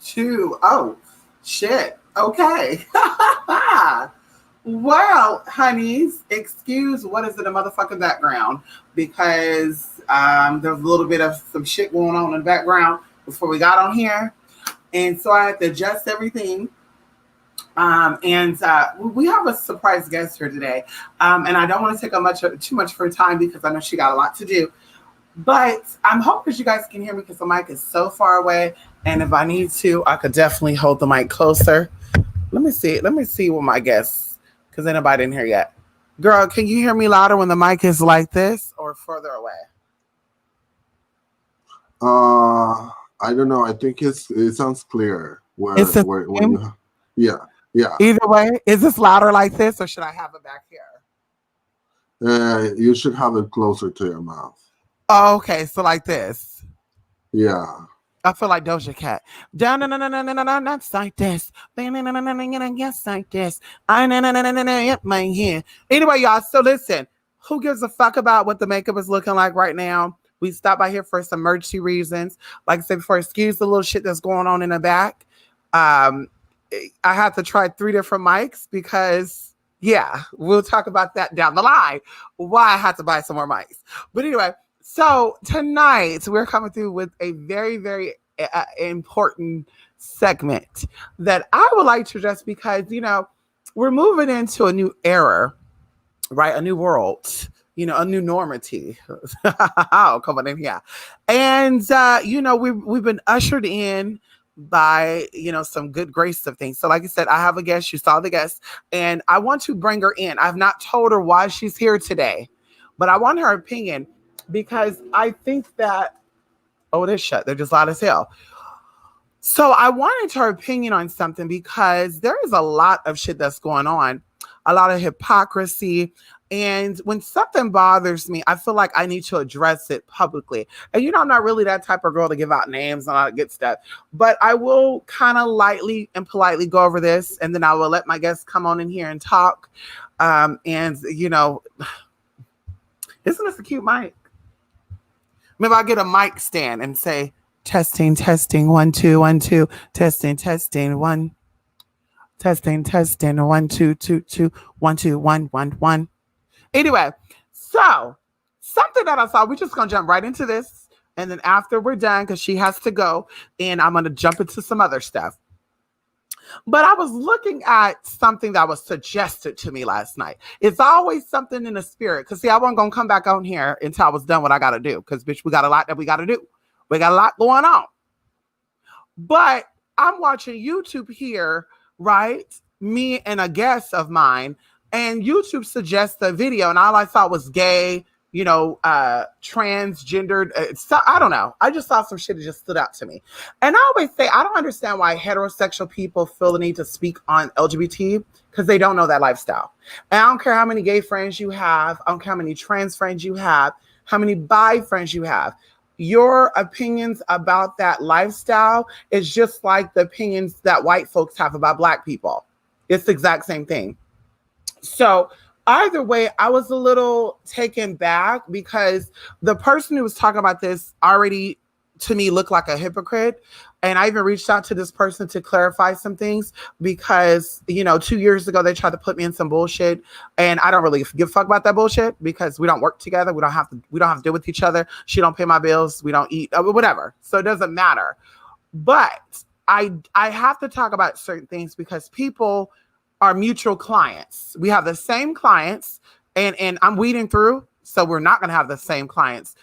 two. Oh, shit. Okay. Well, honeys, excuse what is in the motherfucking background because there's a little bit of some shit going on in the background before we got on here. And so I had to adjust everything. And we have a surprise guest here today. And I don't want to take up too much of her time because I know she got a lot to do. But I'm hoping you guys can hear me because the mic is so far away. And if I need to, I could definitely hold the mic closer. Let me see. Let me see what my guests, because anybody didn't hear yet. Girl, can you hear me louder when the mic is like this or further away? I don't know. I think it sounds clear. When you, yeah. Either way, is this louder like this or should I have it back here? You should have it closer to your mouth. Oh, okay, so like this. Yeah. I feel like Doja Cat. Down, no, not like this. Yes, like this. My hair. Anyway, y'all. So listen, who gives a fuck about what the makeup is looking like right now? We stopped by here for some emergency reasons. Like I said before, excuse the little shit that's going on in the back. I had to try 3 different mics because, yeah, we'll talk about that down the line. Why I had to buy some more mics. But anyway. So tonight we're coming through with a very, very important segment that I would like to address because, we're moving into a new era, right? A new world, a new normity. Coming in here. And, we've been ushered in by, some good grace of things. So like I said, I have a guest. You saw the guest and I want to bring her in. I've not told her why she's here today, but I want her opinion. Because I think that, they're shut. They're just loud as hell. So I wanted her opinion on something because there is a lot of shit that's going on, a lot of hypocrisy. And when something bothers me, I feel like I need to address it publicly. And I'm not really that type of girl to give out names and all that good stuff. But I will kind of lightly and politely go over this. And then I will let my guests come on in here and talk. Isn't this a cute mic? Maybe I'll get a mic stand and say, testing, 1, 2, 1, 2, testing, 1, testing, 1, 2, 2, 2, 1, 2, 1, 1, 1. Anyway, so something that I saw, we're just going to jump right into this. And then after we're done, because she has to go, and I'm going to jump into some other stuff. But I was looking at something that was suggested to me last night. It's always something in the spirit. Because, see, I wasn't going to come back on here until I was done what I got to do. Because, bitch, we got a lot that we got to do. We got a lot going on. But I'm watching YouTube here, right? Me and a guest of mine. And YouTube suggests a video. And all I saw was gay, transgendered. I don't know. I just saw some shit that just stood out to me. And I always say, I don't understand why heterosexual people feel the need to speak on LGBT because they don't know that lifestyle. And I don't care how many gay friends you have. I don't care how many trans friends you have, how many bi friends you have. Your opinions about that lifestyle is just like the opinions that white folks have about Black people. It's the exact same thing. So either way, I was a little taken back because the person who was talking about this already, to me, looked like a hypocrite. And I even reached out to this person to clarify some things because, 2 years ago, they tried to put me in some bullshit. And I don't really give a fuck about that bullshit because we don't work together. We don't have to deal with each other. She don't pay my bills. We don't eat, whatever. So it doesn't matter. But I have to talk about certain things because people are mutual clients. We have the same clients and I'm weeding through. So we're not going to have the same clients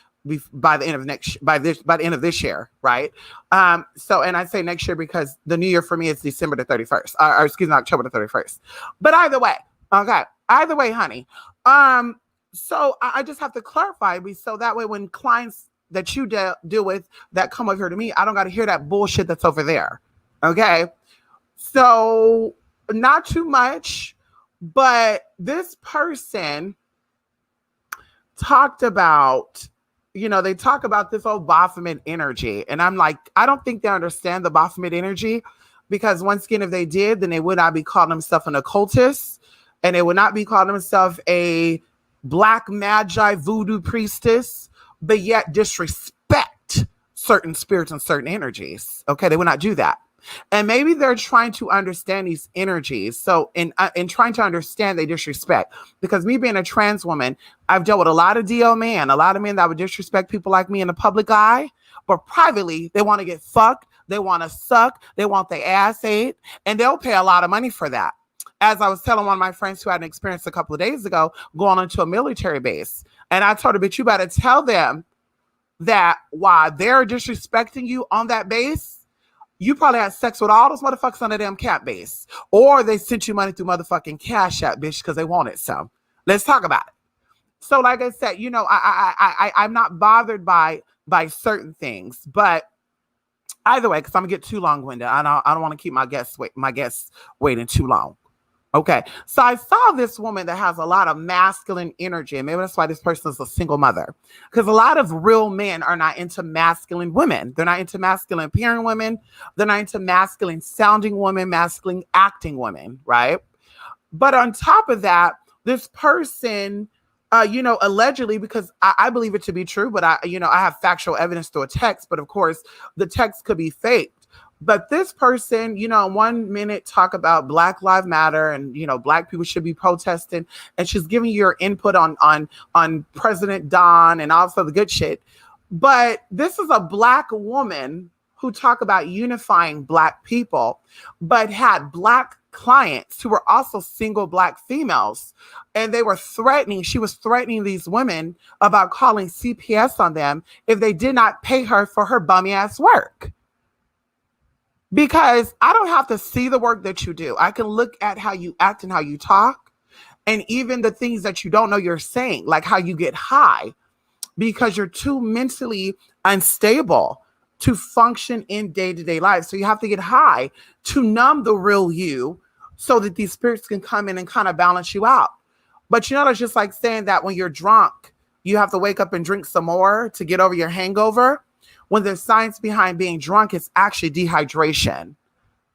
by the end of the end of this year. Right. So, and I say next year because the new year for me is December the 31st, or excuse me, October the 31st, but either way, honey. So I just have to clarify so that way when clients that you deal with that come over here to me, I don't got to hear that bullshit that's over there. Okay. So, not too much, but this person talked about, they talk about this old Baphomet energy. And I'm like, I don't think they understand the Baphomet energy because once again, if they did, then they would not be calling themselves an occultist and they would not be calling themselves a black magi voodoo priestess, but yet disrespect certain spirits and certain energies. Okay. They would not do that. And maybe they're trying to understand these energies. So in trying to understand, they disrespect. Because me being a trans woman, I've dealt with a lot of DL men, a lot of men that would disrespect people like me in the public eye, but privately, they want to get fucked, they want to suck, they want their ass ate, and they'll pay a lot of money for that. As I was telling one of my friends who had an experience a couple of days ago, going into a military base. And I told her, bitch, you better tell them that while they're disrespecting you on that base, you probably had sex with all those motherfuckers on the damn cap base. Or they sent you money through motherfucking Cash App, bitch, because they wanted some. Let's talk about it. So like I said, you know, I'm not bothered by certain things, but either way, because I'm gonna get too long-winded. I don't want to keep my guests waiting too long. Okay, so I saw this woman that has a lot of masculine energy, and maybe that's why this person is a single mother. Because a lot of real men are not into masculine women. They're not into masculine appearing women. They're not into masculine sounding women, masculine acting women, right? But on top of that, this person, allegedly, because I believe it to be true, but I have factual evidence through a text, but of course the text could be faked. But this person, in 1 minute talk about Black Lives Matter and, Black people should be protesting. And she's giving you your input on President Don and also the good shit. But this is a Black woman who talk about unifying Black people, but had Black clients who were also single Black females. And they were she was threatening these women about calling CPS on them if they did not pay her for her bummy ass work. Because I don't have to see the work that you do. I can look at how you act and how you talk, and even the things that you don't know you're saying, like how you get high because you're too mentally unstable to function in day-to-day life. So you have to get high to numb the real you so that these spirits can come in and kind of balance you out. But it's just like saying that when you're drunk, you have to wake up and drink some more to get over your hangover. When there's science behind being drunk, it's actually dehydration.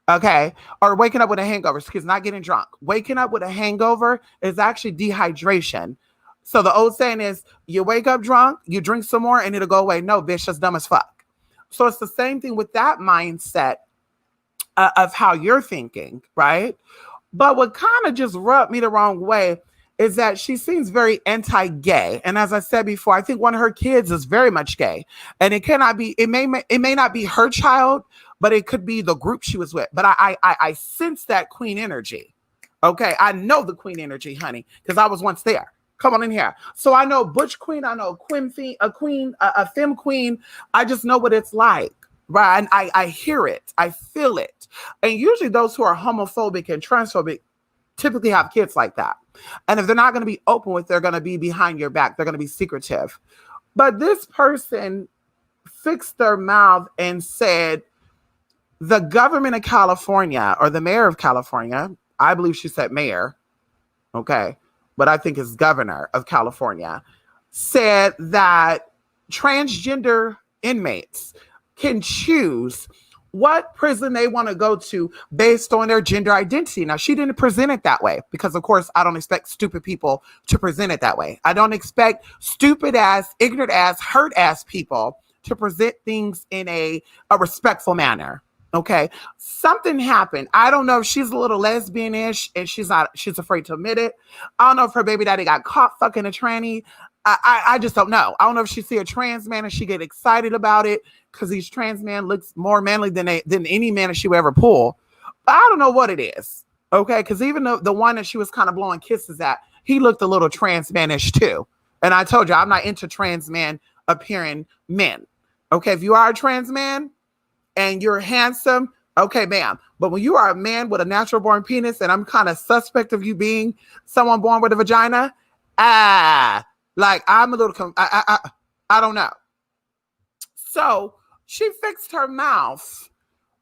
Okay. Or waking up with a hangover, because not getting drunk. Waking up with a hangover is actually dehydration. So the old saying is, you wake up drunk, you drink some more, and it'll go away. No, bitch, that's dumb as fuck. So it's the same thing with that mindset of how you're thinking, right? But what kind of just rubbed me the wrong way is that she seems very anti-gay. And as I said before, I think one of her kids is very much gay. And it may not be her child, but it could be the group she was with. But I sense that queen energy. Okay, I know the queen energy, honey, because I was once there. Come on in here. So I know butch queen, I know a femme queen. I just know what it's like, right? And I hear it, I feel it. And usually those who are homophobic and transphobic typically have kids like that. And if they're not going to be open with, they're going to be behind your back. They're going to be secretive. But this person fixed their mouth and said, the government of California, or the mayor of California, I believe she said mayor, okay, but I think it's governor of California, said that transgender inmates can choose what prison they want to go to based on their gender identity. Now, she didn't present it that way because, of course, I don't expect stupid people to present it that way. I don't expect stupid ass, ignorant ass, hurt ass people to present things in a respectful manner. Okay. Something happened. I don't know if she's a little lesbian-ish and she's afraid to admit it. I don't know if her baby daddy got caught fucking a tranny. I just don't know. I don't know if she see a trans man and she get excited about it because these trans men looks more manly than any man that she would ever pull. But I don't know what it is. Okay. Because even the one that she was kind of blowing kisses at, he looked a little trans manish too. And I told you, I'm not into trans man appearing men. Okay. If you are a trans man and you're handsome, okay, ma'am. But when you are a man with a natural born penis and I'm kind of suspect of you being someone born with a vagina, like I'm a little, I don't know. So she fixed her mouth,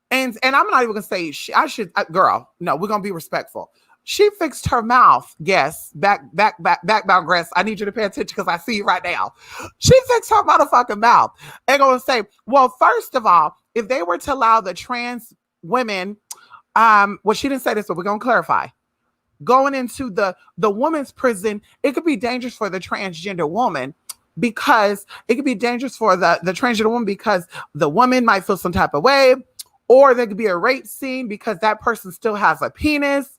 and I'm not even gonna say girl. No, we're gonna be respectful. She fixed her mouth. Guess backbound grass. I need you to pay attention because I see you right now. She fixed her motherfucking mouth and gonna say, well, first of all, if they were to allow the trans women, well, she didn't say this, but we're gonna clarify. Going into the woman's prison, it could be dangerous for the transgender woman because it could be dangerous for the transgender woman because the woman might feel some type of way, or there could be a rape scene because that person still has a penis.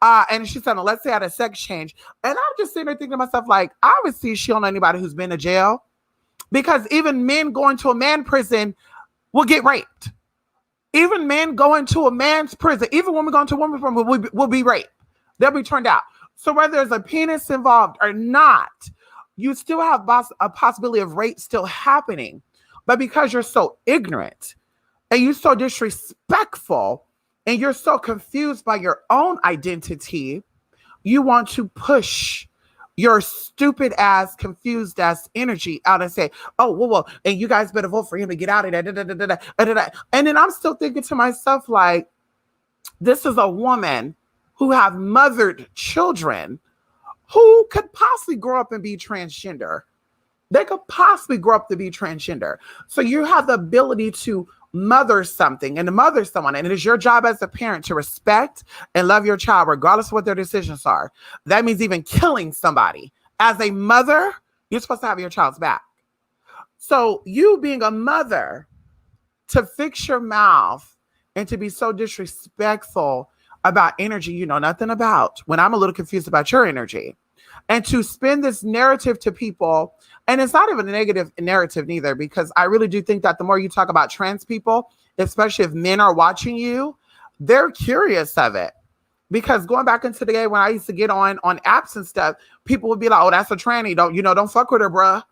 And she's saying, let's say at a sex change. And I'm just sitting there thinking to myself, like, obviously she don't know anybody who's been to jail, because even men going to a man prison will get raped. Even men going to a man's prison, even women going to a woman's prison will be raped. They'll be turned out. So whether there's a penis involved or not, you still have a possibility of rape still happening. But because you're so ignorant and you're so disrespectful and you're so confused by your own identity, you want to push your stupid ass, confused ass energy out and say, oh, well, and you guys better vote for him to get out of there. And then I'm still thinking to myself, like, this is a woman who have mothered children who could possibly grow up and be transgender. They could possibly grow up to be transgender. So you have the ability to mother something and to mother someone. And it is your job as a parent to respect and love your child, regardless of what their decisions are. That means even killing somebody. As a mother, you're supposed to have your child's back. So you being a mother, to fix your mouth and to be so disrespectful about energy you know nothing about, when I'm a little confused about your energy, and to spin this narrative to people. And it's not even a negative narrative neither, because I really do think that the more you talk about trans people, especially if men are watching you, they're curious of it. Because going back into the day when I used to get on apps and stuff, people would be like, oh, that's a tranny. Don't fuck with her, bruh.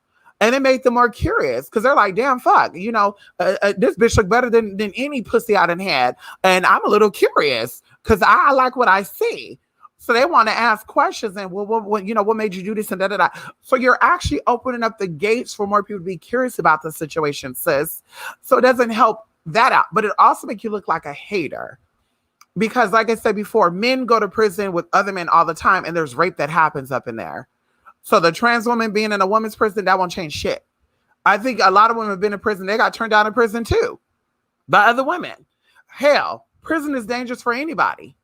And it made them more curious, because they're like, damn, fuck, this bitch look better than any pussy I done had. And I'm a little curious because I like what I see. So they want to ask questions and, well, what made you do this and da. So you're actually opening up the gates for more people to be curious about the situation, sis. So it doesn't help that out, but it also makes you look like a hater. Because like I said before, men go to prison with other men all the time, and there's rape that happens up in there. So the trans woman being in a woman's prison, that won't change shit. I think a lot of women have been in prison. They got turned down in prison too by other women. Hell, prison is dangerous for anybody.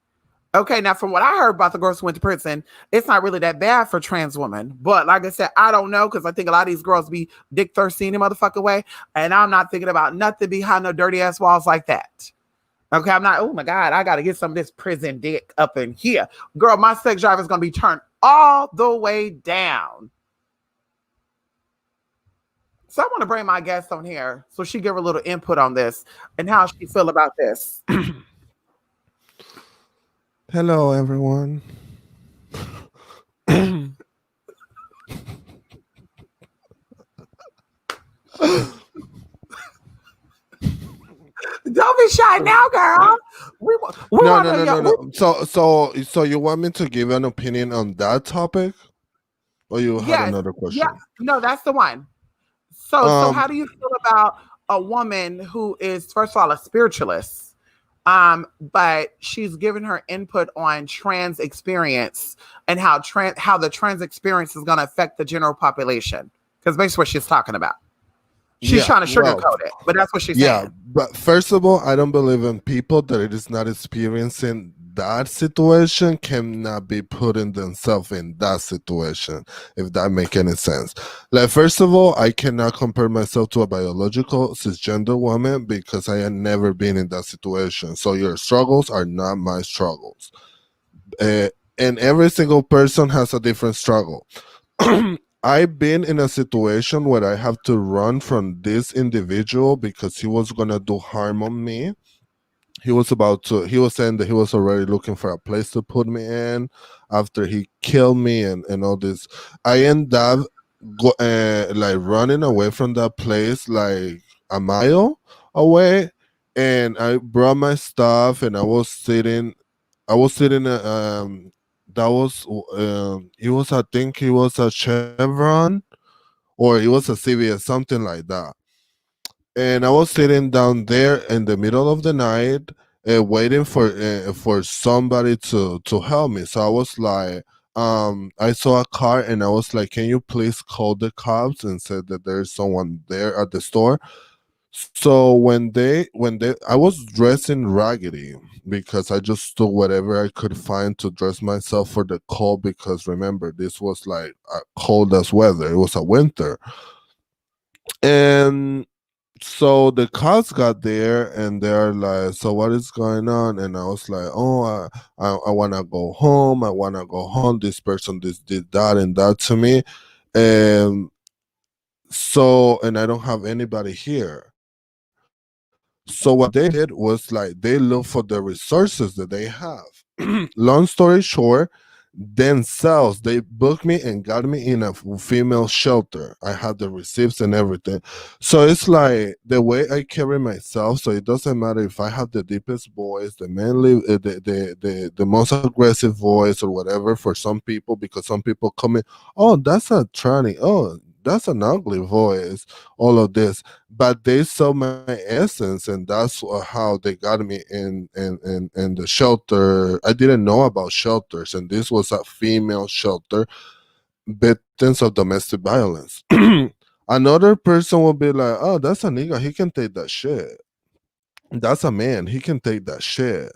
Okay, now from what I heard about the girls who went to prison, it's not really that bad for trans women. But like I said, I don't know, because I think a lot of these girls be dick thirsty in a motherfucking way. And I'm not thinking about nothing behind no dirty ass walls like that. Okay, I'm not, oh my God, I got to get some of this prison dick up in here. Girl, my sex drive is going to be turned all the way down. So I want to bring my guest on here so she give a little input on this and how she feel about this. Hello, everyone. Don't be shy now, girl. No. So you want me to give an opinion on that topic, or you had another question? Yeah, no, that's the one. So how do you feel about a woman who is, first of all, a spiritualist, but she's given her input on trans experience and how the trans experience is going to affect the general population? Because basically what she's talking about. She's trying to sugarcoat it, but that's what she's saying. Yeah, but first of all, I don't believe in people that it is not experiencing that situation cannot be putting themselves in that situation, if that make any sense. Like, first of all, I cannot compare myself to a biological cisgender woman because I have never been in that situation. So your struggles are not my struggles. And every single person has a different struggle. I've been in a situation where I have to run from this individual because he was going to do harm on me. He was saying that he was already looking for a place to put me in after he killed me and all this. I end up like running away from that place like a mile away, and I brought my stuff and I was sitting I think it was a Chevron or it was a CVS, something like that. And I was sitting down there in the middle of the night, waiting for somebody to help me. So I was like, I saw a car and I was like, can you please call the cops and said that there's someone there at the store? So when I was dressing raggedy because I just took whatever I could find to dress myself for the cold, because remember, this was like a cold as weather. It was a winter. And So the cops got there and they're like, so what is going on? And I was like, oh, I want to go home. I want to go home. This person this did that and that to me. And so, and I don't have anybody here. So what they did was like they look for the resources that they have. Long story short, themselves they booked me and got me in a female shelter. I had the receipts and everything. So it's like the way I carry myself. So it doesn't matter if I have the deepest voice, the manly, the most aggressive voice or whatever. For some people, because some people come in, oh, that's a tranny. Oh, that's an ugly voice. All of this, but they saw my essence, and that's how they got me in the shelter. I didn't know about shelters, and this was a female shelter, victims of domestic violence. Another person will be like, oh, that's a nigga, he can take that shit. That's a man, he can take that shit.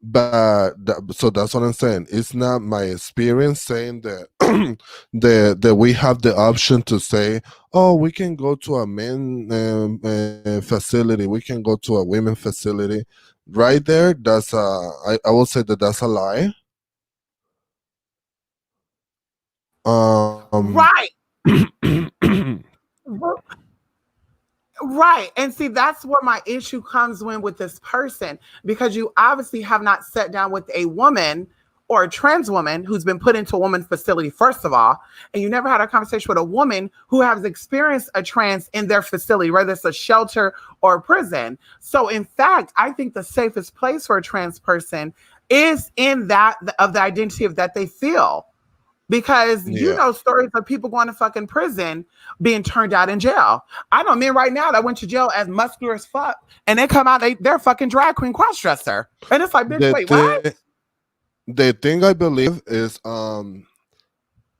But so that's what I'm saying. It's not my experience saying that that we have the option to say, oh, we can go to a men facility, we can go to a women facility. Right there, that's I will say that that's a lie. Right. Right. And see, that's where my issue comes when with this person, because you obviously have not sat down with a woman or a trans woman who's been put into a woman facility, first of all, and you never had a conversation with a woman who has experienced a trans in their facility, whether it's a shelter or a prison. So in fact, I think the safest place for a trans person is in that of the identity of that they feel. Because you know stories of people going to fucking prison being turned out in jail. I know men right now that went to jail as muscular as fuck, and they come out, they're fucking drag queen cross dresser. And it's like, bitch, wait, what? The thing I believe is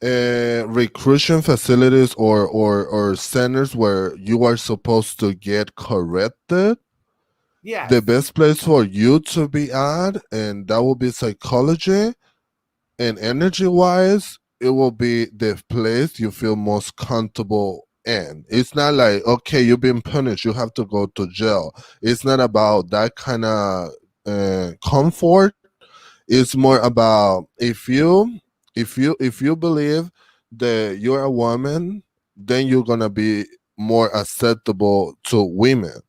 recruitment facilities or centers where you are supposed to get corrected. Yeah. The best place for you to be at, and that will be psychology. And energy wise, it will be the place you feel most comfortable in. It's not like, okay, you've been punished, you have to go to jail. It's not about that kind of comfort. It's more about if you believe that you're a woman, then you're gonna be more acceptable to women.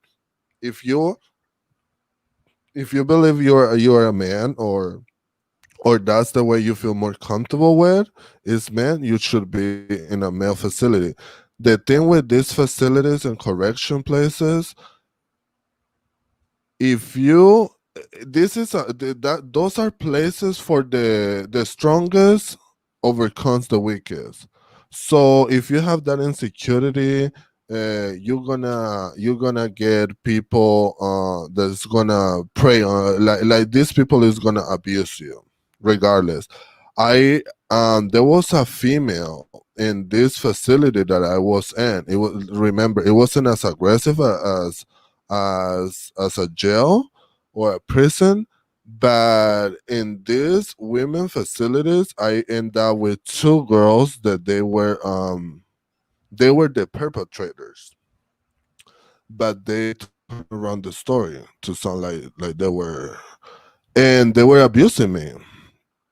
If you believe you're a man, or that's the way you feel more comfortable with is men, you should be in a male facility. The thing with these facilities and correction places, if you this is that those are places for the strongest overcomes the weakest. So if you have that insecurity, you're gonna get people that's gonna prey on, like these people is gonna abuse you regardless. I There was a female in this facility that I was in. It was, remember, it wasn't as aggressive as a jail or a prison, but in these women facilities, I end up with two girls that they were the perpetrators, but they turned around the story to sound like they were, and they were abusing me.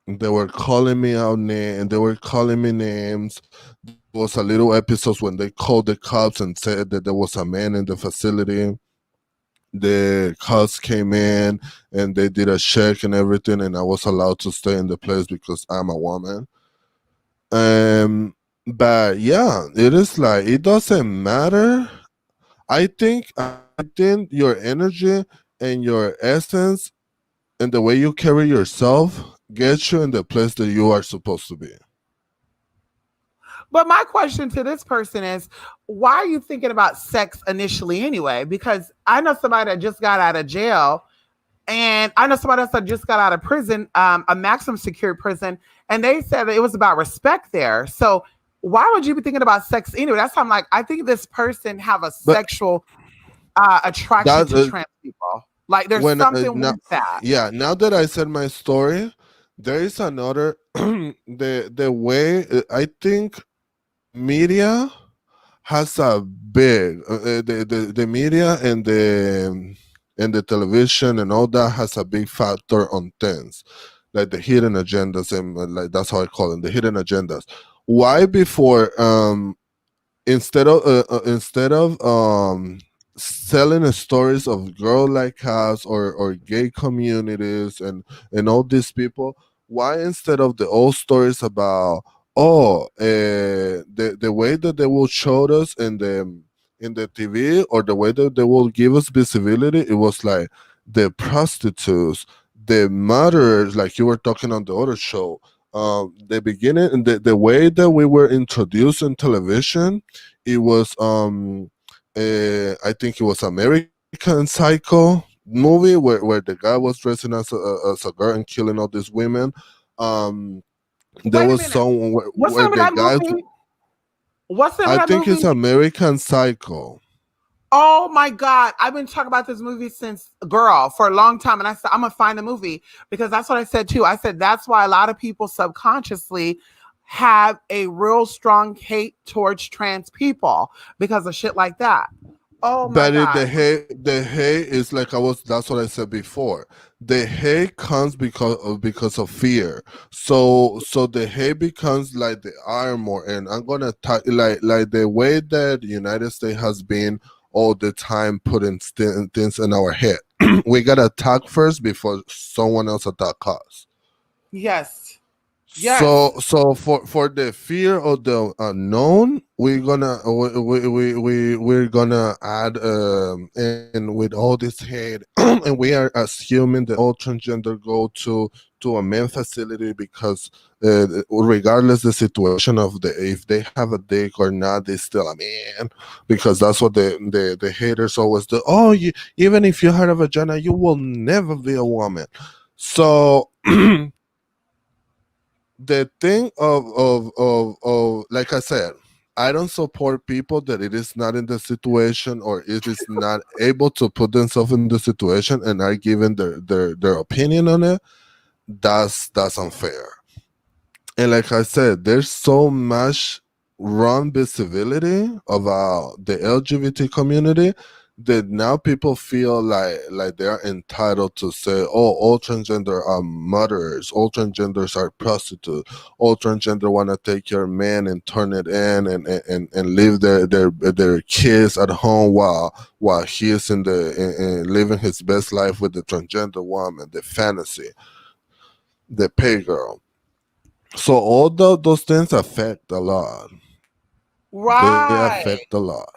They were calling me out and they were calling me names. There was a little episodes when they called the cops and said that there was a man in the facility. The cops came in and they did a check and everything, and I was allowed to stay in the place because I'm a woman. But yeah, it is like, it doesn't matter. I think your energy and your essence and the way you carry yourself gets you in the place that you are supposed to be. But my question to this person is, why are you thinking about sex initially anyway? Because I know somebody that just got out of jail, and I know somebody else that just got out of prison, a maximum security prison, and they said that it was about respect there. So why would you be thinking about sex anyway? That's why I'm like, I think this person have a sexual attraction to trans people. Like there's something with that. Yeah, now that I said my story, there is another the way I think media has a big the media and the television and all that has a big factor on things like the hidden agendas, and like that's how I call them, the hidden agendas. Why before instead of selling stories of girl like us or gay communities and all these people, why instead of the old stories about the way that they will show us in the TV, or the way that they will give us visibility, it was like the prostitutes, the murderers, like you were talking on the other show. The beginning and the way that we were introduced in television, it was I think it was American Psycho movie where the guy was dressing as a girl and killing all these women. There Wait a was minute. some What's the where name of the that guys, movie? What's the name I of that think it's movie? American Psycho. Oh my God. I've been talking about this movie since Girl for a long time. And I said, I'm going to find the movie because that's what I said too. I said, that's why a lot of people subconsciously have a real strong hate towards trans people because of shit like that. Oh my But God. the hate is like I was. That's what I said before. The hate comes because of fear. So the hate becomes like the armor, and I'm gonna like the way that the United States has been all the time putting things in our head. We gotta attack first before someone else attack us. Yes. So Yes. so for the fear of the unknown, we're gonna add in with all this hate, and we are assuming the all transgender go to a main facility because regardless the situation of the if they have a dick or not, they still a man, because that's what the haters always do. Oh, even if you had a vagina, you will never be a woman. So the thing of like I said, I don't support people that it is not in the situation or it is not able to put themselves in the situation and are giving their opinion on it. That's unfair. And like I said, there's so much wrong visibility about the LGBT community that now people feel like they're entitled to say, "Oh, all transgender are murderers, all transgenders are prostitutes, all transgender want to take your man and turn it in and leave their kids at home while he is in living his best life with the transgender woman, the fantasy, the pay girl." So all those things affect a lot. They affect Right. a lot.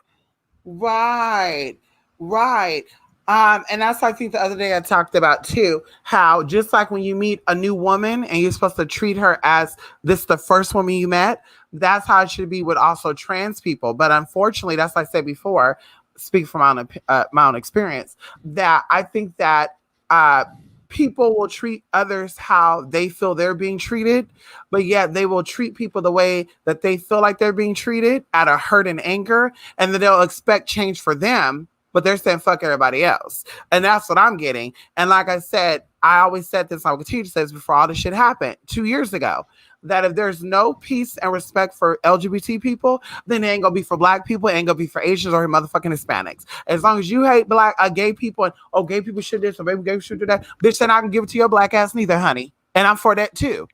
Right. Right. And that's I think the other day I talked about too, how just like when you meet a new woman and you're supposed to treat her as this the first woman you met, that's how it should be with also trans people. But unfortunately, that's like I said before, speak from my own experience, that I think that uh people will treat others how they feel they're being treated, but yet they will treat people the way that they feel like they're being treated out of hurt and anger, and then they'll expect change for them, but they're saying fuck everybody else. And that's what I'm getting. And like I said, I always said this, I will continue to say this before all this shit happened 2 years ago, that if there's no peace and respect for LGBT people, then it ain't gonna be for black people, it ain't gonna be for Asians or motherfucking Hispanics. As long as you hate gay people and gay people should this or maybe gay people should do that, bitch, then I can give it to your black ass neither, honey. And I'm for that too.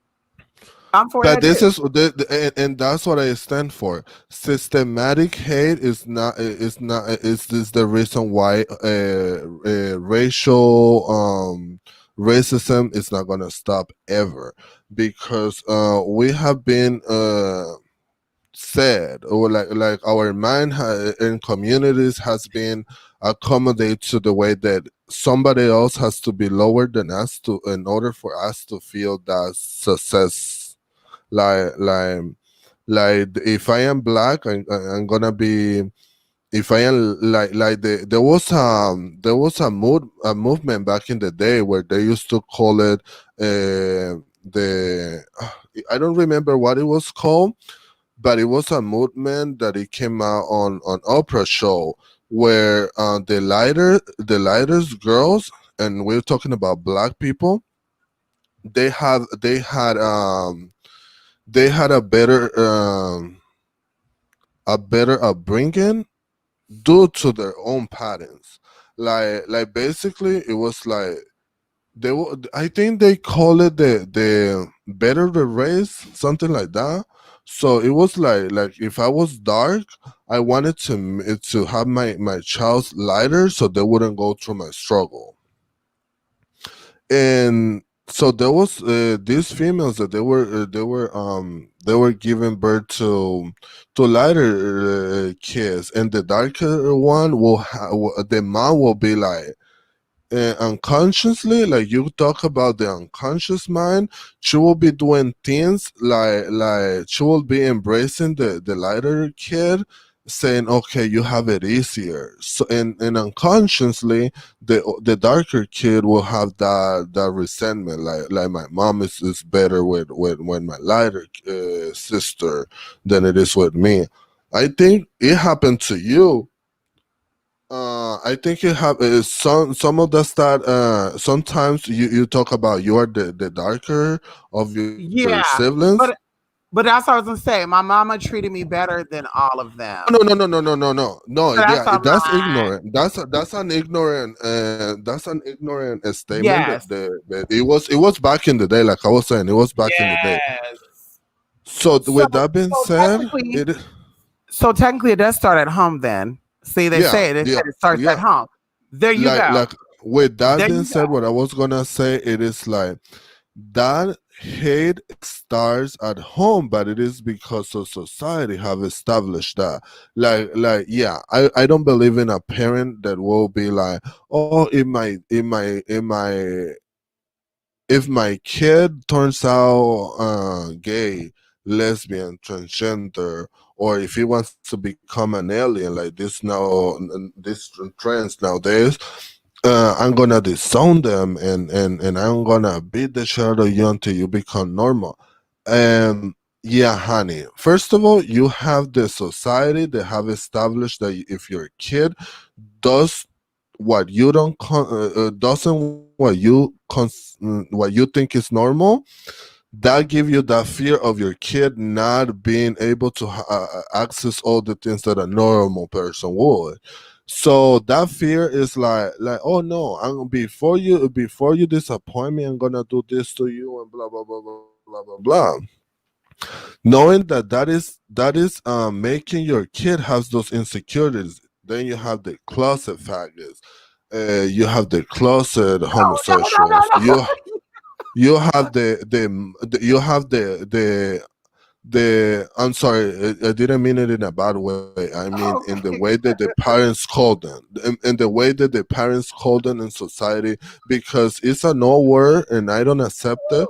I'm for But that this too. is and that's what I stand for. Systematic hate is the reason why racial racism is not gonna stop ever, because we have been said, or like our mind in communities has been accommodated to the way that somebody else has to be lower than us to in order for us to feel that success. Like like like if I am black, I'm gonna be, if I am there was a movement back in the day where they used to call it the I don't remember what it was called, but it was a movement that it came out on Oprah show where the lightest girls, and we're talking about black people, they had they had they had a better a better upbringing due to their own patterns. Like basically, it was like they were. I think they call it the better the race, something like that. So it was like if I was dark, I wanted to have my child lighter so they wouldn't go through my struggle. And so there was these females that they were giving birth to lighter kids, and the darker one the mom will be like unconsciously, like you talk about the unconscious mind, she will be doing things like she will be embracing the lighter kid, saying, okay, you have it easier. So and unconsciously the darker kid will have that resentment, like my mom is better with my lighter sister than it is with me. I think it happened to you. I think you have some of the stat. Sometimes you talk about you are the darker of your Yeah, siblings. but that's what I was gonna say. My mama treated me better than all of No, them. no, no, no, no, no, no, no. So that's a That's lie. ignorant. That's an ignorant statement Yes. that it was back in the day. Like I was saying, it was back in the day. Yes. So So with that being so said, technically, so technically it does start at home then. See, they yeah, say it, yeah, it starts at yeah. home. There you go. Like with that There being you said, go. what I was gonna say, it is like that hate starts at home, but it is because of society have established that. Like yeah, I don't believe in a parent that will be like, oh, if my kid turns out gay, lesbian, transgender, or if he wants to become an alien like this now, this trends nowadays, I'm gonna disown them and I'm gonna beat the shit out of you until you become normal. Yeah, honey. First of all, you have the society that have established that if your kid does what you don't doesn't what you think is normal, that give you that fear of your kid not being able to access all the things that a normal person would. So that fear is like, oh no, I'm before you disappoint me, I'm gonna do this to you and blah blah blah blah blah blah blah. Knowing that that is making your kid has those insecurities. Then you have the closet faggots, you have the closet No, no, no, homosexuals, no, no. you have you have the I'm sorry, I didn't mean it in a bad way. I mean in the way that the parents call them, in the way that the parents call them in society, because it's a no word and I don't accept it.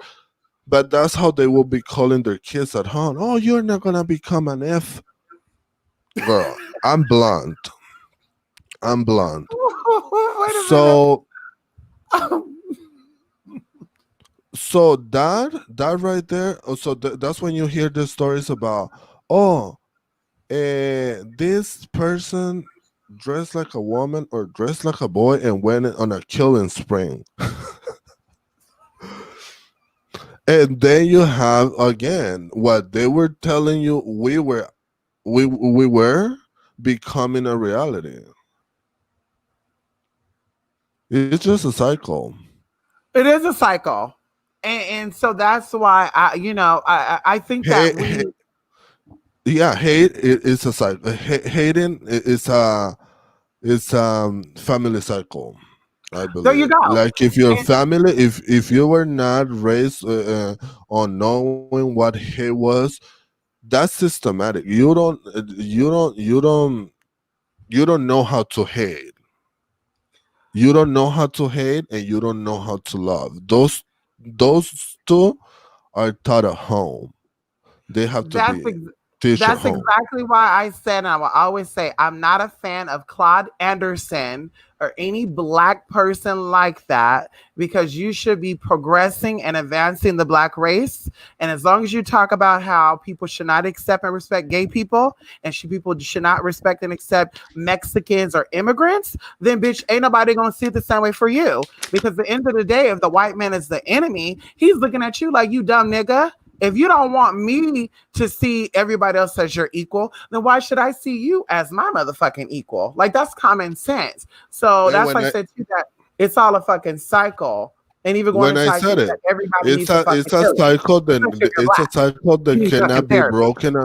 But that's how they will be calling their kids at home. Oh, you're not gonna become an F girl. I'm blonde. I'm blonde. Wait a So minute. so that right there. So that's when you hear the stories about, oh, this person dressed like a woman or dressed like a boy and went on a killing spree. And then you have again what they were telling you we were becoming a reality. It's just a cycle. It is a cycle. And so that's why I think that Hey, yeah, hate is a cycle. Hating is a family cycle. I there you believe. go. Like if your And family, if you were not raised on knowing what hate was, that's systematic. You don't know how to hate. You don't know how to hate, and you don't know how to love. Those two are taught at home. They have to that's be teach at That's home. exactly why I said, and I will always say, I'm not a fan of Claude Anderson or any black person like that, because you should be progressing and advancing the black race. And as long as you talk about how people should not accept and respect gay people, and people should not respect and accept Mexicans or immigrants, then bitch, ain't nobody gonna see it the same way for you. Because at the end of the day, if the white man is the enemy, he's looking at you like, you dumb nigga. If you don't want me to see everybody else as your equal, then why should I see you as my motherfucking equal? Like, that's common sense. So And that's why I said to you that it's all a fucking cycle. And even going when I inside you, said it, that everybody needs a fucking it's a healing. cycle that Especially if you're it's a black. cycle You that need fucking cannot be therapy. broken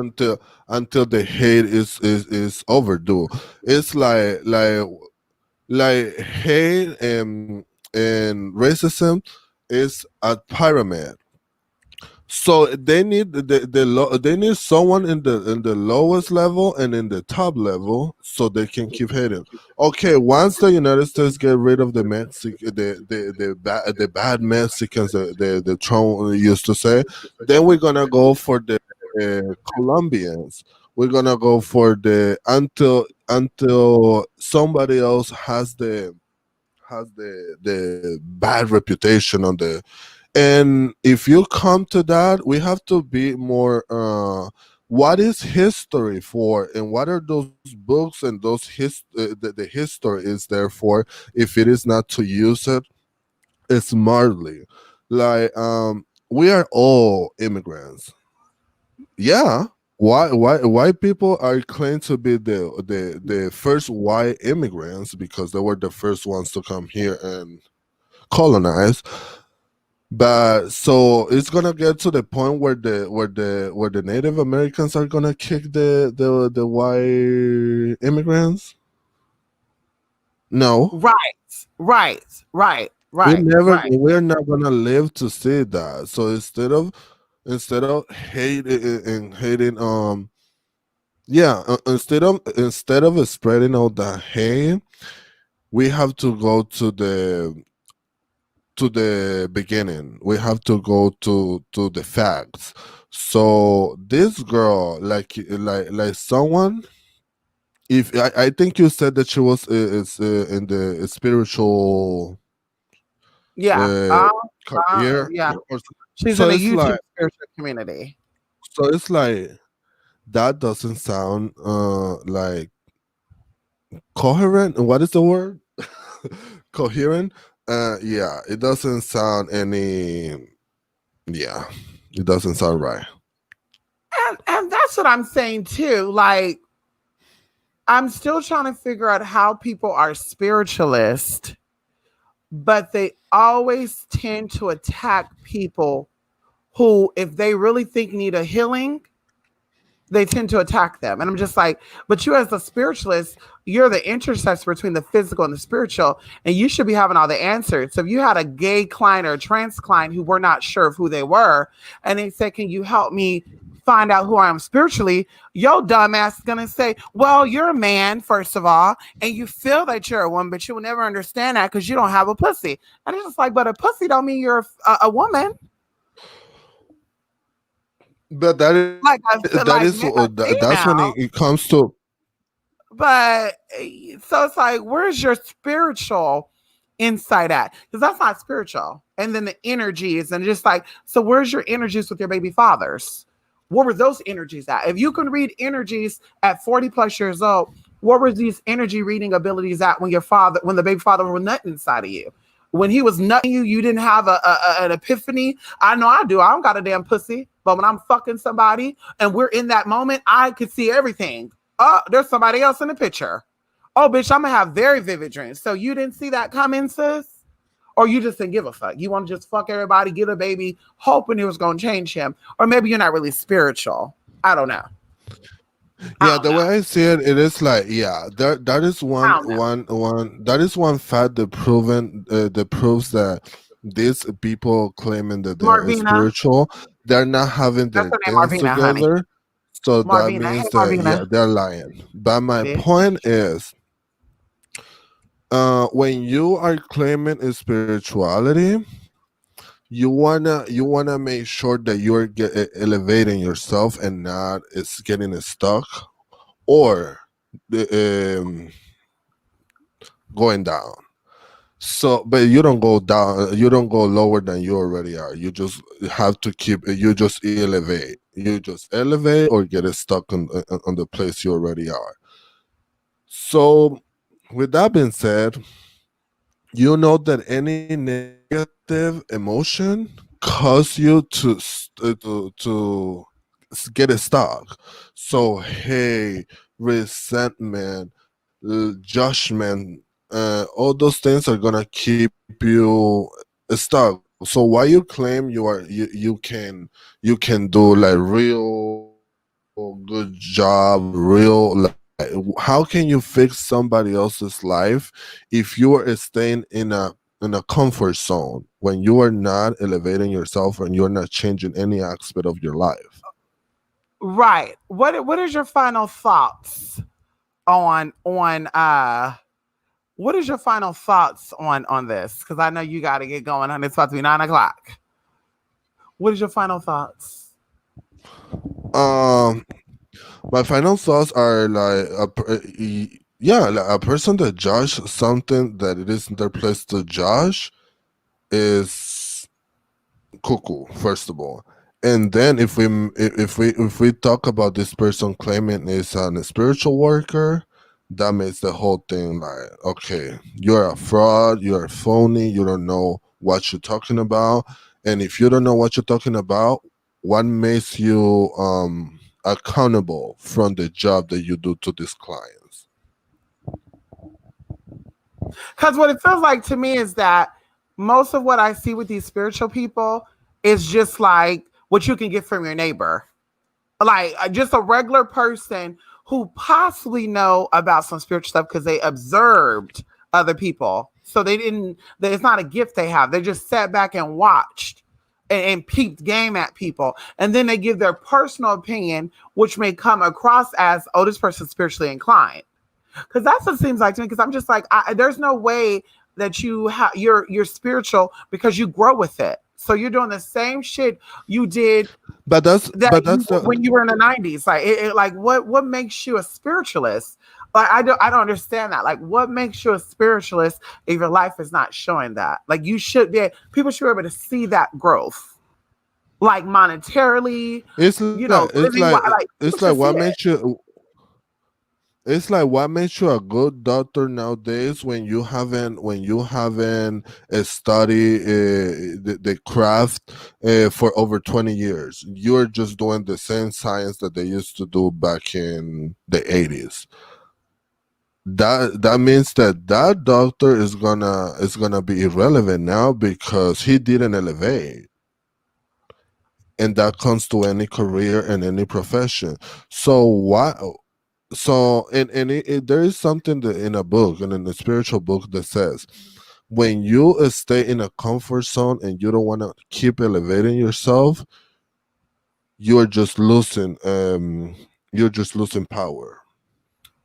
until the hate is overdue. It's like hate and racism is a pyramid. So they need they need someone in the lowest level and in the top level so they can keep hating. Okay, once the United States get rid of the the bad Mexicans, the Trump used to say, then we're gonna go for the Colombians. We're gonna go for the until somebody else has the bad reputation on the. And if you come to that, we have to be more what is history for, and what are those books and the history is there for, if it is not to use it smartly. Like we are all immigrants. Yeah. Why white people are claimed to be the first white immigrants because they were the first ones to come here and colonize. But so it's gonna get to the point where the Native Americans are gonna kick the white immigrants. No, Right. we're not gonna live to see that. So instead of hating yeah, instead of spreading out the hate, we have to go to the beginning. We have to go to the facts. So this girl, like someone, if I think you said that she was is in the spiritual Yeah. career. Yeah. She's So in the it's YouTube like spiritual community. that doesn't sound like coherent. What is the word? Coherent. Yeah, it doesn't sound any. Yeah, it doesn't sound right. And that's what I'm saying too. Like, I'm still trying to figure out how people are spiritualist, but they always tend to attack people who, if they really think need a healing, they tend to attack them. And I'm just like, but you as a spiritualist, you're the intercessor between the physical and the spiritual, and you should be having all the answers. So if you had a gay client or a trans client who were not sure of who they were, and they said, can you help me find out who I am spiritually? Your dumbass is going to say, well, you're a man, first of all, and you feel that you're a woman, but you will never understand that because you don't have a pussy. And it's just like, but a pussy don't mean you're a woman. But that's when it comes to. But so it's like, where's your spiritual insight at? Because that's not spiritual. And then the energies, and just like, so where's your energies with your baby fathers? What were those energies at? If you can read energies at 40 plus years old, what were these energy reading abilities at when the baby father was nutting inside of you? When he was nutting you, you didn't have an epiphany. I know I do. I don't got a damn pussy. But when I'm fucking somebody and we're in that moment, I could see everything. Oh, there's somebody else in the picture. Oh, bitch, I'm going to have very vivid dreams. So you didn't see that coming, sis? Or you just didn't give a fuck? You want to just fuck everybody, get a baby, hoping it was going to change him. Or maybe you're not really spiritual. I don't know. Yeah, the way I see it, it is like, yeah, that is one fact that proves that these people claiming that they're spiritual, they're not having their things together. Honey. So that means that they're lying. But my point is, when you are claiming a spirituality, you wanna make sure that you're elevating yourself and not it's getting stuck or going down. So, but you don't go down, you don't go lower than you already are. You just have to you just elevate. You just elevate or get stuck on the place you already are. So, with that being said, you know that any negative emotion cause you to get stuck. So hey, resentment, judgment, all those things are gonna keep you stuck. So why you claim you can do like real good job, real like, how can you fix somebody else's life if you are staying in a comfort zone when you are not elevating yourself and you're not changing any aspect of your life? Right. What is your final thoughts on what is your final thoughts on this? Because I know you got to get going on. It's about to be 9 o'clock. What is your final thoughts? Um, my final thoughts are like yeah, like a person that judge something that it isn't their place to judge is cuckoo, first of all. And then if we talk about this person claiming is a spiritual worker, that makes the whole thing like, okay, you're a fraud, you're a phony, you don't know what you're talking about. And if you don't know what you're talking about, what makes you accountable from the job that you do to these clients? Because what it feels like to me is that most of what I see with these spiritual people is just like what you can get from your neighbor. Like just a regular person who possibly know about some spiritual stuff because they observed other people. So they didn't, it's not a gift they have. They just sat back and watched and peeped game at people. And then they give their personal opinion, which may come across as, oh, this person's spiritually inclined. Because that's what it seems like to me. Because I'm just like, there's no way that you're spiritual because you grow with it. So you're doing the same shit you did, but that's when you were in the 90s. Like, like what makes you a spiritualist? Like I don't understand that. Like, what makes you a spiritualist if your life is not showing that? Like, people should be able to see that growth, like monetarily. it's like what it. makes you it's like what makes you a good doctor nowadays when you haven't studied the craft for over 20 years. You're just doing the same science that they used to do back in the 80s. That means that doctor is gonna be irrelevant now because he didn't elevate, and that comes to any career and any profession. So what? So there is something that in a book and in a spiritual book that says when you stay in a comfort zone and you don't want to keep elevating yourself, you're just losing power.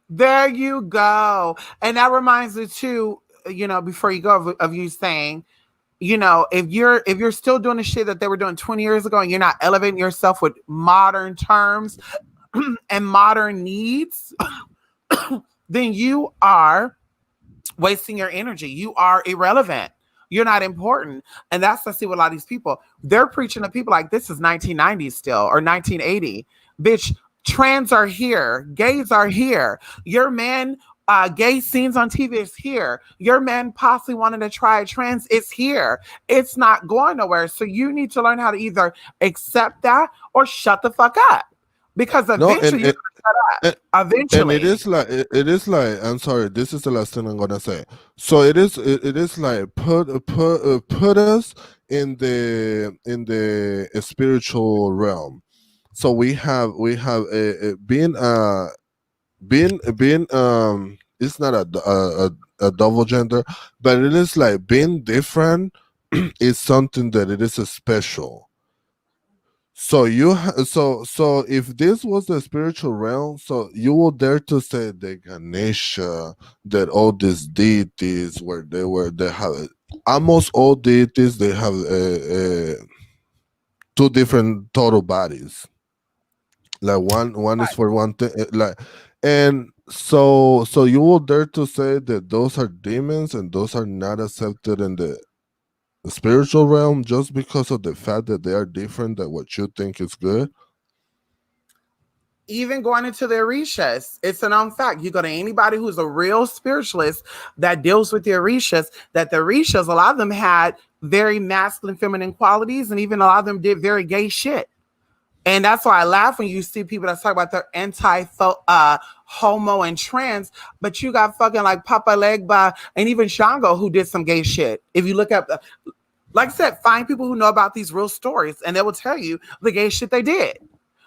There you go. And that reminds me too, before you go, of you saying, if you're still doing the shit that they were doing 20 years ago and you're not elevating yourself with modern terms and modern needs, then you are wasting your energy. You are irrelevant. You're not important. And that's, I see with a lot of these people. They're preaching to people like this is 1990 still or 1980. Bitch, trans are here. Gays are here. Your man, gay scenes on TV is here. Your man possibly wanted to try trans is here. It's not going nowhere. So you need to learn how to either accept that or shut the fuck up. Because eventually you're gonna shut up. Eventually. And it is like I'm sorry, this is the last thing I'm gonna say. So it is like put us in the spiritual realm. So we have being it's not a double gender, but it is like being different is something that it is a special. So so if this was the spiritual realm, so you will dare to say the Ganesha, that all these deities they have almost all deities, they have two different total bodies. Like one is for one thing, like, and so you will dare to say that those are demons and those are not accepted in the spiritual realm just because of the fact that they are different than what you think is good? even going into the Orishas, it's a known fact. You go to anybody who's a real spiritualist that deals with the Orishas, that the Orishas, a lot of them had very masculine, feminine qualities, and even a lot of them did very gay shit. And that's why I laugh when you see people that talk about they're homo and trans, but you got fucking like Papa Legba and even Shango who did some gay shit. If you look up, like I said, find people who know about these real stories, and they will tell you the gay shit they did.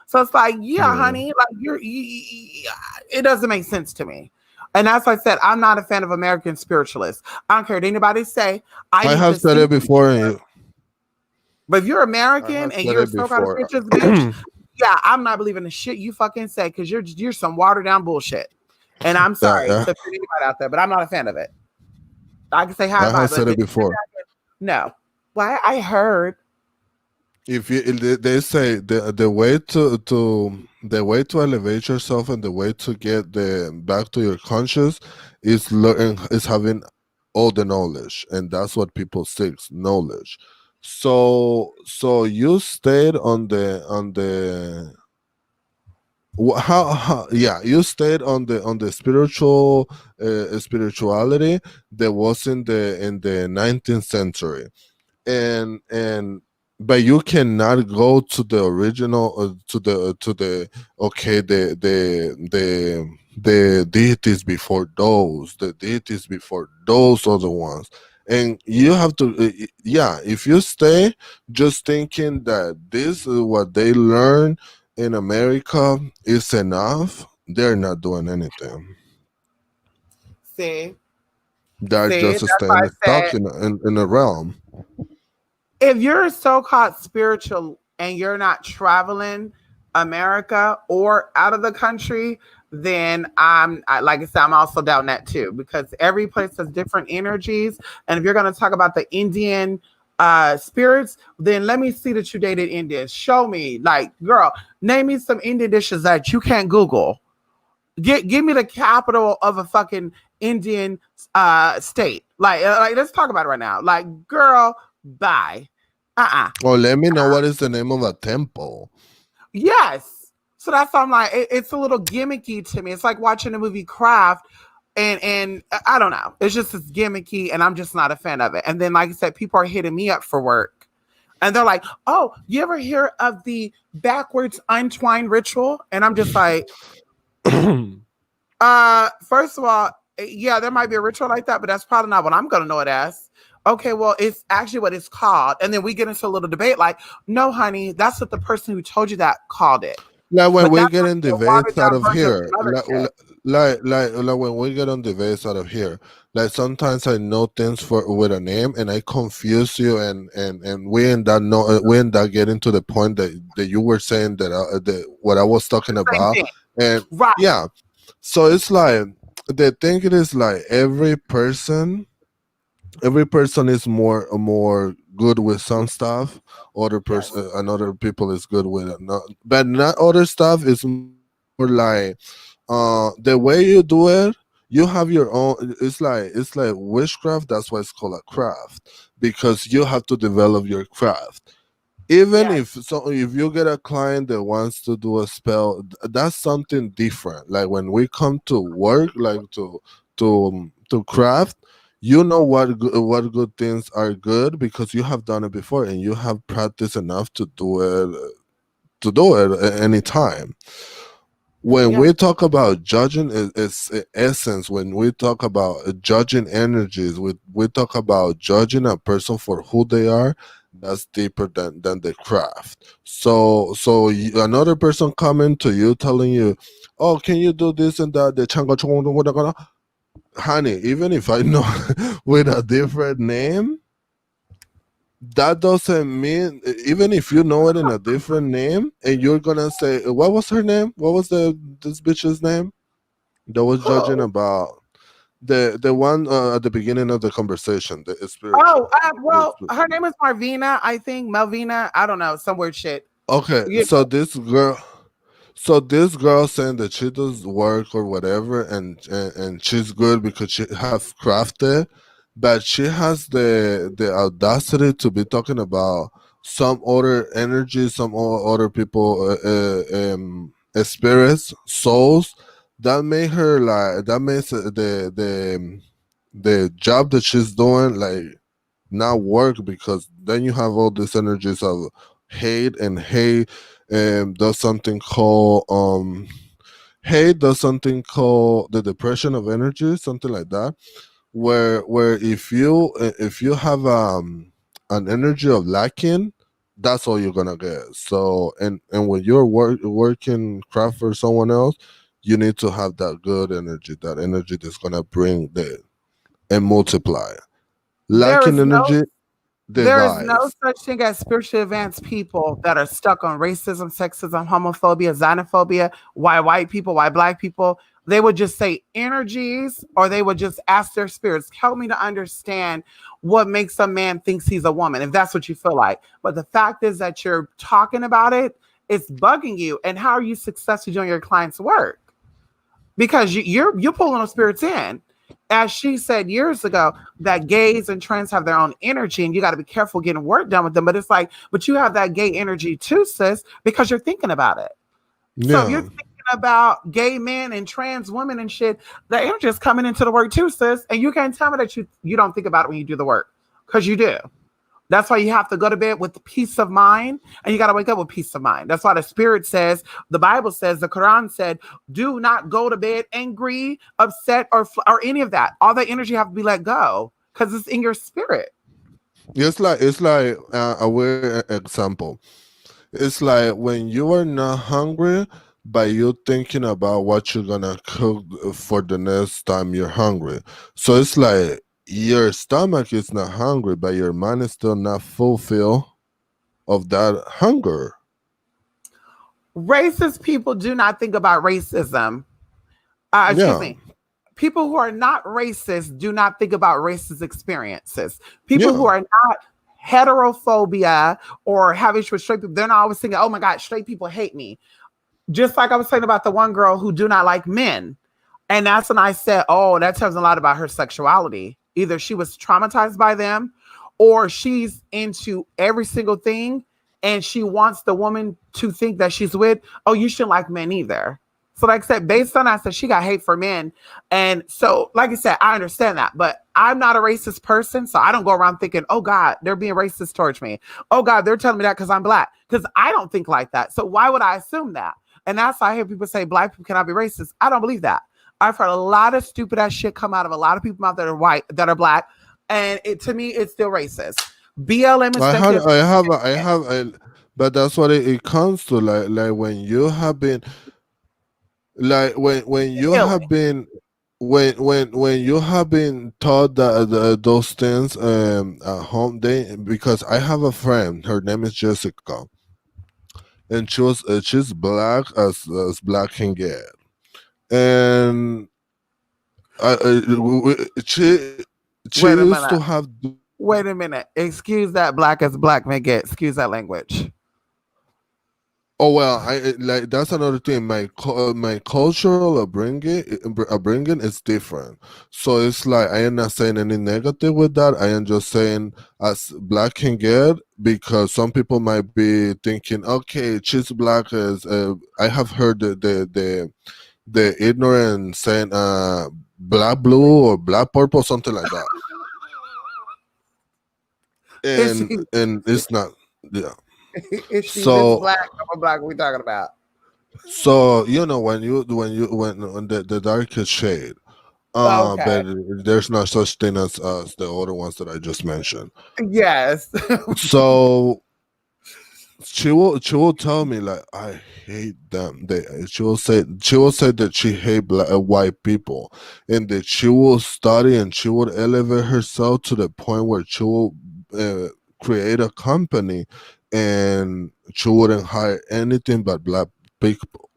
So it's like, yeah, honey, like it doesn't make sense to me. And that's why I said, I'm not a fan of American spiritualists. I don't care what anybody say. I have said it before. But if you're American and you're so kind of spiritualist, bitch, yeah, I'm not believing the shit you fucking say because you're some watered down bullshit. And I'm sorry to put anybody out there, but I'm not a fan of it. I can say hi. I have said it before. No. Well, I heard. If they say the way to elevate yourself and the way to get back to your conscious is having all the knowledge, and that's what people seek, knowledge. So you stayed on the you stayed on the spirituality that was in the 19th century, and but you cannot go to the original to the deities before those, the deities before those other ones. And you have to if you stay just thinking that this is what they learn in America is enough, they're not doing anything. See, they're just staying stuck in a realm. If you're so-called spiritual and you're not traveling America or out of the country, then like I said, I'm also doubting that too, because every place has different energies. And if you're going to talk about the Indian spirits, then let me see that you dated Indians. Show me, like, girl, name me some Indian dishes that you can't Google. Give me the capital of a fucking Indian state. Like let's talk about it right now. Like, girl, bye. Well, let me know what is the name of a temple. Yes. So that's why I'm like, it's a little gimmicky to me. It's like watching the movie Craft, and I don't know. It's just as gimmicky, and I'm just not a fan of it. And then, like I said, people are hitting me up for work, and they're like, "Oh, you ever hear of the backwards untwined ritual?" And I'm just like, first of all, yeah, there might be a ritual like that, but that's probably not what I'm gonna know it as. Okay, well, it's actually what it's called. And then we get into a little debate like, no, honey, that's what the person who told you that called it. Like when we get in debates out of here, like when we get on debates out of here, like sometimes I know things with a name and I confuse you, and we end up getting to the point that you were saying that what I was talking about, and right. Yeah, so it's like the thing is like every person is more good with some stuff. Another people is good with it, but not other stuff is more like the way you do it. You have your own. It's like witchcraft. That's why it's called a craft, because you have to develop your craft. Even if you get a client that wants to do a spell, that's something different. Like when we come to work, like to craft, you know what good things are good because you have done it before and you have practiced enough to do it at any time. When we talk about judging, it's essence. When we talk about judging energies, we talk about judging a person for who they are. That's deeper than the craft. So another person coming to you telling you, "Oh, can you do this and that?" The changa chonga, honey, even if I know with a different name, that doesn't mean, even if you know it in a different name and you're gonna say, what was her name? What was this bitch's name that was judging about the one at the beginning of the conversation? Well, her name is Marvina, I think. Melvina, I don't know, some weird shit. Okay, so this girl saying that she does work or whatever, and she's good because she have crafted, but she has the audacity to be talking about some other energy, some other people spirits, souls, that made her like that makes the job that she's doing like not work, because then you have all these energies of hate, and hate does something called hate does something called the depression of energy, something like that, where if you have an energy of lacking, that's all you're gonna get. So and when you're working craft for someone else, you need to have that good energy, that energy that's gonna bring the and multiply. There Lacking is no energy There is no divides. such thing as spiritually advanced people that are stuck on racism, sexism, homophobia, xenophobia. Why white people, why black people? They would just say energies, or they would just ask their spirits, help me to understand what makes a man thinks he's a woman, if that's what you feel like. But the fact is that you're talking about it, it's bugging you. And how are you successfully doing your client's work? Because you're pulling those spirits in. As she said years ago, that gays and trans have their own energy, and you got to be careful getting work done with them. But it's like, but you have that gay energy too, sis, because you're thinking about it. So if you're Yeah. thinking about gay men and trans women and shit, the energy is coming into the work too, sis. And you can't tell me that you don't think about it when you do the work, because you do. That's why you have to go to bed with peace of mind, and you got to wake up with peace of mind. That's why the Spirit says, the Bible says, the Quran said, do not go to bed angry, upset, or any of that. All that energy have to be let go because it's in your spirit. It's like a weird example. It's like when you are not hungry, but you're thinking about what you're gonna cook for the next time you're hungry. So it's like your stomach is not hungry, but your mind is still not fulfilled of that hunger. Racist people do not think about racism. Excuse Yeah, me. People who are not racist do not think about racist experiences. People who yeah, are not heterophobia or have issues with straight people, they're not always thinking, oh my God, straight people hate me. Just like I was saying about the one girl who do not like men. And that's when I said, oh, that tells a lot about her sexuality. Either she was traumatized by them, or she's into every single thing and she wants the woman to think that she's with, oh, you shouldn't like men either. So, like I said, based on that, said she got hate for men. And so, like I said, I understand that, but I'm not a racist person. So I don't go around thinking, oh God, they're being racist towards me. Oh God, they're telling me that because I'm black. Because I don't think like that. So why would I assume that? And that's why I hear people say black people cannot be racist. I don't believe that. I've heard a lot of stupid ass shit come out of a lot of people out there that are white, that are black, and to me, it's still racist. BLM is sensitive. but that's what it comes to. Like when you have been, like when you have been, when you have been taught that those things at home, they because I have a friend, her name is Jessica, and she's black as black can get, and she Wait a used to minute. have. Wait a minute. Excuse that black as black may get. Excuse that language. Oh well, like that's another thing. My cultural upbringing is different. So it's like I am not saying any negative with that. I am just saying as black can get, because some people might be thinking, okay, she's black as I have heard the ignorant saying black blue or black purple, something like that. And it's not, yeah. Is she Miss So Black or Black? We talking about? So when the darkest shade, Okay. but there's no such thing as the other ones that I just mentioned. Yes. So she will tell me like I hate them. She will say that she hate white people, and that she will study and she will elevate herself to the point where she will create a company, and she wouldn't hire anything but black people.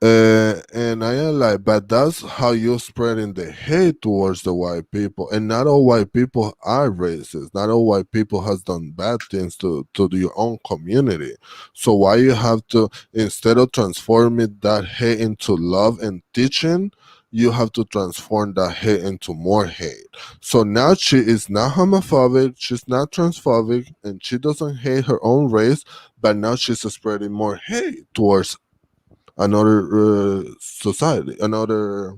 And I am like, but that's how you're spreading the hate towards the white people. And not all white people are racist. Not all white people has done bad things to your own community. So why you have to, instead of transforming that hate into love and teaching, you have to transform that hate into more hate. So now she is not homophobic, she's not transphobic, and she doesn't hate her own race, but now she's spreading more hate towards another society, another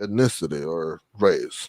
ethnicity or race.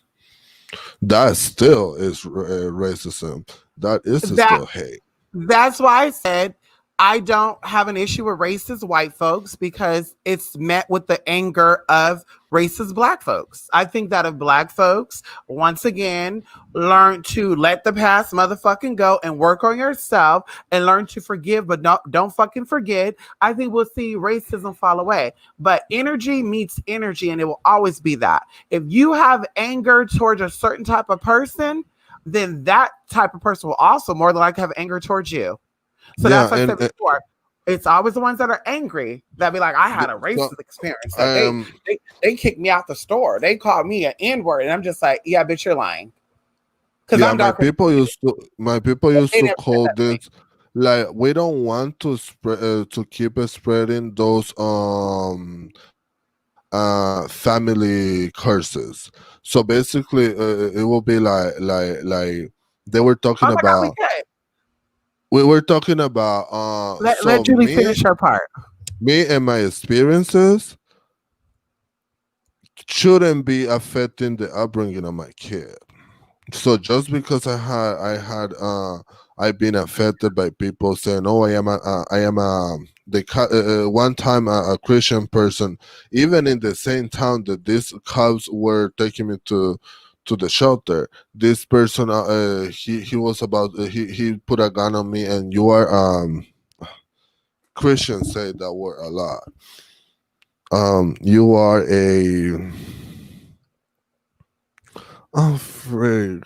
That still is racism. That is That still hate. That's why I said I don't have an issue with racist white folks because it's met with the anger of racist black folks. I think that if black folks, once again, learn to let the past motherfucking go and work on yourself and learn to forgive, but don't fucking forget, I think we'll see racism fall away. But energy meets energy, and it will always be that. If you have anger towards a certain type of person, then that type of person will also more than likely have anger towards you. So Yeah, that's what I said before. It's always the ones that are angry that be like, I had a so racist experience. Like they, um they they kicked me out the store. They called me an N-word. And I'm just like, yeah, bitch, you're lying. Because yeah, I'm darker than you. my people used They to never said call that to me. this, like, we don't want to spread to keep spreading those family curses. So basically, it will be like they were talking Oh my God, we about. could. We were talking about Let so Julie finish her part. me and my experiences shouldn't be affecting the upbringing of my kid. So just because I've been affected by people saying, "Oh, I am a." One time a Christian person, even in the same town that these cops were taking me to the shelter. This person, he was about he put a gun on me, and you are Christians say that word a lot. You are a afraid.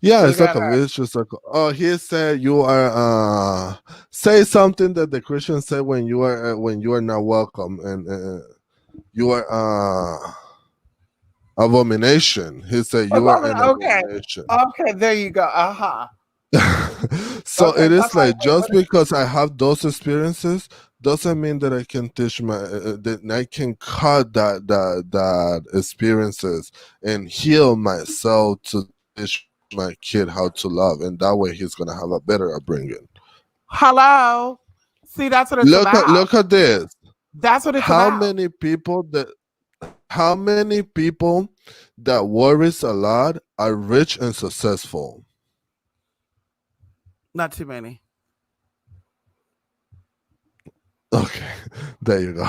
Yeah, Look it's like at a her. vicious circle. Oh, he said you are say something that the Christians say when you are not welcome, and you are abomination. He said you are an Okay. abomination. Okay, there you go. Uh-huh. So Okay. it So I'm is like, like, wait, what just is because I have those experiences doesn't mean that I can teach my that I can cut that experiences and heal myself to teach my kid how to love, and that way he's gonna have a better upbringing. hello? See, that's what it's about. Look at this. That's what it's How about. many people that how many people that worries a lot are rich and successful? Not too many. Okay, there you go.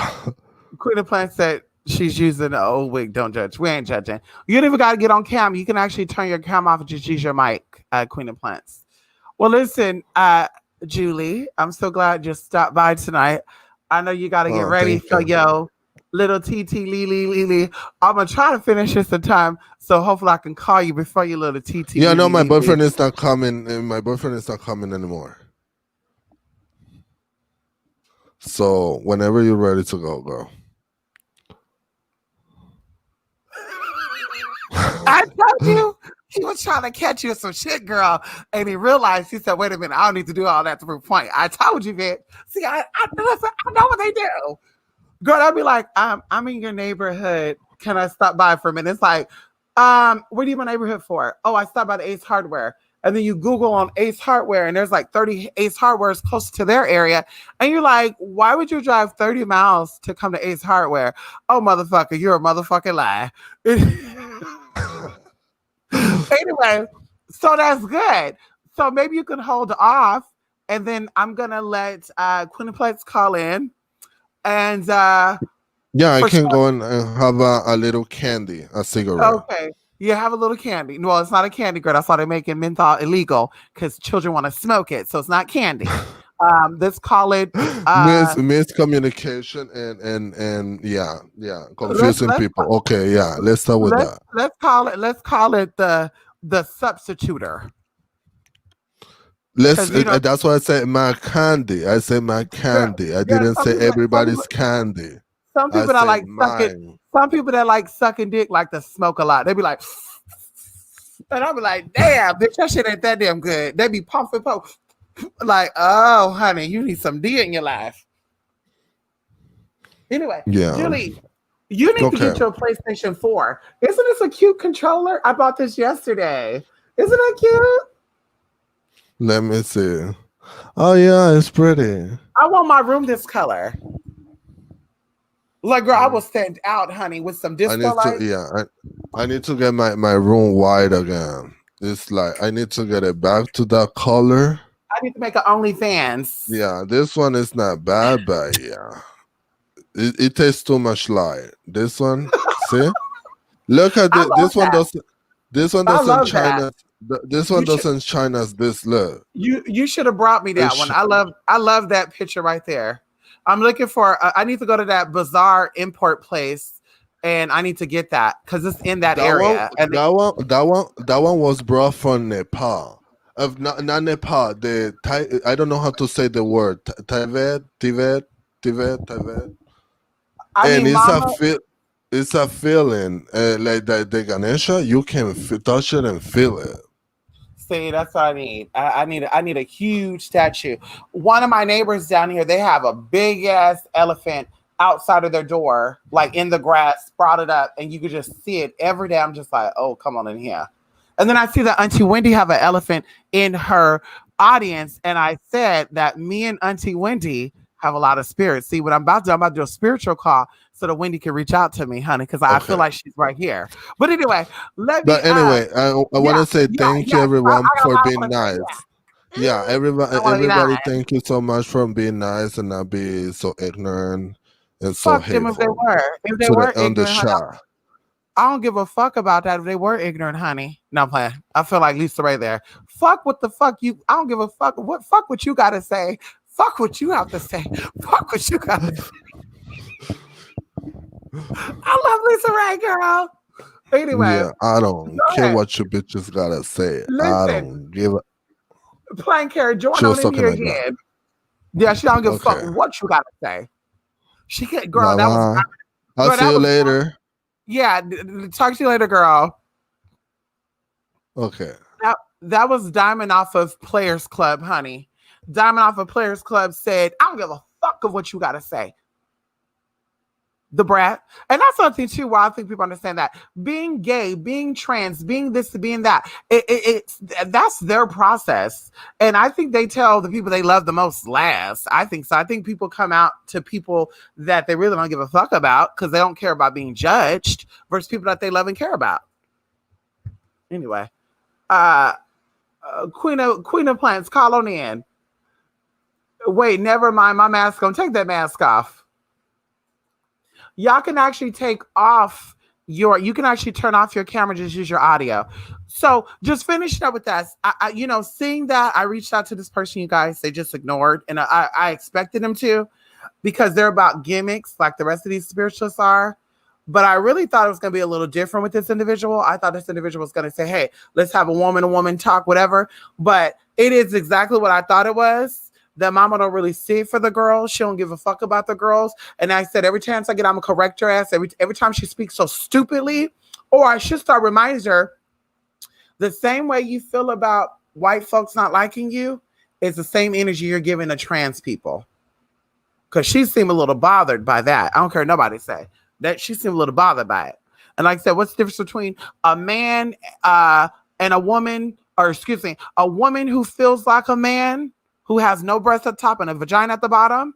Queen of Plants said she's using the old wig. Don't judge. We ain't judging. You don't even got to get on cam. You can actually turn your cam off and just use your mic, Queen of Plants. Well, listen, Julie, I'm so glad you stopped by tonight. I know you got to get Oh, ready thank for you. your little TT Lily. I'm going to try to finish this in time. So hopefully I can call you before your little TT Yeah, no, my Lily. boyfriend is not coming. My boyfriend is not coming anymore. So whenever you're ready to go, girl. I told you he was trying to catch you with some shit, girl. And he realized, he said, wait a minute, I don't need to do all that to prove a point. I told you, man. See, listen, I know what they do. Girl, I'd be like, I'm in your neighborhood. Can I stop by for a minute? It's like, what are you in my neighborhood for? Oh, I stopped by the Ace Hardware. And then you Google on Ace Hardware, and there's like 30 Ace Hardwares close to their area. And you're like, why would you drive 30 miles to come to Ace Hardware? Oh, motherfucker, you're a motherfucking lie. Anyway, so that's good. So maybe you can hold off, and then I'm gonna let Quiniplex call in, and Yeah, I for can sure. go and have a little candy, a cigarette. Okay, you have a little candy. Well, it's not a candy, girl. That's why they're making menthol illegal because children want to smoke it, so it's not candy. Let's call it. Miscommunication and yeah, Let's confusing let's people. Okay, yeah, let's start with let's that. let's call it the substituter Let's. because you know That's why I said my candy. I said my girl, candy. I yeah, didn't say everybody's candy. some I people that said like sucking, mine. some people that like sucking dick like to smoke a lot. They be like, and I'll be like, damn, bitch, that shit ain't that damn good. They be pumping, like, oh, honey, you need some D in your life. Anyway, Yeah. Julie, you need to Okay. get your PlayStation 4. Isn't this a cute controller? I bought this yesterday. Isn't it cute? Let me see. Oh yeah, it's pretty. I want my room this color. Like, girl, I will stand out, honey, with some I disco need to, lights. yeah, I need to get my room white again. It's like I need to get it back to that color. I need to make an OnlyFans. Yeah, this one is not bad, but yeah, it tastes too much light. This one, see, look at I it. love that. This one I doesn't love shine that. as this one You should doesn't shine as this. Look, you should have brought me that it's one. I love that picture right there. I'm looking for. I need to go to that Bazaar import place, and I need to get that because it's in that area. And that one was brought from Nepal. Of not Nepal. I don't know how to say the word. Tibet. I And mean, Mama. it's a feeling like the Ganesha. You can touch it and feel it. See, that's what I need. I need a huge statue. One of my neighbors down here, they have a big ass elephant outside of their door, like in the grass, sprouted up, and you could just see it every day. I'm just like, oh, come on in here. And then I see that Auntie Wendy have an elephant in her audience, and I said that me and Auntie Wendy have a lot of spirit. See, what I'm about to do a spiritual call so that Wendy can reach out to me, honey, because I feel like she's right here. But anyway, But anyway, I want to say thank you everyone for being nice. Yeah, everybody, thank you so much for being nice and not be so ignorant and so fuck hateful. them if they were. If they were on the ignorant, shot. I don't give a fuck about that if they were ignorant, honey. No, I'm playing. I feel like Lisa right there. Fuck what the fuck you. I don't give a fuck. Fuck what you gotta say. Fuck what you have to say. Fuck what you gotta say. I love Lisa Ray, girl. Anyway, yeah, I don't care what you bitches gotta say. Listen, I don't give a. Plain Carrie, join on in here again. Yeah, she don't give a fuck what you gotta say. She can't, girl. That was. I'll see you later. Yeah, talk to you later, girl. Okay. That was Diamond off of Players Club, honey. Diamond off of Players Club said, I don't give a fuck of what you got to say. The brat. And that's something too why I think people understand that being gay, being trans, being this, being that, that's their process. And I think they tell the people they love the most last. I think so. I think people come out to people that they really don't give a fuck about because they don't care about being judged versus people that they love and care about. Anyway, Queen of Plants, call on in. Wait, never mind. My mask on. Take that mask off. Y'all can actually take off you can actually turn off your camera, just use your audio. So just finishing up with that. I seeing that, I reached out to this person, you guys, they just ignored. And I expected them to, because they're about gimmicks like the rest of these spiritualists are. But I really thought it was going to be a little different with this individual. I thought this individual was going to say, hey, let's have a woman talk, whatever. But it is exactly what I thought it was. That mama don't really see it for the girls. She don't give a fuck about the girls. And I said, every chance I get, I'm going to correct her ass. Every time she speaks so stupidly, or I should start reminding her, the same way you feel about white folks not liking you is the same energy you're giving to trans people. Because she seemed a little bothered by that. I don't care what nobody say. That she seemed a little bothered by it. And like I said, what's the difference between a man and a woman, or excuse me, a woman who feels like a man, who has no breast at the top and a vagina at the bottom,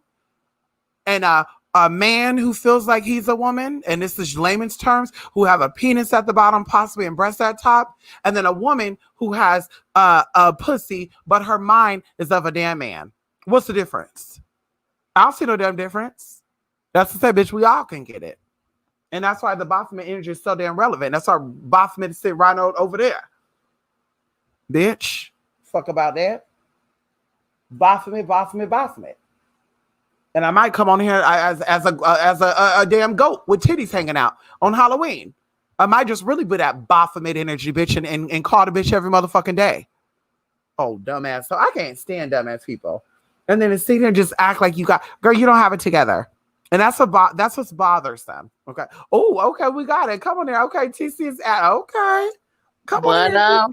and a man who feels like he's a woman, and this is layman's terms, who have a penis at the bottom, possibly, and breast at the top, and then a woman who has a pussy, but her mind is of a damn man. What's the difference? I don't see no damn difference. That's to say, bitch, we all can get it. And that's why the Baphomet energy is so damn relevant. That's why Baphomet is sitting right over there. Bitch, fuck about that. Baphomet. And I might come on here as a damn goat with titties hanging out on Halloween. I might just really be that Baphomet energy, bitch, and call the bitch every motherfucking day. Oh, dumbass. So I can't stand dumbass people. And then to sit here and just act like you got, girl, you don't have it together. And that's what's bothersome. Okay. Oh, okay, we got it. Come on there. Okay, TC is out. Okay. Come on here.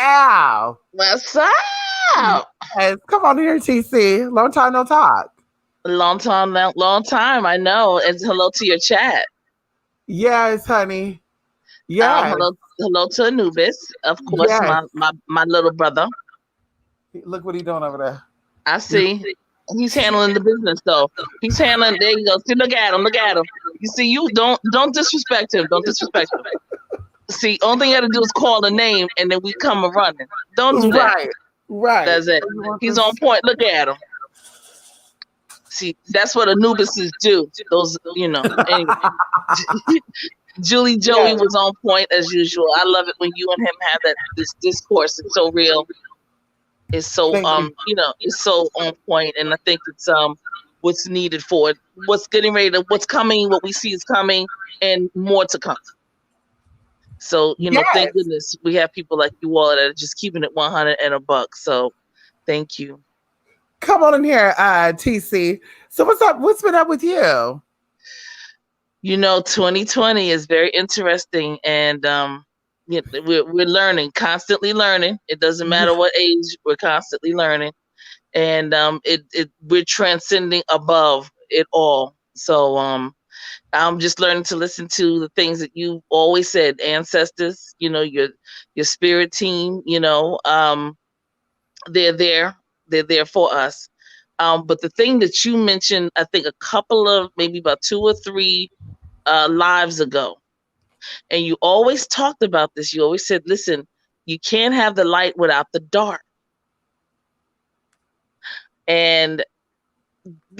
Ow. What's up? Yes, come on here, TC. Long time no talk. Long time. I know. It's hello to your chat. Yes, honey. Yeah. Hello to Anubis, of course. Yes. My little brother. Look what he's doing over there. I see. He's handling the business though. He's handling. There you go. See, look at him. Look at him. You see, you don't disrespect him. Don't disrespect him. See, only thing you got to do is call the name, and then we come a running. Don't do that. Right. That's it. He's on point. Look at him. See, that's what Anubises do. Those, you know. Anyway. Julie Joey was on point as usual. I love it when you and him have this discourse. It's so real. It's so you know, it's so on point, and I think it's what's needed for it. What's coming, what we see is coming, and more to come. So, you know, thank goodness we have people like you all that are just keeping it 100 and a buck. So thank you. Come on in here, TC. So what's up? What's been up with you? You know, 2020 is very interesting, and you know, we're learning, constantly learning. It doesn't matter what age, we're constantly learning, and we're transcending above it all. So I'm just learning to listen to the things that you always said, ancestors. You know, your spirit team. You know, they're there for us. But the thing that you mentioned, I think a couple of maybe about 2 or 3 lives ago, and you always talked about this. You always said, listen, you can't have the light without the dark. And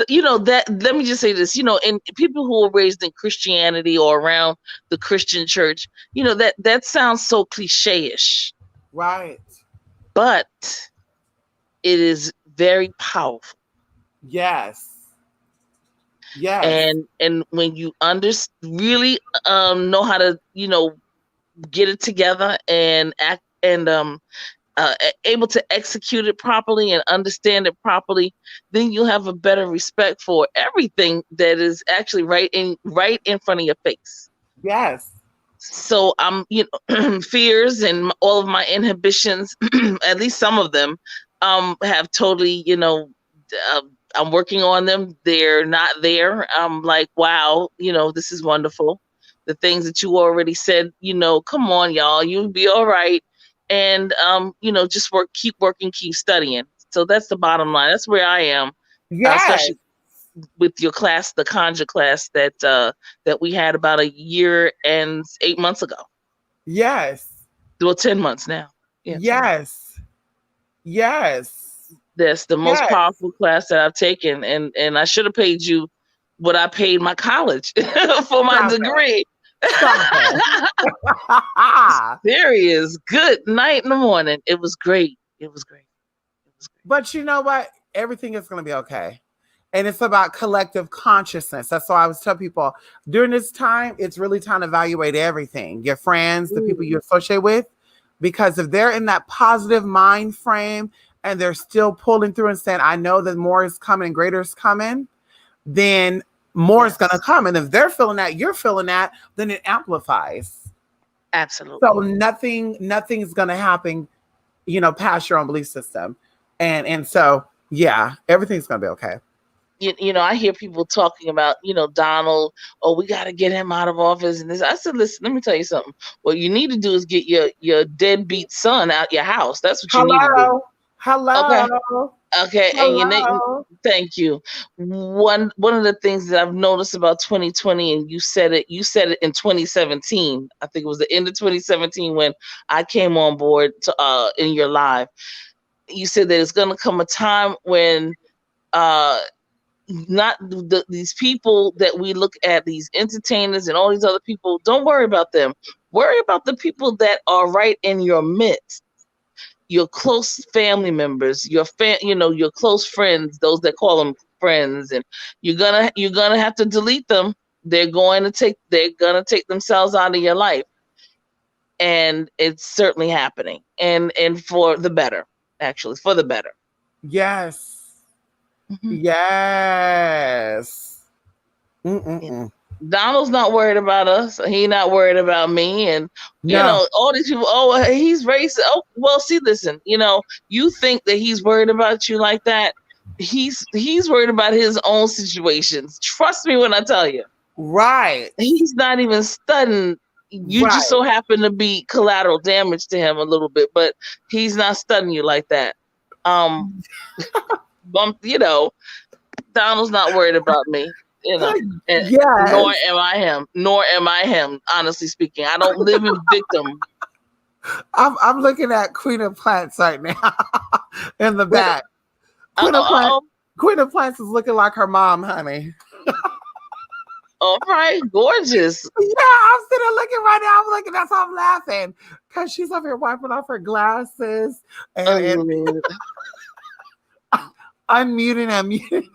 you know that, let me just say this, you know, and people who are raised in Christianity or around the Christian church, you know, that sounds so cliche-ish. Right. But it is very powerful. Yes. Yes. And when you really know how to, you know, get it together and act and able to execute it properly and understand it properly, then you'll have a better respect for everything that is actually right in front of your face. Yes. So you know, fears and all of my inhibitions, at least some of them, have totally, you know, I'm working on them. They're not there. I'm like, wow, you know, this is wonderful. The things that you already said, you know, come on, y'all, you'll be all right. And, you know, just keep working, keep studying. So that's the bottom line. That's where I am. Yes. Especially with your class, the conjure class that we had about 1 year and 8 months ago. Yes. Well, 10 months now. Yeah, yes. Yes. That's the most powerful class that I've taken. And I should have paid you what I paid my college for my degree. Serious. Good night in the morning. It was great. It was great. But you know what? Everything is going to be okay. And it's about collective consciousness. That's why I was telling people during this time, it's really time to evaluate everything. Your friends, the people you associate with, because if they're in that positive mind frame and they're still pulling through and saying, I know that more is coming and greater is coming, then more is going to come. And if they're feeling that, you're feeling that, then it amplifies. Absolutely. So nothing's going to happen, you know, past your own belief system. And so, yeah, everything's going to be okay. You know, I hear people talking about, you know, Donald, oh, we got to get him out of office. And this, I said, listen, let me tell you something. What you need to do is get your deadbeat son out your house. That's what you need to do. Hello. Okay. And thank you. One of the things that I've noticed about 2020, and you said it in 2017. I think it was the end of 2017 when I came on board to in your live. You said that it's going to come a time when these people that we look at, these entertainers and all these other people, don't worry about them. Worry about the people that are right in your midst. Your close family members, your close friends, those that call them friends, and you're gonna have to delete them. They're gonna take themselves out of your life, and it's certainly happening, and for the better, actually, for the better. Yes, yes. Mm-mm-mm. Donald's not worried about us. He's not worried about me. And, you know, all these people, oh, he's racist. Oh, well, see, listen, you know, you think that he's worried about you like that. He's worried about his own situations. Trust me when I tell you. Right. He's not even studying. You just so happen to be collateral damage to him a little bit, but he's not studying you like that. You know, Donald's not worried about me. You know, and Yes. nor am I him. Nor am I him. Honestly speaking, I don't live in victim. I'm looking at Queen of Plants right now in the back. Queen of Plants is looking like her mom, honey. All right, gorgeous. Yeah, I'm sitting looking right now. I'm looking, that's why I'm laughing. Because she's up here wiping off her glasses and unmuting and muting.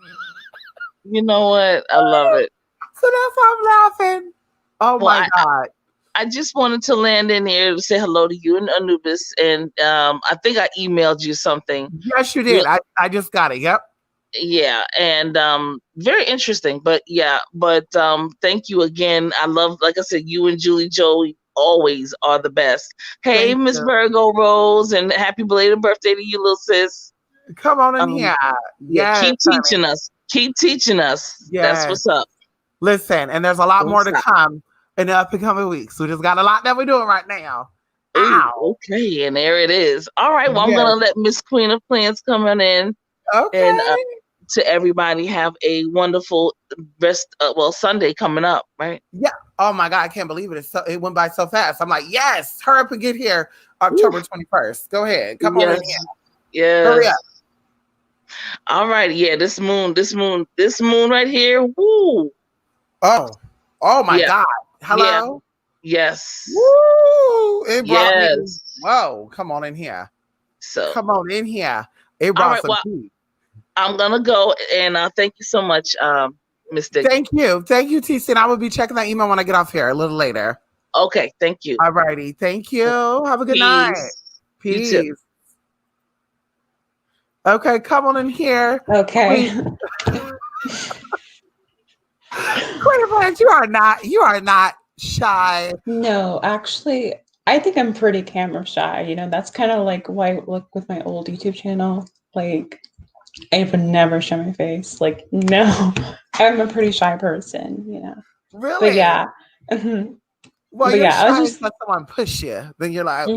You know what? I love it. So that's why I'm laughing. Oh my God. I just wanted to land in here to say hello to you and Anubis. And I think I emailed you something. Yes, you did. I just got it. Yep. Yeah, and very interesting. But thank you again. I love, like I said, you and Julie Joey always are the best. Hey, Miss Virgo Rose, and happy belated birthday to you, little sis. Come on in here. Yeah, keep teaching us. Keep teaching us. Yes. That's what's up. Listen, and there's a lot more to come in the upcoming weeks. We just got a lot that we're doing right now. Ooh, okay, and there it is. All right, well, I'm gonna let Miss Queen of Plants come on in. Okay. And to everybody, have a wonderful Sunday coming up, right? Yeah. Oh my God, I can't believe it. It went by so fast. I'm like, yes, hurry up and get here October 21st. Go ahead. Come on in here. Yeah. Hurry up. All right. Yeah, this moon right here. Woo. Oh my God. Hello? Yeah. Yes. Woo. It brought me. Whoa, come on in here. Come on in here. It brought some heat. I'm gonna go, and thank you so much, Miss Dick. Thank you, TC. And I will be checking that email when I get off here a little later. Okay, thank you. All righty, thank you. Have a good night. Peace. You too. Okay, come on in here. Okay. Queen Blanche, you are not shy. No, actually, I think I'm pretty camera shy. You know, that's kind of like why, like, with my old YouTube channel, like, I would never show my face. Like, no, I'm a pretty shy person, you know. Really? But yeah. Mm-hmm. Well, you're shy. I just let someone push you. Then you're like,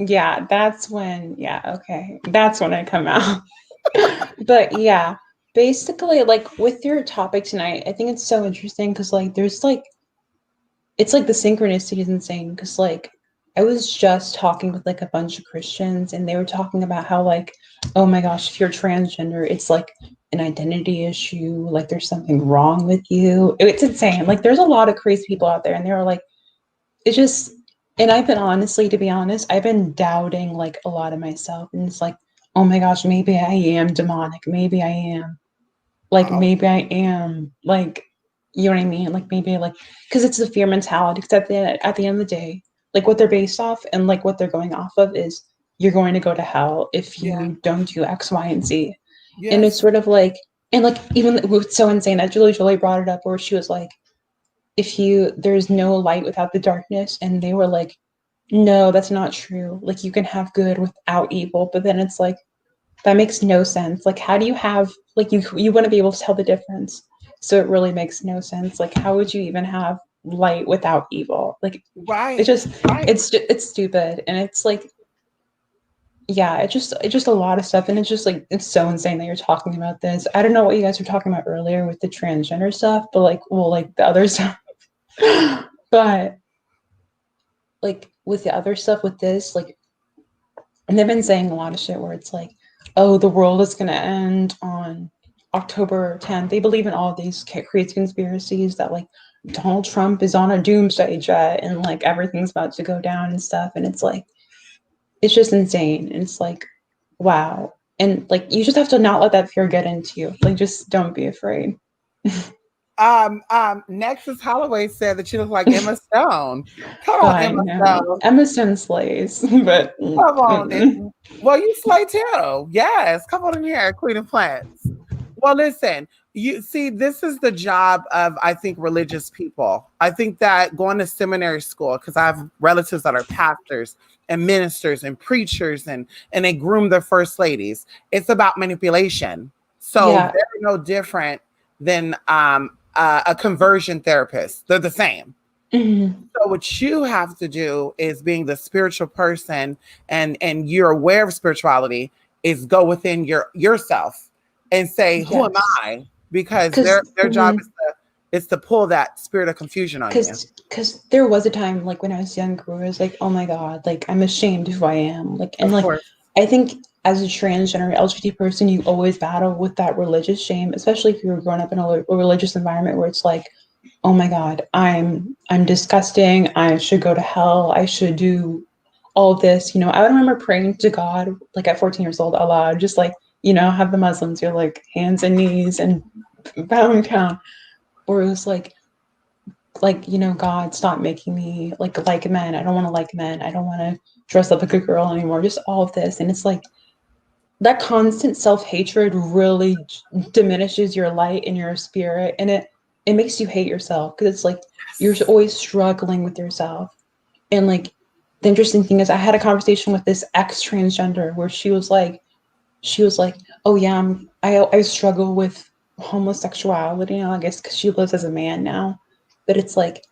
yeah, that's when, that's when I come out. But yeah, basically, like, with your topic tonight, I think it's so interesting because, like, there's like, it's like the synchronicity is insane because, like, I was just talking with like a bunch of Christians and they were talking about how, like, oh my gosh, if you're transgender, it's like an identity issue. Like, there's something wrong with you. It's insane. Like, there's a lot of crazy people out there and they were like, it just, and I've been to be honest, I've been doubting like a lot of myself. And it's like, oh my gosh, maybe I am demonic. Maybe I am. Like, maybe I am, like, you know what I mean? Like, maybe, like, because it's a fear mentality. Because at the end of the day, like, what they're based off and like what they're going off of is you're going to go to hell if you don't do X, Y, and Z. Yes. And it's sort of like, and like, even it was so insane that Julie brought it up where she was like, there's no light without the darkness. And they were like, no, that's not true. Like, you can have good without evil. But then it's like, that makes no sense. Like, how do you have, like, you want to be able to tell the difference. So it really makes no sense. Like, how would you even have light without evil? Like, right. It's just, it's stupid. And it's like, yeah, it's just a lot of stuff. And it's just like, it's so insane that you're talking about this. I don't know what you guys were talking about earlier with the transgender stuff, but like, well, like the other stuff, but like with the other stuff with this, like, and they've been saying a lot of shit where it's like, oh, the world is going to end on October 10th. They believe in all of these creates conspiracies that like Donald Trump is on a doomsday jet and like everything's about to go down and stuff. And it's like, it's just insane. And it's like, wow. And like, you just have to not let that fear get into you. Like, just don't be afraid. Nexus Holloway said that you look like Emma Stone. Come on, Emma Stone. Emma Stone slays, but come on. Well, you slay too. Yes, come on in here, Queen of Plants. Well, listen, you see, this is the job of, I think, religious people. I think that going to seminary school, because I have relatives that are pastors and ministers and preachers, and they groom their first ladies. It's about manipulation. So they're no different than a conversion therapist. They're the same. Mm-hmm. So what you have to do is, being the spiritual person and you're aware of spirituality, is go within yourself and say, "Who am Yes. I?" Because 'Cause their job is to pull that spirit of confusion on you. because there was a time like when I was younger where I was like, oh my God, like I'm ashamed of who I am. Like, and Of like course. I think as a transgender LGBT person, you always battle with that religious shame, especially if you're growing up in a religious environment where it's like, oh my God, I'm disgusting. I should go to hell. I should do all this. You know, I remember praying to God like at 14 years old aloud, just like, you know, have the Muslims, you're like hands and knees and bowing down. Or it was like, you know, God, stop making me like men. I don't want to like men. I don't want to dress up like a girl anymore. Just all of this. And it's like that constant self-hatred really diminishes your light and your spirit, and it makes you hate yourself because it's like you're always struggling with yourself. And like the interesting thing is I had a conversation with this ex-transgender where she was like, oh yeah, I struggle with homosexuality now, I guess because she lives as a man now. But it's like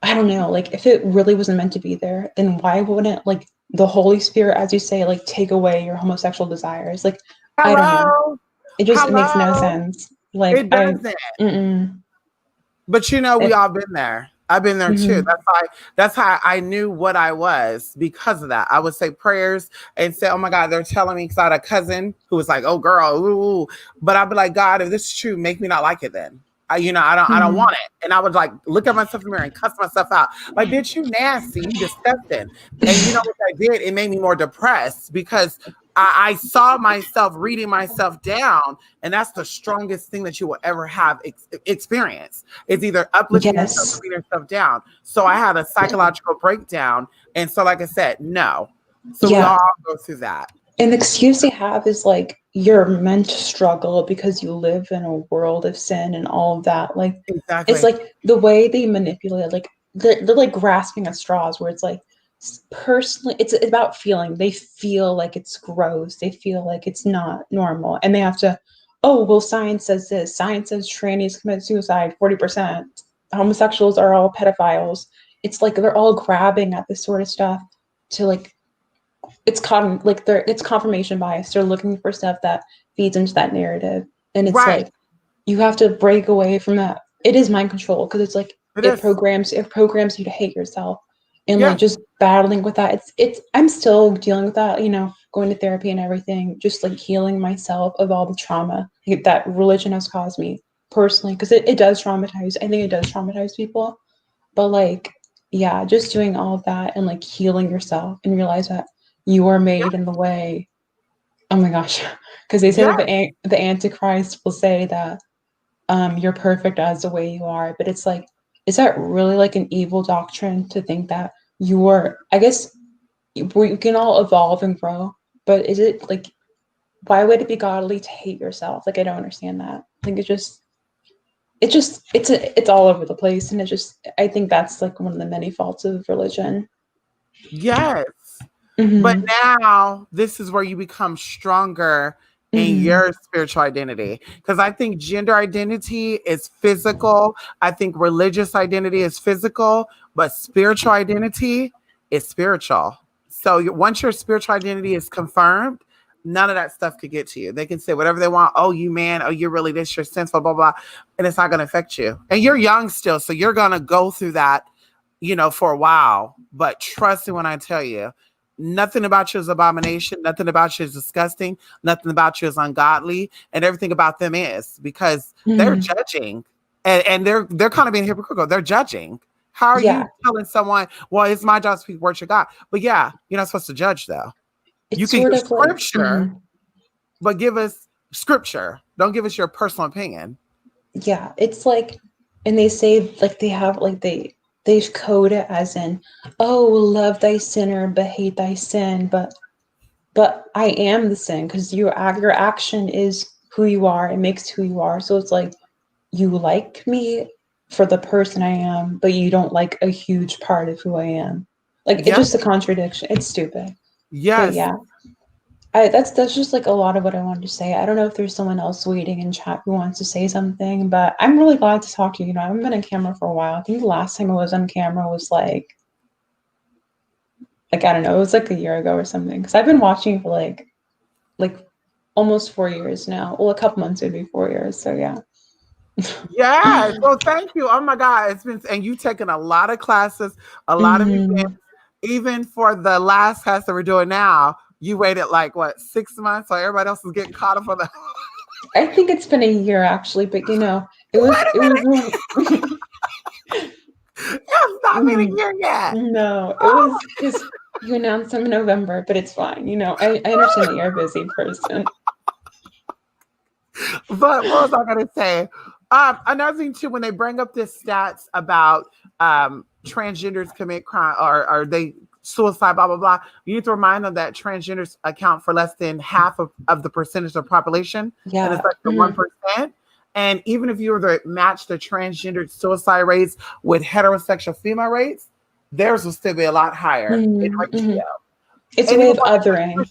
I don't know, like if it really wasn't meant to be there, then why wouldn't like the Holy Spirit, as you say, like take away your homosexual desires? Like I don't know. Hello. It makes no sense. Like It doesn't. mm-mm. But you know, we It, all been there. I've been there too. mm-hmm. That's how I knew what I was because of that. I would say prayers and say, "Oh my God, they're telling me." Because I had a cousin who was like, "Oh girl," ooh. But I'd be like, "God, if this is true, make me not like it then." I don't want it. And I would like look at myself in the mirror and cuss myself out. Like, bitch, you nasty, you disgusting. And you know what I did? It made me more depressed because I saw myself reading myself down, and that's the strongest thing that you will ever have experience. It's either uplifting yourself or Yes. reading yourself down. So I had a psychological breakdown, and so like I said, no. So we Yeah. all go through that. And the excuse they have is like you're meant to struggle because you live in a world of sin and all of that. Like it's Exactly. like the way they manipulate it, like they're like grasping at straws where it's like personally it's about feeling. They feel like it's gross. They feel like it's not normal. And they have to, oh well, science says this. Science says trannies commit suicide 40%. Homosexuals are all pedophiles. It's like they're all grabbing at this sort of stuff to like it's confirmation bias. They're looking for stuff that feeds into that narrative, and it's Right. like you have to break away from that. It is mind control because it's like It programs you to hate yourself, and like Yes. just battling with that. It's I'm still dealing with that. You know, going to therapy and everything, just like healing myself of all the trauma that religion has caused me personally because it does traumatize. I think it does traumatize people, but like yeah, just doing all of that and like healing yourself and realize that you are made in the way. Oh my gosh, because they say Yeah. that the Antichrist will say that you're perfect as the way you are, but it's like, is that really like an evil doctrine to think that you are? I guess we can all evolve and grow, but is it like, why would it be godly to hate yourself? Like I don't understand that. I think it's all over the place, and I think that's like one of the many faults of religion. Yes. But Mm-hmm. now this is where you become stronger in Mm-hmm. your spiritual identity. Because I think gender identity is physical. I think religious identity is physical, but spiritual identity is spiritual. So once your spiritual identity is confirmed, none of that stuff could get to you. They can say whatever they want. Oh, you man. Oh, you're really this. You're sinful, blah, blah. And it's not going to affect you. And you're young still. So you're going to go through that, for a while. But trust me when I tell you, nothing about you is abomination. Nothing about you is disgusting. Nothing about you is ungodly, and everything about them is because they're Mm-hmm. judging, and they're kind of being hypocritical. They're judging. How are Yeah, you telling someone, "Well, it's my job to speak words of God"? But yeah, you're not supposed to judge, though. You it's can sort give of like scripture, but give us scripture. Don't give us your personal opinion. yeah, it's like, and they say like they have like they code it as in, oh, love thy sinner but hate thy sin, but I am the sin because your action is who you are. It makes who you are. So it's like you like me for the person I am, but you don't like a huge part of who I am. Like it's Yeah. just a contradiction. It's stupid. But Yes. yeah, that's just like a lot of what I wanted to say. I don't know if there's someone else waiting in chat who wants to say something, but I'm really glad to talk to you. You know, I haven't been on camera for a while. I think the last time I was on camera was like I don't know, it was like a year ago or something. Because I've been watching for like almost 4 years now. Well, a couple months would be 4 years. So yeah. Yeah. So thank you. Oh my God. It's been, and you've taken a lot of classes, a lot of events. Even for the last class that we're doing now, you waited like what, 6 months? So everybody else is getting caught up on the. I think it's been a year actually, but you know, it was really. It's not been a year yet. No, it was just you announced them in November, but it's fine. You know, I understand that you're a busy person. But what was I going to say? Another thing too, when they bring up this stats about transgenders commit crime or they suicide, blah blah blah, you need to remind them that transgenders account for less than half of the percentage of population. Yeah, and it's like the 1%. And even if you were to match the transgender suicide rates with heterosexual female rates, theirs will still be a lot higher in ratio. It's a way of othering.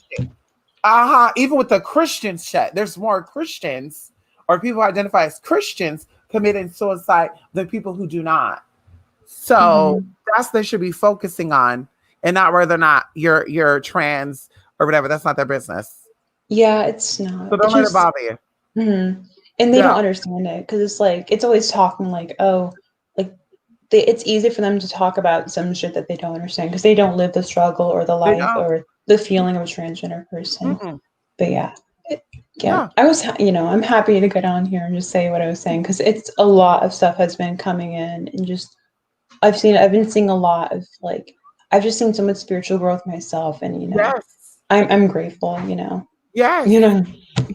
Even with the Christian shit, there's more Christians or people who identify as Christians committing suicide than people who do not. So that's what they should be focusing on, and not whether or not you're trans or whatever. That's not their business. Yeah, it's not. So don't let it bother you. And they don't understand it because it's like it's always talking like, oh, like it's easy for them to talk about some shit that they don't understand because they don't live the struggle or the life or the feeling of a transgender person. But yeah. I was, I'm happy to get on here and just say what I was saying because it's a lot of stuff has been coming in and just I've been seeing a lot of like I've just seen so much spiritual growth myself and I'm grateful, Yes.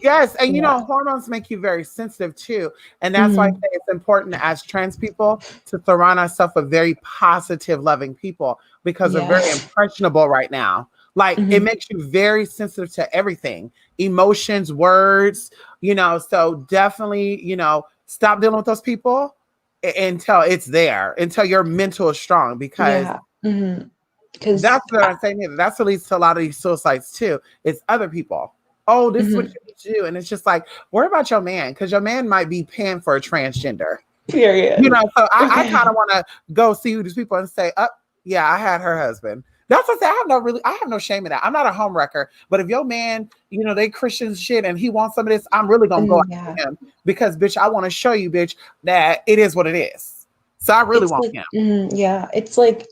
Yes. And hormones make you very sensitive too. And that's why I say it's important as trans people to surround ourselves with very positive, loving people because we're very impressionable right now. Like it makes you very sensitive to everything, emotions, words, so definitely, stop dealing with those people until it's there, until your mental is strong because that's what I'm saying. That's what leads to a lot of these suicides too. It's other people. Oh, this is what you need to do. And it's just like, worry about your man because your man might be paying for a transgender. Period. So I kind of want to go see who these people and say, yeah, I had her husband. That's what I say. I have no shame in that. I'm not a home wrecker. But if your man, they Christian shit and he wants some of this, I'm really going to go after him because, bitch, I want to show you, bitch, that it is what it is. So I really want him. It's like,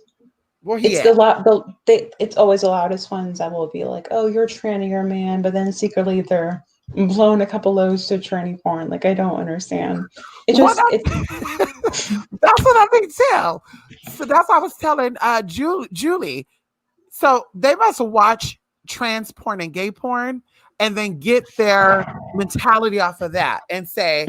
it's always the loudest ones that will be like, oh, you're a tranny, you're a man. But then secretly they're blowing a couple loads to tranny porn. Like, I don't understand. That's what I think too. So that's what I was telling Julie. So they must watch trans porn and gay porn and then get their mentality off of that and say,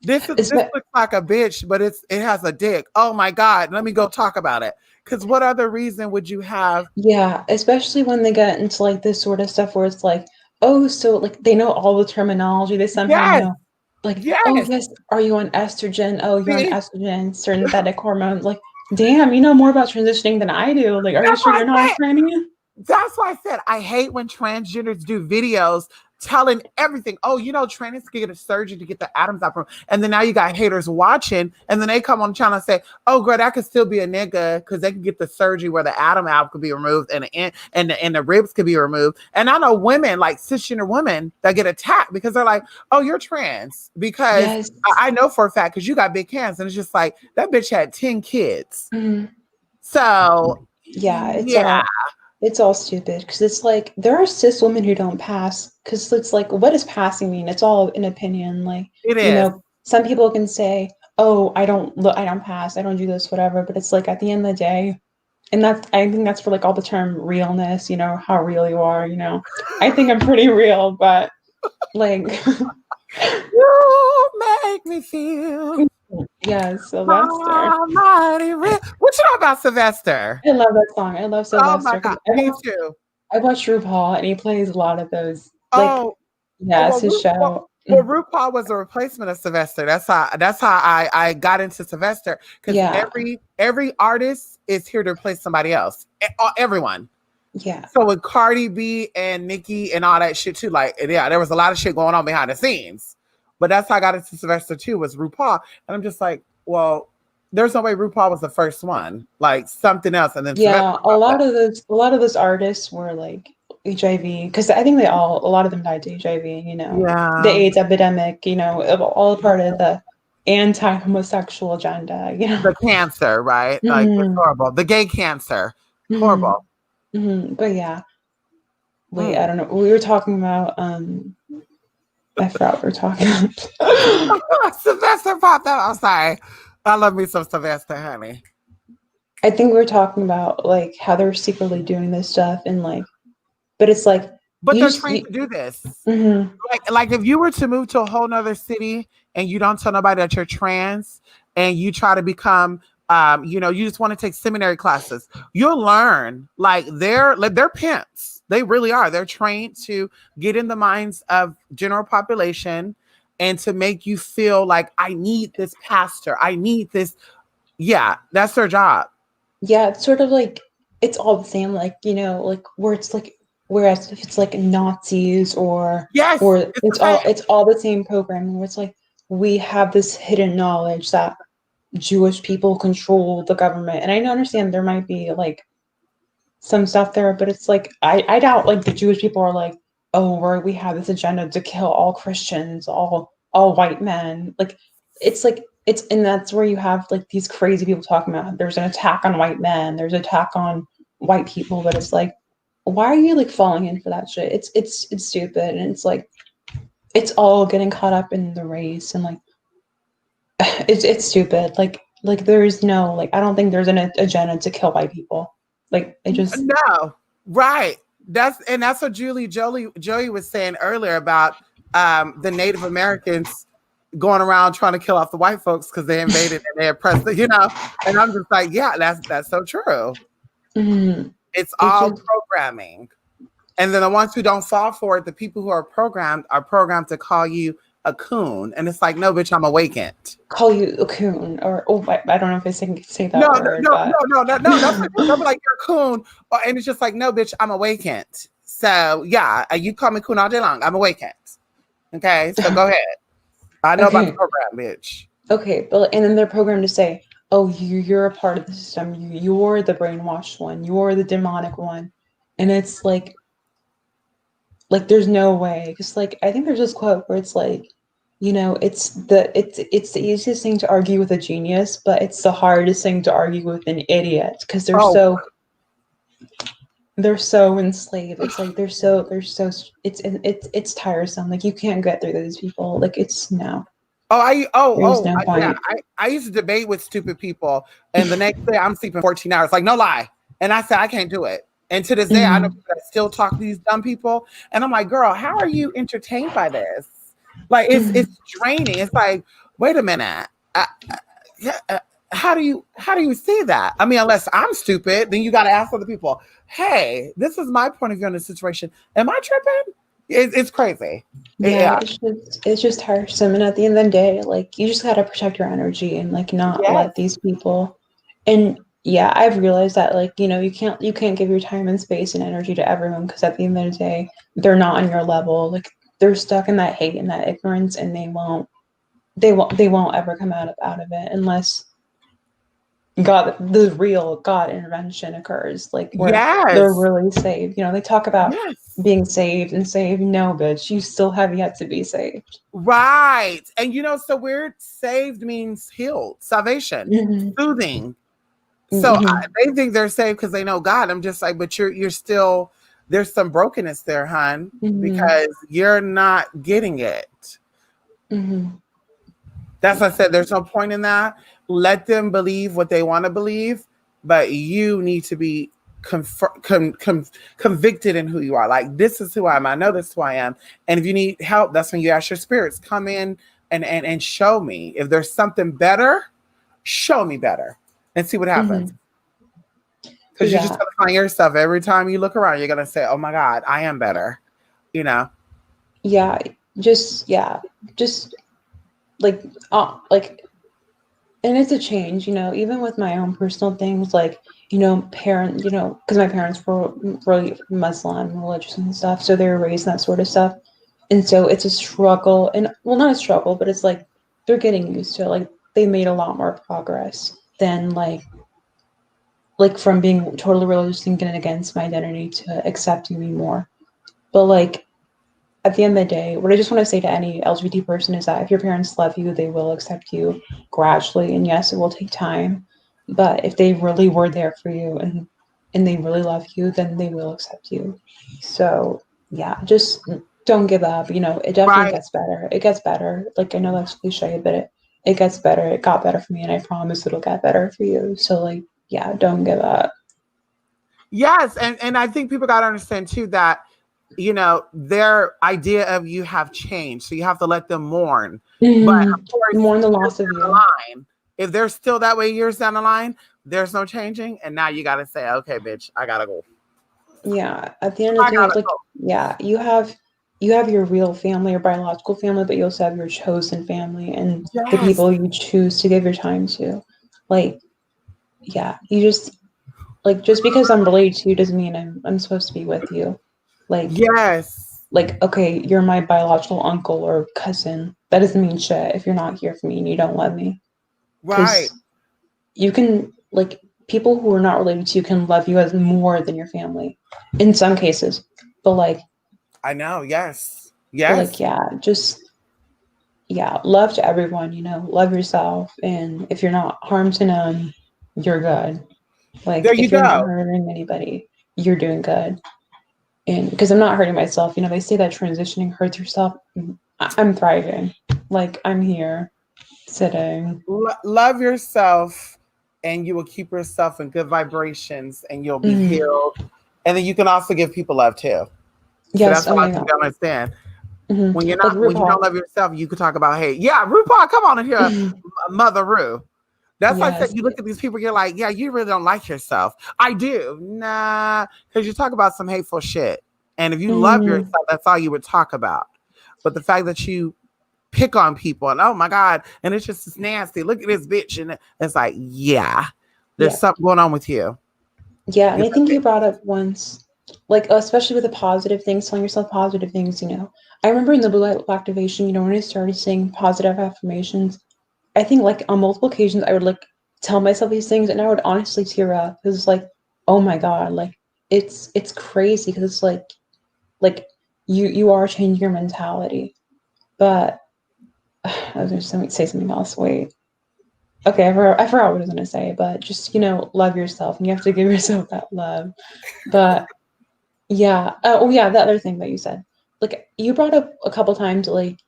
this looks like a bitch, but it has a dick. Oh my God, let me go talk about it. Because what other reason would you have? Yeah, especially when they get into like this sort of stuff where it's like, oh, so like they know all the terminology. They somehow know. Like, oh yes, are you on estrogen? Oh, you're on estrogen, synthetic hormones. Like, damn, you know more about transitioning than I do. Like, are you sure you're not a tranny? That's why I said I hate when transgenders do videos telling everything. Oh, trannies can get a surgery to get the atoms out from. And then now you got haters watching, and then they come on the channel and say, "Oh, girl, that could still be a nigga because they can get the surgery where the atom out could be removed and the ribs could be removed." And I know women like cisgender women that get attacked because they're like, "Oh, you're trans," because I know for a fact because you got big hands, and it's just like that bitch had 10 kids. So it's all stupid because it's like there are cis women who don't pass because it's like, what does passing mean? It's all an opinion. Like, it is. Some people can say, oh, I don't pass, I don't do this, whatever. But it's like at the end of the day, and I think that's for like all the term realness, how real you are, I think I'm pretty real, but like you make me feel. Yes, Sylvester. What you know about Sylvester? I love that song. I love Sylvester. Oh my God, me too. I watch RuPaul and he plays a lot of those. It's his show. Well, RuPaul was a replacement of Sylvester. That's how I got into Sylvester because every artist is here to replace somebody else. Everyone. Yeah. So with Cardi B and Nicki and all that shit too, there was a lot of shit going on behind the scenes. But that's how I got into Sylvester too, was RuPaul. And I'm just like, well, there's no way RuPaul was the first one. Like something else. And then a lot of those artists were like HIV, because I think a lot of them died to HIV, you know, Yeah. the AIDS epidemic, you know, all part of the anti-homosexual agenda, you know. The cancer, right? Like, it's horrible. The gay cancer. Horrible. But yeah. Wait, I don't know. We were talking about I forgot what we were talking about. Sylvester popped out. I'm sorry. I love me some Sylvester, honey. I think we were talking about like how they're secretly doing this stuff and like, but it's like, but they're trained to do this. Like if you were to move to a whole nother city and you don't tell nobody that you're trans and you try to become, you know, you just want to take seminary classes, you'll learn. Like they're pimps. They really are. They're trained to get in the minds of general population and to make you feel like I need this pastor. I need this. Yeah, that's their job. Yeah, it's sort of like it's all the same, like, you know, like where it's like, whereas if it's like Nazis or it's all the same programming where it's like we have this hidden knowledge that Jewish people control the government. And I understand there might be like some stuff there, but it's like I doubt like the Jewish people are like, oh, we have this agenda to kill all Christians, all white men. Like it's and that's where you have like these crazy people talking about there's an attack on white men, there's an attack on white people, but it's like, why are you like falling in for that shit? It's stupid, and it's like it's all getting caught up in the race, and like it's stupid. Like there is no, like, I don't think there's an agenda to kill white people. Like it just no, right. That's what Joey was saying earlier about the Native Americans going around trying to kill off the white folks because they invaded and they oppressed, you know. And I'm just like, yeah, that's so true. It's all programming. And then the ones who don't fall for it, the people who are programmed to call you a coon. And it's like, no, bitch, I'm awakened. Call you a coon, or I don't know if I can say that word. No. They'll be like, you're a coon. And it's just like, no, bitch, I'm awakened. So yeah, you call me coon all day long. I'm awakened. Okay, so go ahead. I know about the program, bitch. Okay, but and then they're programmed to say, oh, you're a part of the system. You're the brainwashed one. You're the demonic one. And it's like there's no way. Because like I think there's this quote where it's like, you know, it's the easiest thing to argue with a genius, but it's the hardest thing to argue with an idiot because they're so enslaved. It's like they're so it's tiresome. Like you can't get through those people. Like it's no. I used to debate with stupid people, and the next day I'm sleeping 14 hours. Like no lie, and I said I can't do it. And to this day, I know people that still talk to these dumb people, and I'm like, girl, how are you entertained by this? Like it's draining. It's like, wait a minute, how do you see that? I mean, unless I'm stupid, then you got to ask other people. Hey, this is my point of view on the situation. Am I tripping? It's crazy. Yeah. It's just tiresome. And at the end of the day, like you just got to protect your energy and like not let these people. And yeah, I've realized that like, you know, you can't give your time and space and energy to everyone because at the end of the day, they're not on your level. Like they're stuck in that hate and that ignorance, and they won't ever come out of it unless the real God intervention occurs, like where they're really saved. You know, they talk about being saved and saved. No, bitch, you still have yet to be saved. Right. And you know, so weird. Saved means healed, salvation, soothing. So they think they're saved because they know God. I'm just like, but you're still, there's some brokenness there, hon, because you're not getting it. That's what I said. There's no point in that. Let them believe what they want to believe, but you need to be convicted in who you are. Like, this is who I am. I know this is who I am. And if you need help, that's when you ask your spirits, come in and show me. If there's something better, show me better and see what happens. Because you're just going to find yourself every time you look around, you're going to say, oh my God, I am better. You know? Just like, and it's a change, you know, even with my own personal things, like, you know, because my parents were really Muslim, religious and stuff. So they were raised in that sort of stuff. And so it's a struggle, and well, not a struggle, but it's like, they're getting used to it. Like they made a lot more progress than like like from being totally religious and getting against my identity to accepting me more. But like at the end of the day, what I just want to say to any LGBT person is that if your parents love you, they will accept you gradually. And yes, it will take time. But if they really were there for you and they really love you, then they will accept you. So yeah, just don't give up. You know, it definitely Right. gets better. It gets better. Like I know that's cliche, but it gets better. It got better for me, and I promise it'll get better for you. So like, yeah, don't give up. Yes, and I think people got to understand too that you know their idea of you have changed, so you have to let them mourn. But of course, Mourn the years loss of down the you. line, if they're still that way years down the line, there's no changing, and now you got to say, okay, bitch, I gotta go. Yeah, at the end of I the day, gotta like go. yeah, you have your real family or biological family, but you also have your chosen family and the Yes, people you choose to give your time to. Like, yeah, you just like just because I'm related to you doesn't mean I'm supposed to be with you. yes, Like okay, you're my biological uncle or cousin. That doesn't mean shit if you're not here for me and you don't love me. right. Because you can like people who are not related to you can love you as more than your family in some cases. But like I know. Yes, But like, yes. yeah, just yeah, love to everyone, you know, love yourself. And if you're not harm to none, you're good. There Like you if you're not go. hurting anybody, you're doing good. And because I'm not hurting myself, you know, they say that transitioning hurts yourself. I'm thriving. Like I'm here sitting. Love yourself, and you will keep yourself in good vibrations, and you'll be Mm, healed. And then you can also give people love too. So yes, that's oh what a lot my of people god. don't understand. Like When you don't RuPaul. love yourself, you could talk about hate. Yeah, RuPaul, come on in here, Mother Ru. That's why I said Yes. you look at these people, you're like, yeah, you really don't like yourself. I do. Nah, because you talk about some hateful shit. And if you love Mm, yourself, that's all you would talk about. But the fact that you pick on people and oh my God, and it's just nasty. Look at this bitch. And it's like, yeah, there's yeah. something going on with you. Yeah, and I It's think you okay. brought up once, like especially with the positive things, telling yourself positive things, you know. I remember in the blue light activation, you know, when I started saying positive affirmations, I think like on multiple occasions I would like tell myself these things and I would honestly tear up because it's like, oh my God, like it's crazy because it's like you are changing your mentality. But I was gonna say something else. Wait. Okay, I forgot what I was gonna say, but just, you know, love yourself and you have to give yourself that love. But yeah. Oh, yeah. The other thing that you said, like you brought up a couple times, like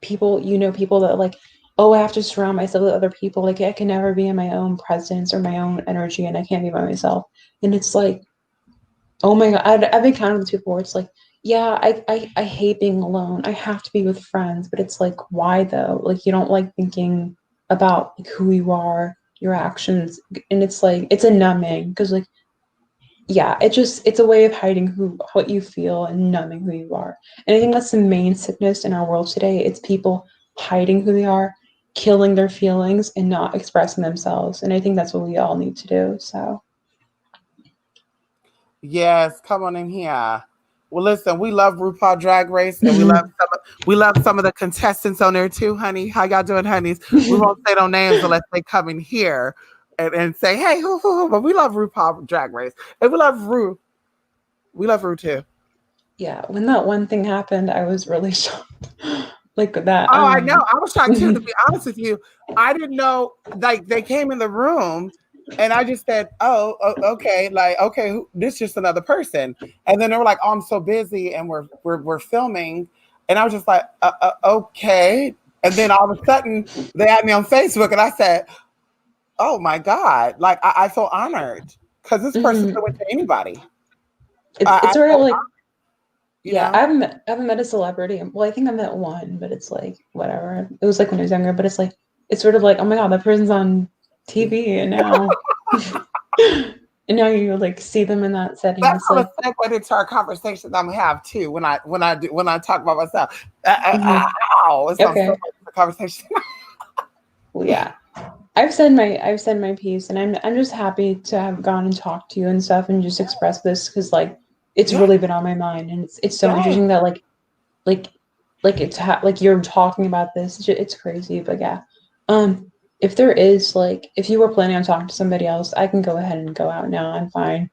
people, you know, people that like, oh, I have to surround myself with other people. Like I can never be in my own presence or my own energy, and I can't be by myself. And it's like, oh my God, I've encountered these people where it's like, yeah, I hate being alone. I have to be with friends, but it's like, why though? Like you don't like thinking about like who you are, your actions, and it's like it's a numbing because like yeah, it's a way of hiding who what you feel and numbing who you are. And I think that's the main sickness in our world today. It's people hiding who they are, killing their feelings and not expressing themselves. And I think that's what we all need to do. So Yes, come on in here. Well, listen, we love RuPaul Drag Race, and yeah, we love some of the contestants on there too, honey. How y'all doing, honeys? We won't say no names unless they come in here and say, "Hey, who?" But we love RuPaul Drag Race, and we love Ru. We love Ru too. when that one thing happened, I was really shocked. Like that. Oh, I know. I was shocked too. To be honest with you, I didn't know. Like they came in the room, and I just said, "Oh, okay." Like, okay, this is just another person. And then they were like, "Oh, I'm so busy, and we're filming," and I was just like, "Okay." And then all of a sudden, they had me on Facebook, and I said, "Oh my God!" Like I feel honored because this person could Mhm. have went to anybody. I It's sort of feel, like you yeah, know. I haven't met a celebrity. Well, I think I met one, but it's like whatever. It was like when I was younger, but it's like it's sort of like, oh my God, that person's on TV and now and now you like see them in that setting. That's It's gonna like segue into our conversation I'm gonna have too when I talk about myself. mhm. Ow, it's gonna segue Okay. into the conversation. Well, yeah. I've said my piece and I'm just happy to have gone and talked to you and stuff and just express this because like it's Yeah, really been on my mind and it's so yeah. interesting that like like it's like you're talking about this. It's crazy, but yeah. Um if there is like, if you were planning on talking to somebody else, I can go ahead and go out now. I'm fine.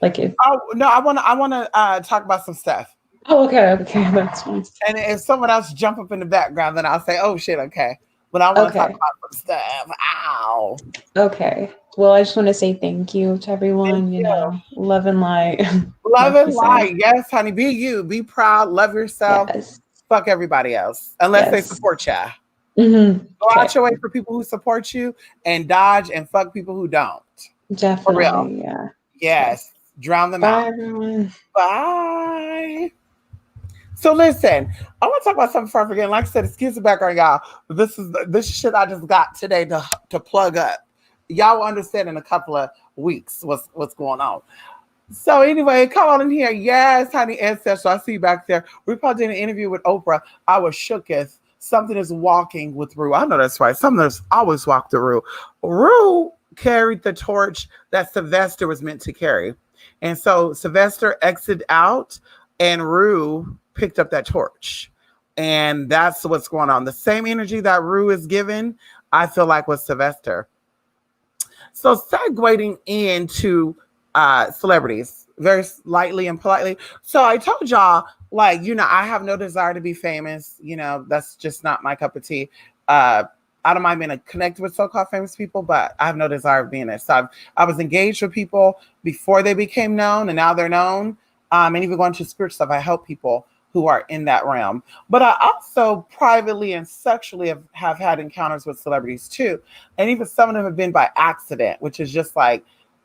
Like if. Oh no, I wanna talk about some stuff. Oh, okay, that's fine. And if someone else jump up in the background, then I'll say, "Oh shit, okay." But I want to talk about some stuff. Ow. Okay. Well, I just want to say thank you to everyone. You know, love and light. Love and light. Yes, honey. Be you. Be proud. Love yourself. Yes. Fuck everybody else, unless they support ya. Mm-hmm. Go out your way for people who support you, and dodge and fuck people who don't. Definitely. For real. Yeah. Yes. Drown them out. Bye, everyone. Bye. So listen, I want to talk about something before I forget. Like I said, excuse the background, y'all. This shit I just got today to plug up. Y'all will understand in a couple of weeks what's going on. So anyway, come on in here. Yes, honey, ancestor. I see you back there. We probably did an interview with Oprah. I was shook as something is walking with Rue. I know that's right. Something that's always walked the Rue. Rue carried the torch that Sylvester was meant to carry. And so Sylvester exited out and Rue picked up that torch. And that's what's going on. The same energy that Rue is given, I feel like with Sylvester. So segueing into celebrities, very lightly and politely. So I told y'all, like, you know, I have no desire to be famous. You know, that's just not my cup of tea. I don't mind being connected with so-called famous people, but I have no desire of being it. So I was engaged with people before they became known, and now they're known. And even going to spiritual stuff, I help people who are in that realm. But I also privately and sexually have had encounters with celebrities too. And even some of them have been by accident, which is just like,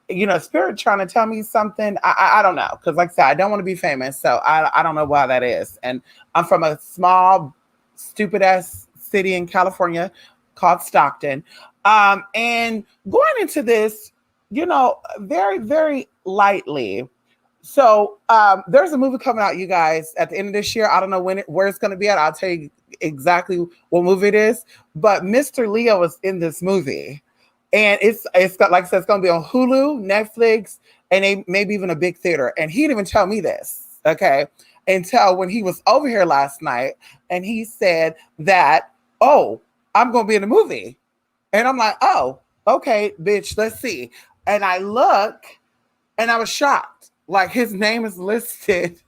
you know, spirit trying to tell me something. I don't know. Because like I said, I don't want to be famous. So I don't know why that is. And I'm from a small, stupid ass city in California called Stockton. And going into this, you know, very, very lightly. So there's a movie coming out, you guys, at the end of this year. I don't know where it's going to be at. I'll tell you exactly what movie it is. But Mr. Leo is in this movie. And it's got, like I said, it's going to be on Hulu, Netflix, and maybe even a big theater. And he didn't even tell me this, okay, until when he was over here last night. And he said that, oh, I'm going to be in the movie. And I'm like, oh, okay, bitch, let's see. And I look, and I was shocked. Like his name is listed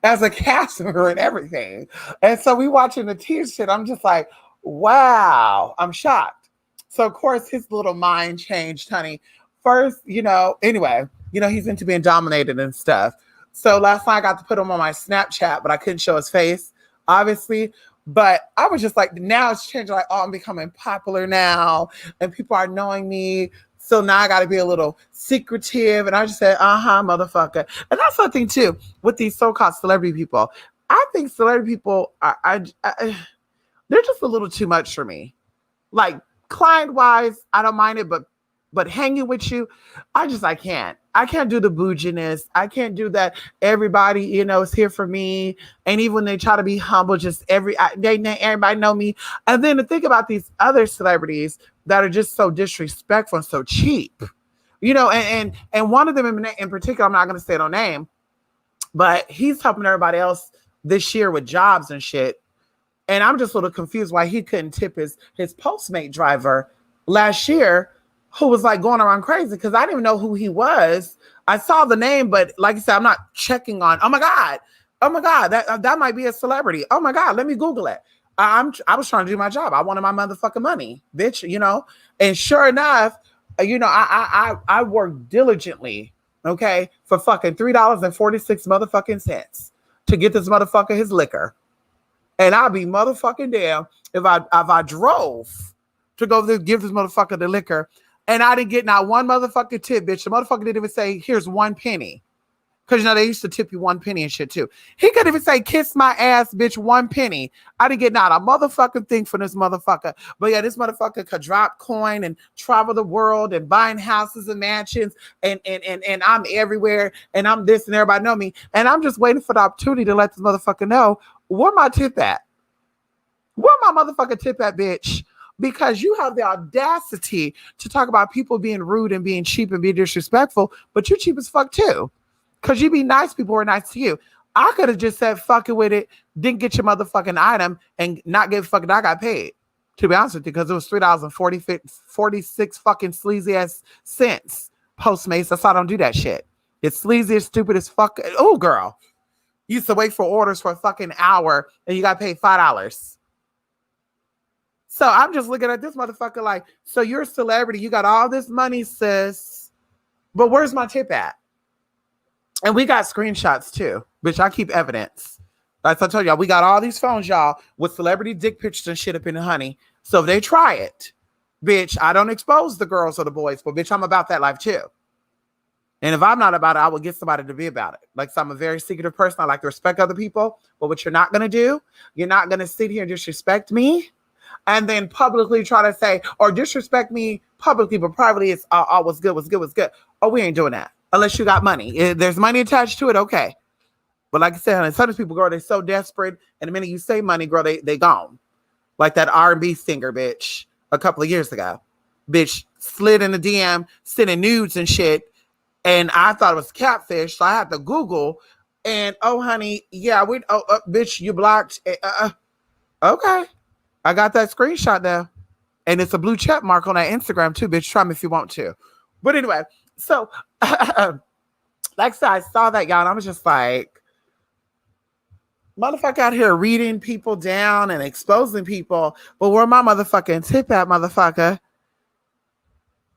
as a cast member and everything. And so we watching the tear shit. I'm just like, wow, I'm shocked. So of course his little mind changed, honey. First, you know, anyway, you know, he's into being dominated and stuff. So last night I got to put him on my Snapchat, but I couldn't show his face, obviously. But I was just like, now it's changing. Like, oh, I'm becoming popular now, and people are knowing me. So now I got to be a little secretive. And I just said, motherfucker. And that's something too with these so-called celebrity people. I think celebrity people they're just a little too much for me. Like client-wise, I don't mind it, but hanging with you, I can't. I can't do the bouginess. I can't do that. Everybody, you know, is here for me. And even when they try to be humble, just everybody know me. And then to think about these other celebrities that are just so disrespectful and so cheap, you know, and one of them in particular, I'm not going to say no name, but he's helping everybody else this year with jobs and shit. And I'm just a little confused why he couldn't tip his Postmate driver last year, who was like going around crazy, because I didn't even know who he was. I saw the name, but like I said, I'm not checking on, oh my God, that might be a celebrity. Oh my God, let me Google it. I was trying to do my job. I wanted my motherfucking money, bitch, you know? And sure enough, you know, I worked diligently, okay, for fucking $3.46 motherfucking cents to get this motherfucker his liquor. And I'd be motherfucking damn if I drove to go give this motherfucker the liquor and I didn't get not one motherfucking tip, bitch. The motherfucker didn't even say, here's 1 penny. Because, you know, they used to tip you 1 penny and shit, too. He couldn't even say, kiss my ass, bitch, 1 penny. I didn't get not a motherfucking thing from this motherfucker. But, yeah, this motherfucker could drop coin and travel the world and buying houses and mansions. And I'm everywhere. And I'm this and everybody know me. And I'm just waiting for the opportunity to let this motherfucker know, where my tip at? Where my motherfucking tip at, bitch? Because you have the audacity to talk about people being rude and being cheap and being disrespectful, but you're cheap as fuck too. Because you be nice, people were nice to you. I could have just said, fuck it with it, didn't get your motherfucking item and not get fucking, I got paid. To be honest with you, because it was $3.46 fucking sleazy ass cents. Postmates. That's why I don't do that shit. It's sleazy as stupid as fuck. Oh, girl. You used to wait for orders for a fucking hour and you got paid $5. So I'm just looking at this motherfucker like, so you're a celebrity. You got all this money, sis. But where's my tip at? And we got screenshots too. Bitch, I keep evidence. Like I told y'all, we got all these phones, y'all, with celebrity dick pictures and shit up in the honey. So if they try it, bitch, I don't expose the girls or the boys, but bitch, I'm about that life too. And if I'm not about it, I will get somebody to be about it. Like, so I'm a very secretive person. I like to respect other people. But what you're not going to do, you're not going to sit here and disrespect me and then publicly try to say, or disrespect me publicly, but privately it's, oh, what's good, what's good, what's good. Oh, we ain't doing that. Unless you got money. If there's money attached to it, okay. But like I said, some of these people, girl, they're so desperate. And the minute you say money, girl, they gone. Like that R&B singer, bitch, a couple of years ago. Bitch slid in the DM, sending nudes and shit. And I thought it was catfish, so I had to Google. And oh, honey, yeah, bitch, you blocked. Okay, I got that screenshot now, and it's a blue check mark on that Instagram too, bitch. Try me if you want to. But anyway, so like I said, I saw that, y'all, and I was just like, motherfucker out here reading people down and exposing people. But where my motherfucking tip at, motherfucker?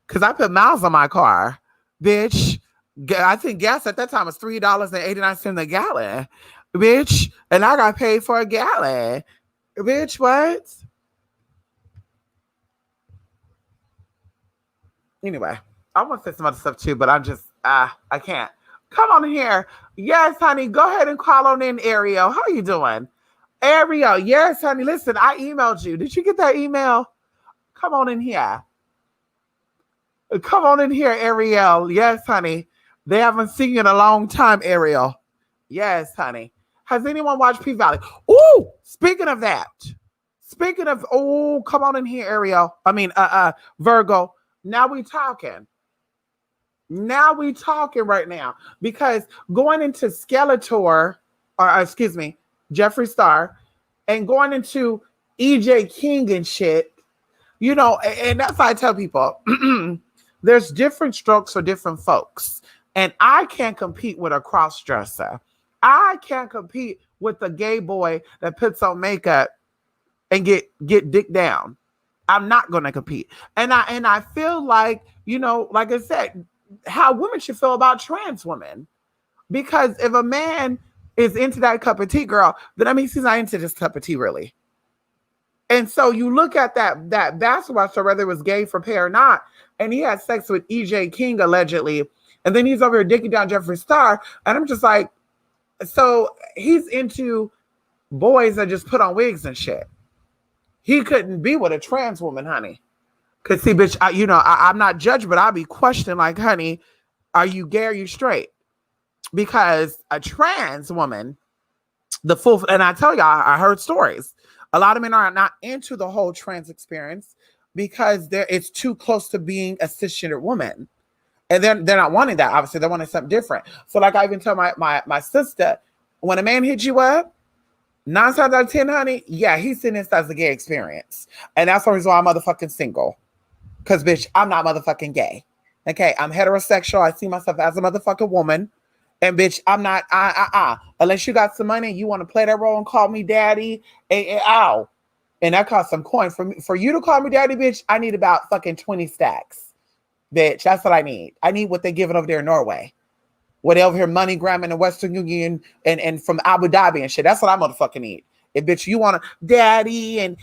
Because I put miles on my car. Bitch, I think gas at that time was $3.89 a gallon, bitch, and I got paid for a gallon, bitch. What? Anyway, I want to say some other stuff too, but I'm just I can't. Come on in here. Yes, honey. Go ahead and call on in, Ariel. How are you doing, Ariel? Yes, honey. Listen, I emailed you. Did you get that email? Come on in here. Come on in here, Ariel. Yes, honey. They haven't seen you in a long time, Ariel. Yes, honey. Has anyone watched P-Valley? Ooh, speaking of that. Speaking of, oh, come on in here, Ariel. I mean, Virgo. Now we talking. Now we talking right now. Because going into Skeletor, or excuse me, Jeffree Star, and going into EJ King and shit, you know, and that's why I tell people, there's different strokes for different folks. And I can't compete with a cross-dresser. I can't compete with the gay boy that puts on makeup and get dick down. I'm not going to compete. And I feel like, you know, like I said, how women should feel about trans women. Because if a man is into that cup of tea, girl, then that means he's not into this cup of tea, really. And so you look at that basketball star, whether it was gay for pay or not, and he had sex with EJ King allegedly, and then he's over here dicking down Jeffree Star, and I'm just like, so he's into boys that just put on wigs and shit. He couldn't be with a trans woman, honey. Cause see, bitch, I'm not judged, but I'll be questioning like, honey, are you gay or are you straight? Because a trans woman, and I tell y'all, I heard stories. A lot of men are not into the whole trans experience because it's too close to being a cisgender woman. And they're not wanting that. Obviously, they wanted something different. So like I even tell my sister, when a man hits you up, 9 times out of 10, honey, yeah, he's seen this as a gay experience. And that's the reason why I'm motherfucking single. Because, bitch, I'm not motherfucking gay. Okay, I'm heterosexual. I see myself as a motherfucking woman. And, bitch, I'm not, unless you got some money and you want to play that role and call me daddy, ow. And that costs some coin. For you to call me daddy, bitch, I need about fucking 20 stacks. Bitch, that's what I need. I need what they're giving over there in Norway. What over here, MoneyGram and the Western Union and from Abu Dhabi and shit. That's what I motherfucking need. If bitch, you want a daddy and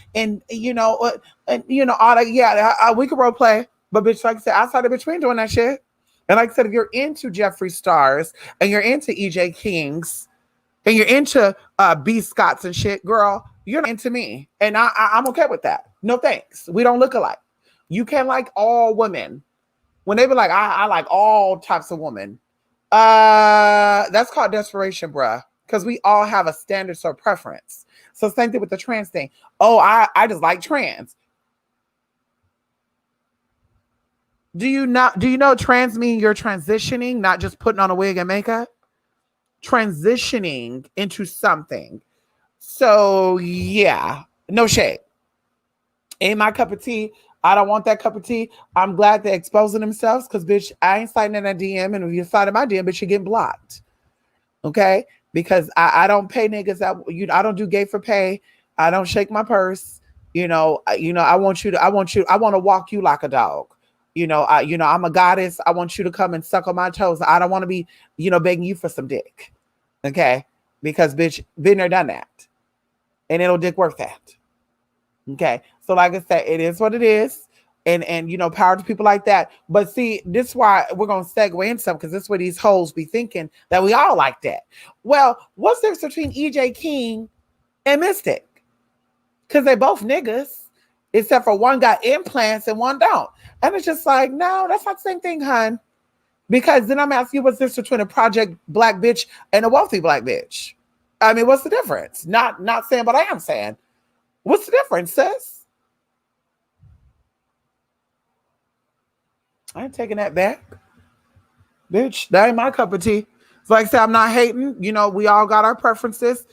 you know all that, yeah, we can role play. But bitch, like I said, outside of bitch, we ain't doing that shit. And like I said, if you're into Jeffree Stars and you're into EJ Kings and you're into B Scotts and shit, girl, you're not into me. And I'm okay with that. No thanks. We don't look alike. You can't like all women. When they be like, I like all types of women. That's called desperation, bruh. Because we all have a standard or preference. So same thing with the trans thing. Oh, I just like trans. Do you know trans mean you're transitioning, not just putting on a wig and makeup? Transitioning into something. So yeah, no shade. Ain't my cup of tea. I don't want that cup of tea. I'm glad they're exposing themselves because, bitch, I ain't sliding in that DM. And if you slide in my DM, bitch, you're getting blocked. Okay? Because I don't pay niggas that I don't do gay for pay. I don't shake my purse. I want to walk you like a dog. I'm a goddess. I want you to come and suck on my toes. I don't want to be, begging you for some dick. Okay? Because, bitch, been there, done that. And it'll dick worth that. Okay. So like I said, it is what it is. And power to people like that. But see, this is why we're going to segue in some, because this is what these hoes be thinking, that we all like that. Well, what's the difference between EJ King and Mystic? Because they both niggas, except for one got implants and one don't. And it's just like, no, that's not the same thing, hun. Because then I'm asking you, what's the difference between a project black bitch and a wealthy black bitch? I mean, what's the difference? Not saying, but I am saying. What's the difference, sis? I ain't taking that back. Bitch, that ain't my cup of tea. So like I said, I'm not hating. We all got our preferences.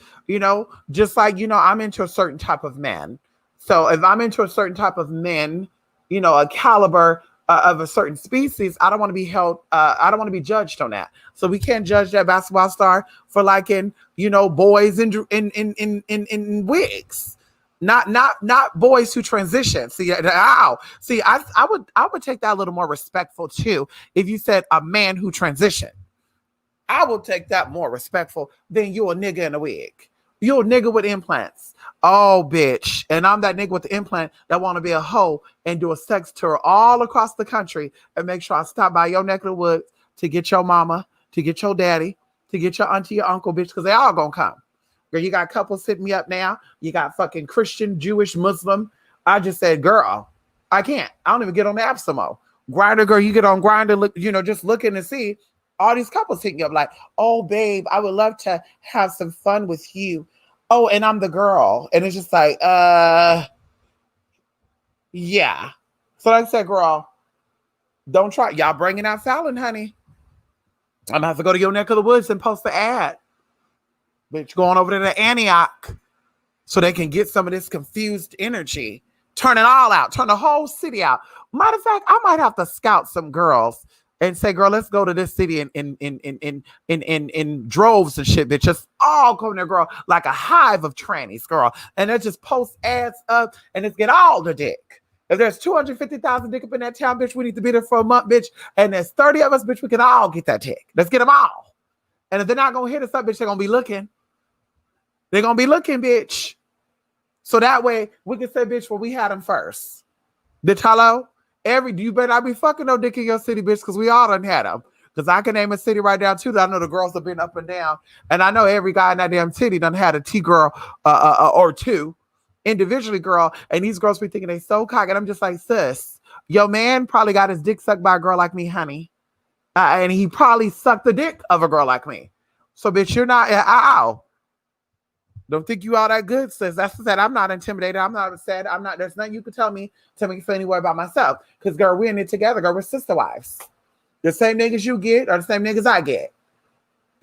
Just like, I'm into a certain type of man. So if I'm into a certain type of men, a caliber of a certain species, I don't want to be held, I don't want to be judged on that. So we can't judge that basketball star for liking, boys in wigs. Not boys who transition. See, I would take that a little more respectful too. If you said a man who transitioned, I will take that more respectful than you a nigga in a wig. You a nigga with implants. Oh, bitch. And I'm that nigga with the implant that want to be a hoe and do a sex tour all across the country and make sure I stop by your neck of the woods to get your mama, to get your daddy, to get your auntie, your uncle, bitch, because they all gonna come. Girl, you got couples hitting me up now. You got fucking Christian, Jewish, Muslim. I just said, girl, I can't. I don't even get on the apps no more. Grindr, girl, you get on Grindr, look, just looking to see all these couples hitting you up like, oh, babe, I would love to have some fun with you. Oh, and I'm the girl. And it's just like, yeah. So like I said, girl, don't try. Y'all bringing out Fallon, honey. I'm going to have to go to your neck of the woods and post the ad. Bitch, going over to Antioch so they can get some of this confused energy. Turn it all out. Turn the whole city out. Matter of fact, I might have to scout some girls and say, girl, let's go to this city in droves and shit, bitch. Just all coming there, girl, like a hive of trannies, girl. And they just post ads up and it's get all the dick. If there's 250,000 dick up in that town, bitch, we need to be there for a month, bitch. And there's 30 of us, bitch, we can all get that dick. Let's get them all. And if they're not going to hit us up, bitch, they're going to be looking. They're going to be looking, bitch. So that way we can say, bitch, well, we had them first. Bitch, hello? You better not be fucking no dick in your city, bitch, because we all done had them. Because I can name a city right down, too, that I know the girls have been up and down. And I know every guy in that damn city done had a T-girl or two individually, girl. And these girls be thinking they so cocky. And I'm just like, sis, your man probably got his dick sucked by a girl like me, honey. And he probably sucked the dick of a girl like me. So, bitch, you're not, ow. Don't think you all that good, sis. That's said. I'm not intimidated. I'm not upset. There's nothing you can tell me to make me feel any way about myself. Because, girl, we're in it together. Girl, we're sister wives. The same niggas you get are the same niggas I get.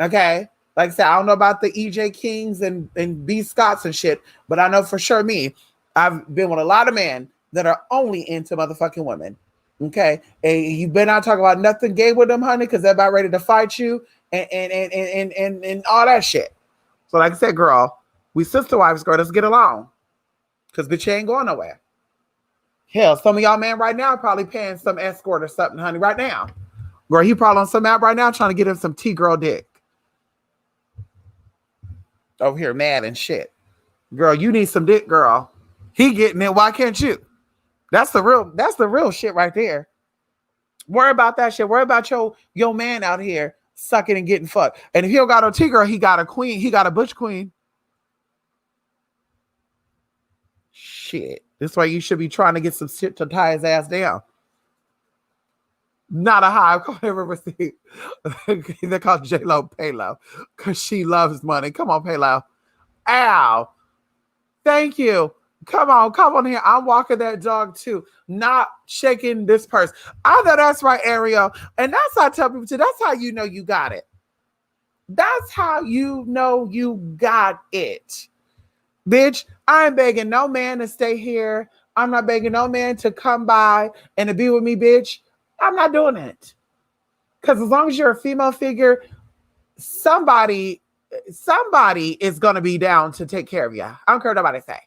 Okay? Like I said, I don't know about the EJ Kings and B Scotts and shit, but I know for sure me, I've been with a lot of men that are only into motherfucking women. Okay? And you better not talk about nothing gay with them, honey, because they're about ready to fight you and all that shit. So, like I said, girl, we sister wives, girl. Let's get along. Because bitch, you ain't going nowhere. Hell, some of y'all man right now probably paying some escort or something, honey, right now. Girl, he probably on some app right now trying to get him some T-girl dick. Over here mad and shit. Girl, you need some dick, girl. He getting it. Why can't you? That's the real shit right there. Worry about that shit. Worry about your man out here sucking and getting fucked. And if he don't got a T-girl, he got a queen. He got a butch queen. Shit. This way you should be trying to get some shit to tie his ass down. Not a high I've ever received. They call J-Lo Paylo because she loves money. Come on, Paylo. Ow. Thank you. Come on here. I'm walking that dog too. Not shaking this purse. I know that's right, Ariel. And that's how I tell people too. That's how you know you got it. That's how you know you got it. Bitch, I ain't begging no man to stay here. I'm not begging no man to come by and to be with me, bitch. I'm not doing it. Because as long as you're a female figure, somebody is going to be down to take care of you. I don't care what nobody say.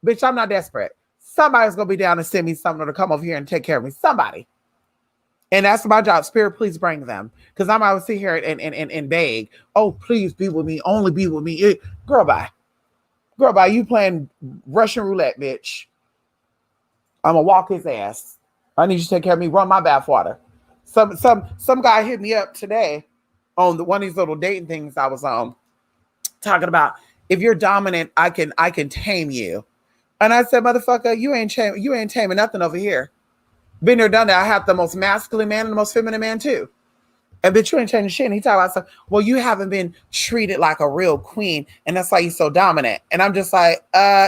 Bitch, I'm not desperate. Somebody's going to be down to send me something to come over here and take care of me. Somebody. And that's my job. Spirit, please bring them. Because I'm always sit here and beg. Oh, please be with me. Only be with me. Girl, bye. Girl, bye. You playing Russian roulette, bitch. I'm going to walk his ass. I need you to take care of me. Run my bath water. Some guy hit me up today on one of these little dating things I was on, talking about, if you're dominant, I can tame you. And I said, motherfucker, you ain't taming nothing over here. Been there, done that. I have the most masculine man and the most feminine man too. And bitch, you ain't changing shit. And he talk about stuff. Well, you haven't been treated like a real queen, and that's why you're so dominant. And I'm just like,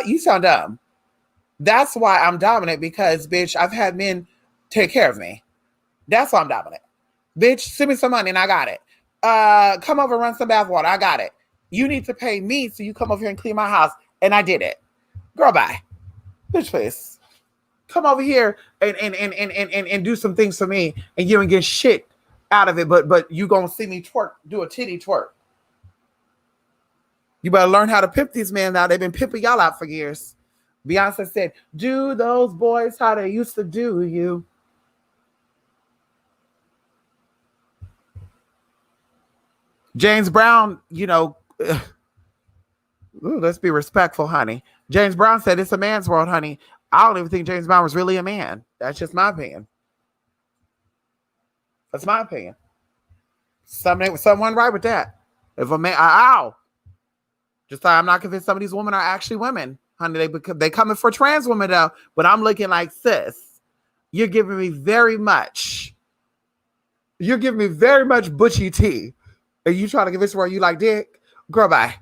you sound dumb. That's why I'm dominant, because bitch, I've had men take care of me. That's why I'm dominant. Bitch, send me some money and I got it. Come over and run some bath water. I got it. You need to pay me, so you come over here and clean my house. And I did it. Girl, bye. Bitch, please. Come over here and do some things for me, and you don't get shit out of it, but you gonna see me twerk, do a titty twerk. You better learn how to pimp these men now. They've been pimping y'all out for years. Beyonce said, do those boys how they used to do you. James Brown, let's be respectful, honey. James Brown said it's a man's world, honey. I don't even think James Brown was really a man. That's just my opinion. That's my opinion. Someone right with that. If a man, just like I'm not convinced some of these women are actually women, honey. They coming for trans women though, but I'm looking like, sis, you're giving me very much butchy tea. Are you trying to convince where you like dick? Girl, bye.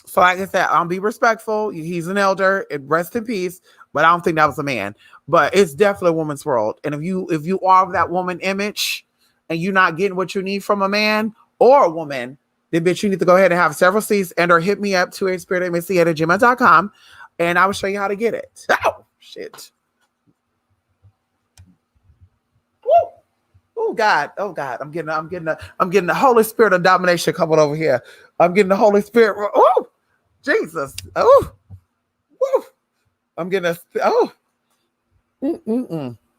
So like I said, I'll be respectful. He's an elder, and rest in peace. But I don't think that was a man. But it's definitely a woman's world. And if you are of that woman image and you're not getting what you need from a man or a woman, then bitch, you need to go ahead and have several seats and or hit me up to spiritmsc@gmail.com, and I will show you how to get it. Oh shit. Woo. Oh God. I'm getting the Holy Spirit of domination coming over here. I'm getting the Holy Spirit. Oh, Jesus. Oh, woo. I'm getting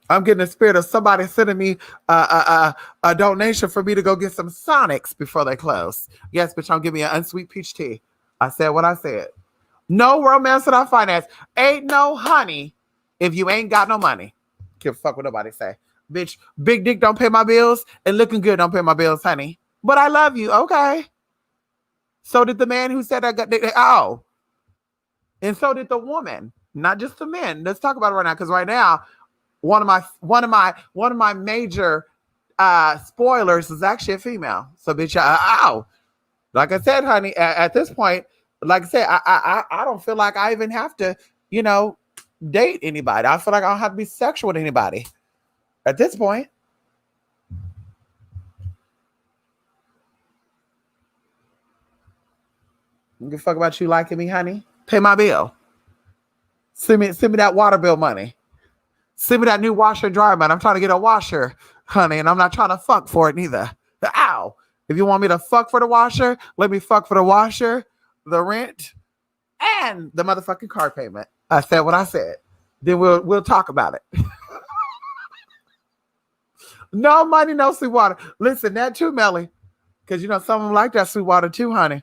I'm getting the spirit of somebody sending me a donation for me to go get some Sonics before they close. Yes, bitch, I'm giving me an unsweet peach tea. I said what I said. No romance without finance. Ain't no honey if you ain't got no money. Give a fuck what nobody say. Bitch, big dick don't pay my bills, and looking good don't pay my bills, honey. But I love you, okay? So did the man who said I got and so did the woman, not just the men. Let's talk about it right now, because right now, one of my major spoilers is actually a female. So bitch, like I said, honey, at this point, like I said, I don't feel like I even have to, date anybody. I feel like I don't have to be sexual with anybody at this point. I don't give a fuck about you liking me, honey. Pay my bill. Send me that water bill money. Send me that new washer and dryer money. I'm trying to get a washer, honey, and I'm not trying to fuck for it neither. Ow. If you want me to fuck for the washer, let me fuck for the washer, the rent, and the motherfucking car payment. I said what I said. Then we'll talk about it. No money, no sweet water. Listen, that too, Melly. Because some of them like that sweet water too, honey.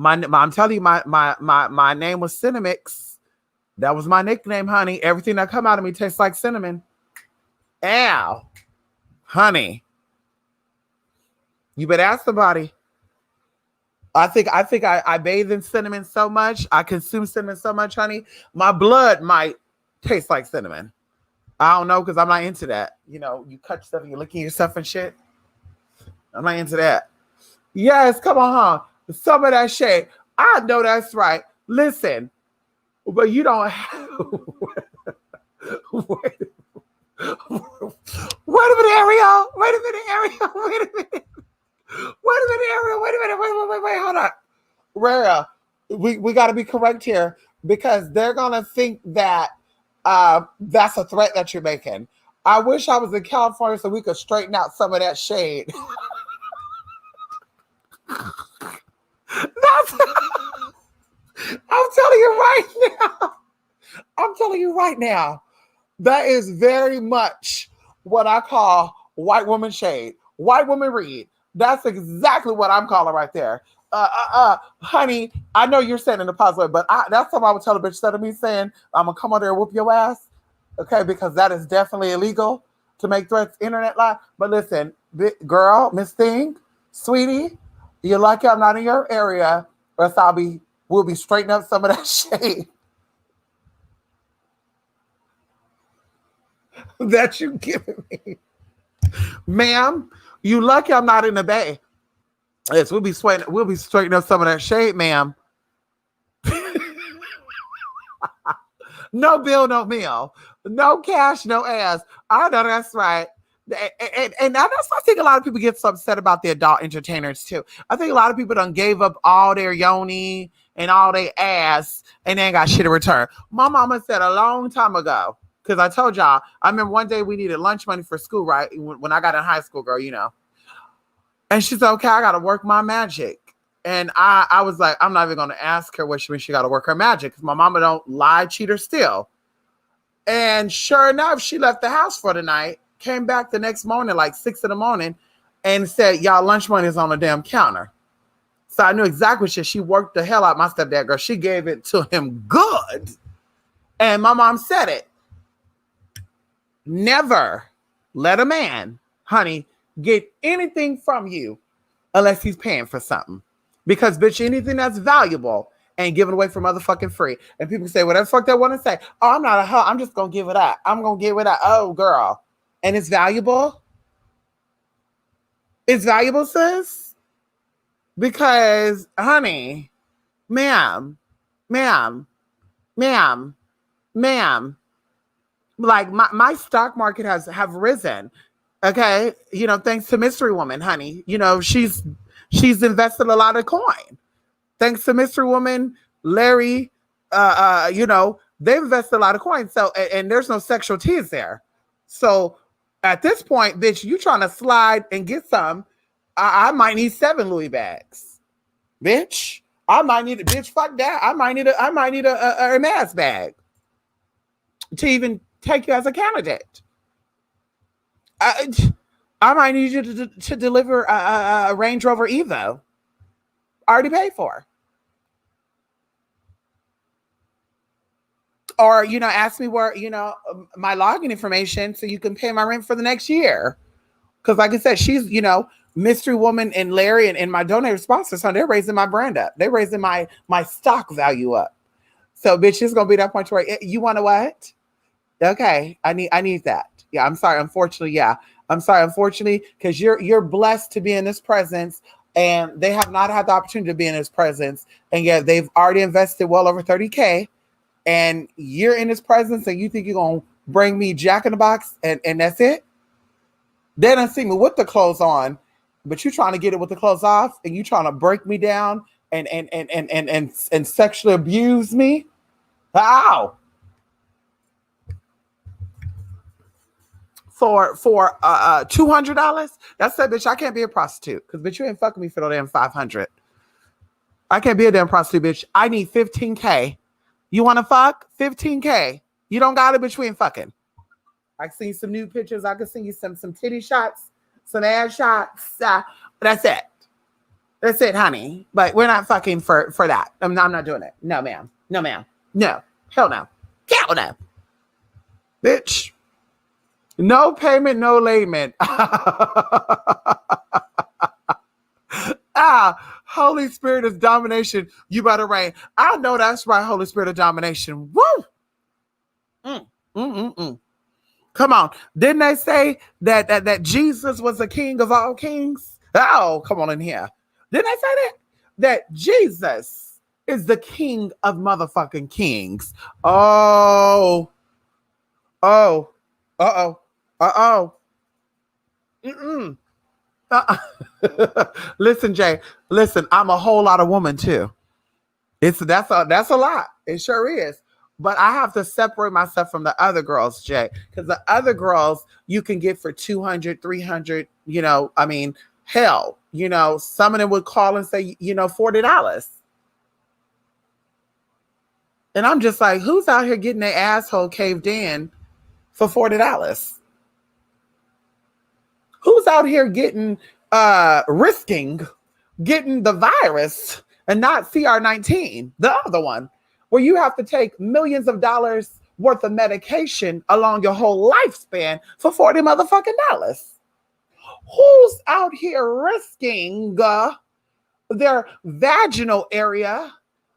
I'm telling you, my name was Cinnamix. That was my nickname, honey. Everything that come out of me tastes like cinnamon. Ow. Honey. You better ask somebody. I think I bathe in cinnamon so much. I consume cinnamon so much, honey. My blood might taste like cinnamon. I don't know, because I'm not into that. You cut stuff and you're licking yourself and shit. I'm not into that. Yes, come on, huh? Some of that shit. I know that's right. Listen, but you don't have... Wait a minute, Ariel. Wait a minute, Ariel. Wait, hold on. Rhea, we got to be correct here. because they're gonna think that that's a threat that you're making. I wish I was in California so we could straighten out some of that shade. That's, I'm telling you right now. I'm telling you right now. That is very much what I call white woman shade. White woman read. That's exactly what I'm calling right there. Honey, I know you're saying in a positive way, but that's something I would tell a bitch instead of me saying, I'm going to come out there and whoop your ass. Okay, because that is definitely illegal to make threats internet live. But listen, girl, Miss Thing, sweetie, you're lucky I'm not in your area, or else we'll be straightening up some of that shade that you giving me. Ma'am, you lucky I'm not in the Bay. Yes, we'll be straightening up some of that shade, ma'am. No bill, no meal. No cash, no ass. I know that's right. And that's why I think a lot of people get so upset about the adult entertainers too. I think a lot of people done gave up all their yoni and all their ass and they ain't got shit in return. My mama said a long time ago, because I told y'all, I remember one day we needed lunch money for school, right? When I got in high school, girl, you know. And she said, okay, I got to work my magic. And I was like, I'm not even going to ask her what she means she got to work her magic because my mama don't lie, cheat, or steal. And sure enough, she left the house for the night, came back the next morning, like 6 a.m, and said, y'all lunch money is on the damn counter. So I knew exactly what she worked the hell out my stepdad, girl. She gave it to him good. And my mom said it. Never let a man, honey, get anything from you unless he's paying for something. Because, bitch, anything that's valuable ain't given away for motherfucking free. And people say, whatever the fuck they want to say. Oh, I'm not a hoe. I'm just going to give it up. I'm going to give it up. Oh, girl. And it's valuable? It's valuable, sis? Because, honey, ma'am, like my stock market have risen. Okay. You know, thanks to Mystery Woman, honey. You know, she's invested a lot of coin. Thanks to Mystery Woman, Larry, you know, they've invested a lot of coin. So, and there's no sexual tease there. So at this point, bitch, you trying to slide and get some. I might need 7 Louis bags. Bitch. I might need a bitch. Fuck that. I might need a Hermes bag to even take you as a candidate. I might need you to deliver a Range Rover Evo. Already paid for. Or, you know, ask me where, you know, my login information so you can pay my rent for the next year. Because like I said, she's, you know, Mystery Woman and Larry and my donator sponsors, so they're raising my brand up. They're raising my stock value up. So, bitch, it's going to be that point where you want to what? Okay, I need that. Yeah, I'm sorry. Unfortunately, yeah. I'm sorry. Unfortunately, because you're blessed to be in this presence, and they have not had the opportunity to be in this presence, and yet they've already invested well over $30K, and you're in this presence, and you think you're gonna bring me Jack in the Box, and that's it? They don't see me with the clothes on, but you trying to get it with the clothes off, and you trying to break me down and sexually abuse me? How? For $200, that's that bitch. I can't be a prostitute because bitch, you ain't fucking me for no damn 500. I can't be a damn prostitute, bitch. I need 15K. You want to fuck? 15K. You don't got it, bitch. We ain't fucking. I can see some new pictures. I can see you some titty shots, some ass shots. That's it. That's it, honey. But we're not fucking for that. I'm not doing it. No, ma'am. No, ma'am. No. Hell no. Hell no. Bitch. No payment, no layment. Holy Spirit of domination. You better reign. I know that's right, Holy Spirit of domination. Woo! Come on. Didn't they say that Jesus was the King of all kings? Oh, come on in here. Didn't they say that? That Jesus is the King of motherfucking kings. Oh. Uh-oh. Listen, Jay. Listen, I'm a whole lot of woman too. That's a lot. It sure is. But I have to separate myself from the other girls, Jay, because the other girls you can get for 200, 300, I mean, hell, some of them would call and say, $40. And I'm just like, who's out here getting their asshole caved in for $40? Who's out here risking getting the virus and not CR19, the other one, where you have to take millions of dollars worth of medication along your whole lifespan for $40 motherfucking dollars? Who's out here risking their vaginal area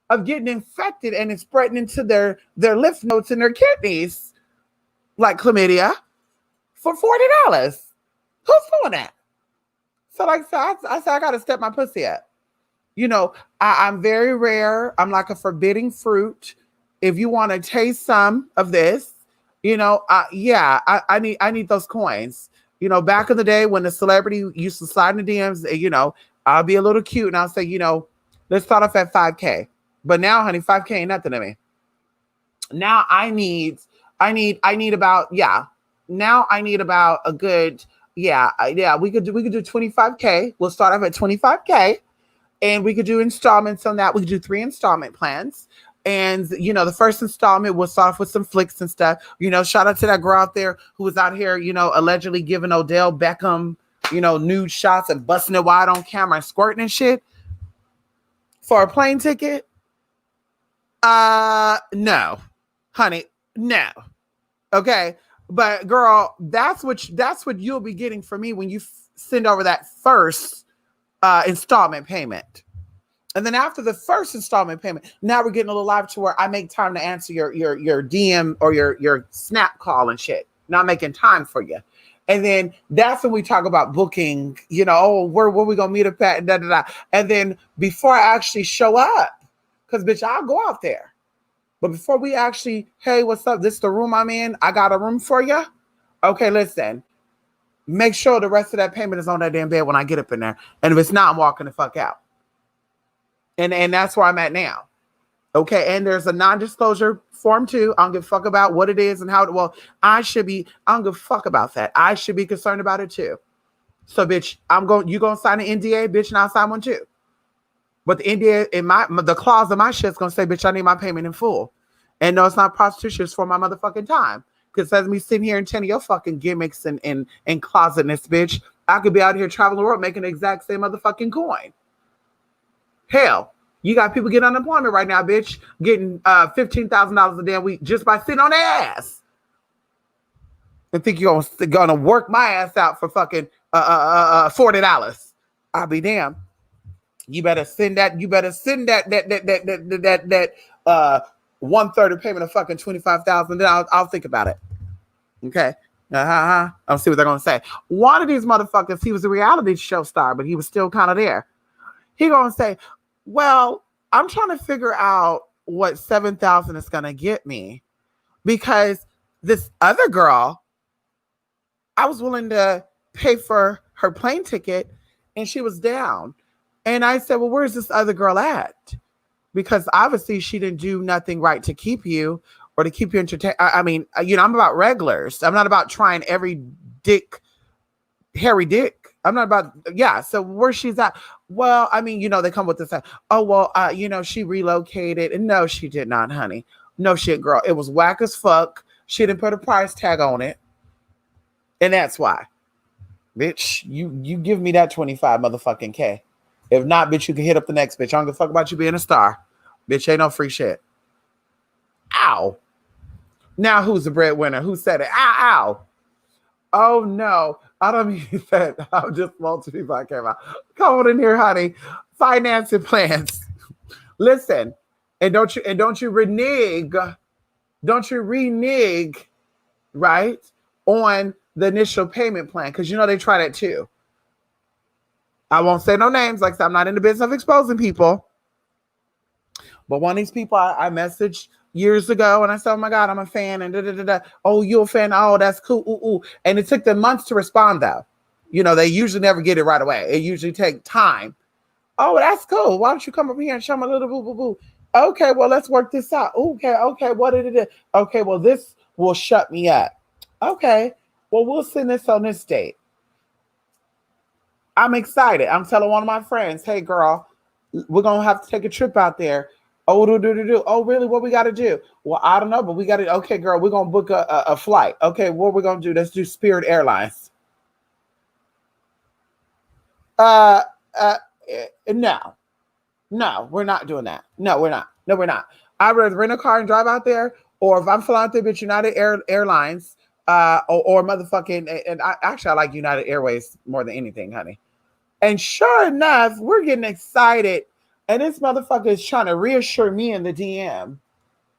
of getting infected and it's spreading into their lymph nodes and their kidneys like chlamydia for $40? Who's doing that? So like I said, I gotta step my pussy up. I'm very rare. I'm like a forbidding fruit. If you want to taste some of this, I need those coins. Back in the day when the celebrity used to slide in the DMs, I'll be a little cute and I'll say, let's start off at 5K. But now, honey, 5K ain't nothing to me. Now I need about, now I need about a good, we could do 25K. We'll start off at 25K and we could do installments on that. We could do 3 installment plans. And, the first installment will start off with some flicks and stuff. Shout out to that girl out there who was out here, allegedly giving Odell Beckham, nude shots and busting it wide on camera and squirting and shit for a plane ticket. No, honey, no. Okay. But girl, that's what you'll be getting from me when you send over that first installment payment. And then after the first installment payment, now we're getting a little live to where I make time to answer your DM or your snap call and shit. Not making time for you. And then that's when we talk about booking, where we gonna meet up at, da, da, da. And then before I actually show up, because bitch, I'll go out there. But before we actually, hey, what's up? This is the room I'm in. I got a room for you. Okay, listen. Make sure the rest of that payment is on that damn bed when I get up in there. And if it's not, I'm walking the fuck out. And that's where I'm at now. Okay, and there's a non-disclosure form too. I don't give a fuck about what it is and how it, I don't give a fuck about that. I should be concerned about it too. So bitch, you gonna sign an NDA, bitch, and I'll sign one too. But the NDA in the clause of my shit's gonna say, bitch, I need my payment in full. And no, it's not prostitution, it's for my motherfucking time. Because as me sitting here and telling your fucking gimmicks and closetness, bitch, I could be out here traveling the world making the exact same motherfucking coin. Hell, you got people getting unemployment right now, bitch, getting $15,000 a damn week just by sitting on their ass. And think you're gonna work my ass out for fucking $40. I'll be damned. You better send that 1/3 payment of fucking $25,000. Then I'll think about it. Okay. I'll see what they're gonna say. One of these motherfuckers, he was a reality show star, but he was still kind of there. He gonna say, well, I'm trying to figure out what $7,000 is gonna get me, because this other girl, I was willing to pay for her plane ticket and she was down. And I said, well, where's this other girl at? Because obviously she didn't do nothing right to keep you or to keep you entertained. I mean, I'm about regulars. I'm not about trying every hairy dick. I'm not about, so where she's at. Well, I mean, they come with this, she relocated. And no, she did not, honey. No shit, girl. It was whack as fuck. She didn't put a price tag on it. And that's why. Bitch, you give me that 25 motherfucking K. If not, bitch, you can hit up the next bitch. I don't give a fuck about you being a star. Bitch, ain't no free shit. Ow. Now who's the breadwinner? Who said it? Ow. Oh, no. I don't mean that. I'm just multiple people I care about. Come on in here, honey. Financing plans. Listen, and don't you renege, right, on the initial payment plan, because they try that too. I won't say no names, like I said, I'm not in the business of exposing people. But one of these people I messaged years ago, and I said, oh my God, I'm a fan, and da-da-da-da. Oh, you're a fan? Oh, that's cool. Ooh, ooh. And it took them months to respond, though. They usually never get it right away. It usually takes time. Oh, that's cool. Why don't you come over here and show me a little boo-boo-boo? Okay, well, let's work this out. Okay, what did it do? Okay, well, this will shut me up. Okay, well, we'll send this on this date. I'm excited. I'm telling one of my friends, hey, girl, we're going to have to take a trip out there. Oh, do. Oh, really? What we got to do? Well, I don't know, but we got to, okay, girl, we're going to book a flight. Okay, what we're going to do? Let's do Spirit Airlines. Uh, no. No, we're not doing that. No, we're not. No, we're not. I'd rather rent a car and drive out there, or if I'm flying out there, bitch, Airlines, or motherfucking, and I like United Airways more than anything, honey. And sure enough, we're getting excited, and this motherfucker is trying to reassure me in the DM,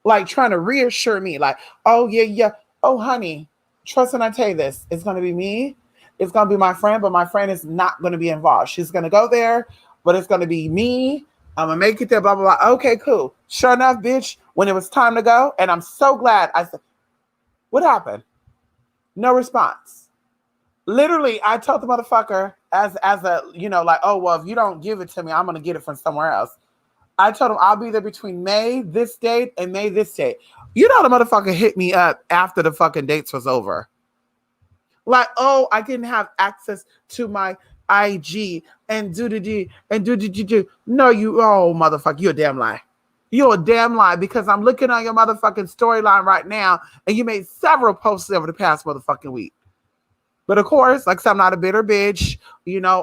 like trying to reassure me, like, oh yeah, oh honey, trust when I tell you this, it's gonna be me, it's gonna be my friend, but my friend is not gonna be involved. She's gonna go there, but it's gonna be me. I'm gonna make it there, blah, blah, blah. Okay, cool. Sure enough, bitch, when it was time to go, and I'm so glad, I said, what happened? No response. Literally, I told the motherfucker as a, like, oh, well, if you don't give it to me, I'm gonna get it from somewhere else. I told him I'll be there between May this date and May this date. The motherfucker hit me up after the fucking dates was over. Like, oh, I didn't have access to my IG and do. No, motherfucker, you're a damn lie. You're a damn lie, because I'm looking on your motherfucking storyline right now, and you made several posts over the past motherfucking week. But of course, like I said, I'm not a bitter bitch.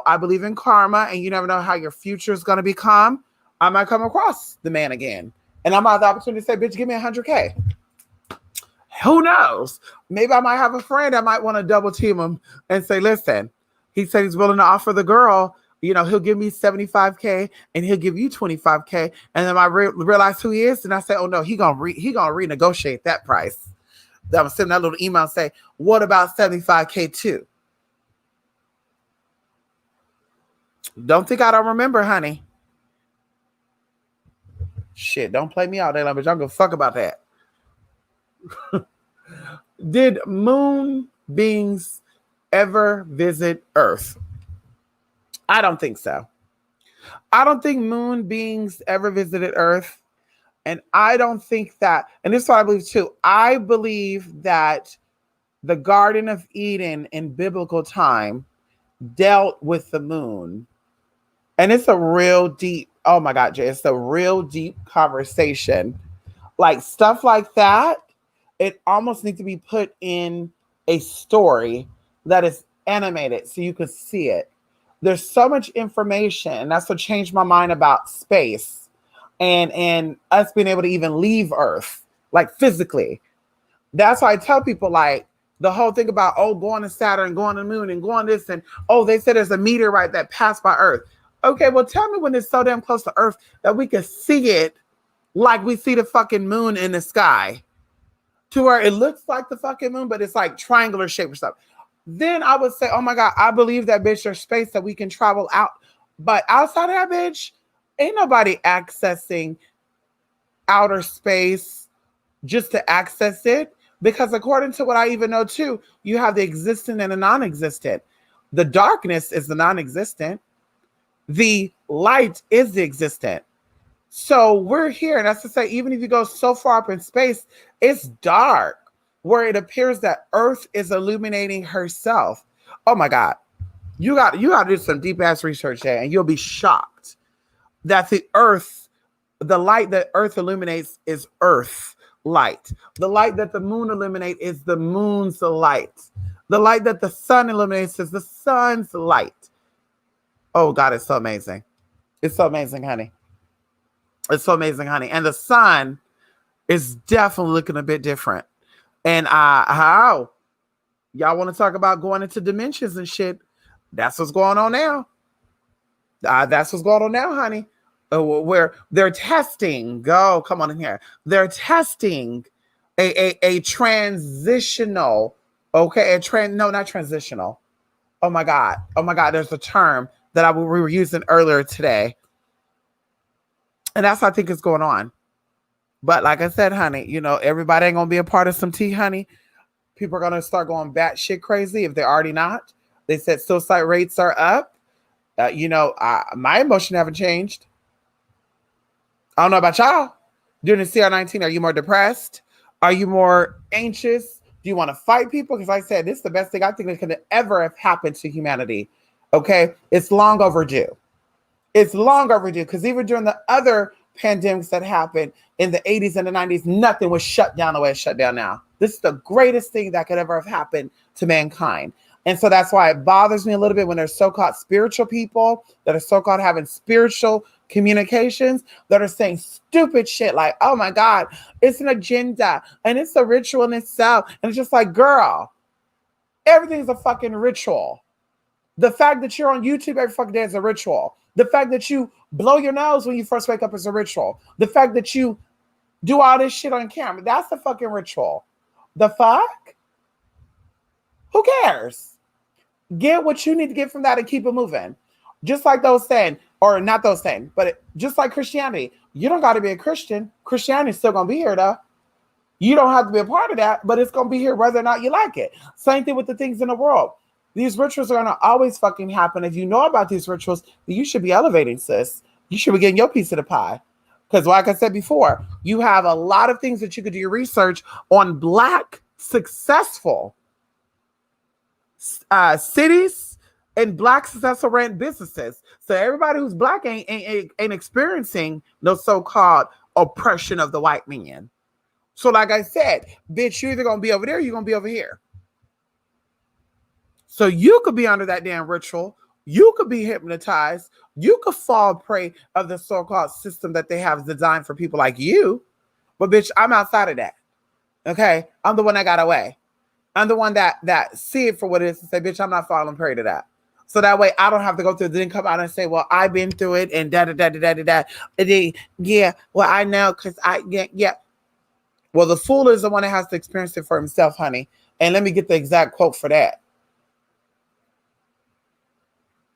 I believe in karma, and you never know how your future is going to become. I might come across the man again, and I might have the opportunity to say, bitch, give me 100K. Who knows? Maybe I might have a friend that might want to double team him and say, listen, he said he's willing to offer the girl, he'll give me 75K and he'll give you 25K. And then I realize who he is. And I say, oh no, he gonna renegotiate that price. I'm gonna send that little email and say, what about 75K too? Don't think I don't remember, honey. Shit, don't play me out there, but y'all gonna fuck about that. Did moon beings ever visit Earth? I don't think so. I don't think moon beings ever visited Earth. And I don't think that, and this is what I believe too. I believe that the Garden of Eden in biblical time dealt with the moon. And it's a real deep, oh my God, Jay, it's a real deep conversation. Like stuff like that, it almost needs to be put in a story that is animated so you could see it. There's so much information, and that's what changed my mind about space and us being able to even leave Earth, like physically. That's why I tell people, like, the whole thing about, oh, going to Saturn, going to the moon, and going this, and oh, they said there's a meteorite that passed by Earth. Okay, well, tell me when it's so damn close to Earth that we can see it like we see the fucking moon in the sky, to where it looks like the fucking moon, but it's like triangular shape or stuff. Then I would say, oh my God, I believe that, bitch, there's space that we can travel out. But outside of that, bitch, ain't nobody accessing outer space just to access it. Because according to what I even know too, you have the existent and the non-existent. The darkness is the non-existent. The light is the existent. So we're here, and that's to say, even if you go so far up in space, it's dark, where it appears that Earth is illuminating herself. Oh my God. You got to do some deep ass research there, and you'll be shocked that the light that Earth illuminates is Earth light. The light that the moon illuminates is the moon's light. The light that the sun illuminates is the sun's light. Oh God, it's so amazing. It's so amazing, honey. It's so amazing, honey. And the sun is definitely looking a bit different. And how y'all want to talk about going into dimensions and shit? That's what's going on now. That's what's going on now, honey. Where they're testing. Go, come on in here. They're testing a transitional. Okay, not transitional. Oh my God. There's a term that we were using earlier today. And that's what I think is going on. But like I said, honey, everybody ain't going to be a part of some tea, honey. People are going to start going batshit crazy if they're already not. They said suicide rates are up. My emotion haven't changed. I don't know about y'all. During the CR19, are you more depressed? Are you more anxious? Do you want to fight people? Because like I said, this is the best thing I think that could ever have happened to humanity. Okay? It's long overdue. It's long overdue because even during the other pandemics that happened in the 80s and the 90s, nothing was shut down the way it's shut down now. This is the greatest thing that could ever have happened to mankind. And so that's why it bothers me a little bit when there's so-called spiritual people that are so-called having spiritual communications that are saying stupid shit like, oh my God, it's an agenda and it's a ritual in itself. And it's just like, girl, everything's a fucking ritual. The fact that you're on YouTube every fucking day is a ritual. The fact that you blow your nose when you first wake up is a ritual. The fact that you do all this shit on camera, that's the fucking ritual. The fuck? Who cares? Get what you need to get from that and keep it moving. Just like those saying, or not those saying, but just like Christianity, you don't got to be a Christian. Christianity's still going to be here though. You don't have to be a part of that, but it's going to be here whether or not you like it. Same thing with the things in the world. These rituals are going to always fucking happen. If you know about these rituals, then you should be elevating, sis. You should be getting your piece of the pie. Because like I said before, you have a lot of things that you could do your research on Black successful cities and Black successful ran businesses. So everybody who's Black ain't experiencing no so-called oppression of the white man. So like I said, bitch, you're either going to be over there or you're going to be over here. So you could be under that damn ritual. You could be hypnotized. You could fall prey of the so-called system that they have designed for people like you. But bitch, I'm outside of that. Okay? I'm the one that got away. I'm the one that see it for what it is and say, bitch, I'm not falling prey to that. So that way I don't have to go through it, then come out and say, well, I've been through it and da-da-da-da-da-da. Yeah, well, I know because yeah. Well, the fool is the one that has to experience it for himself, honey. And let me get the exact quote for that.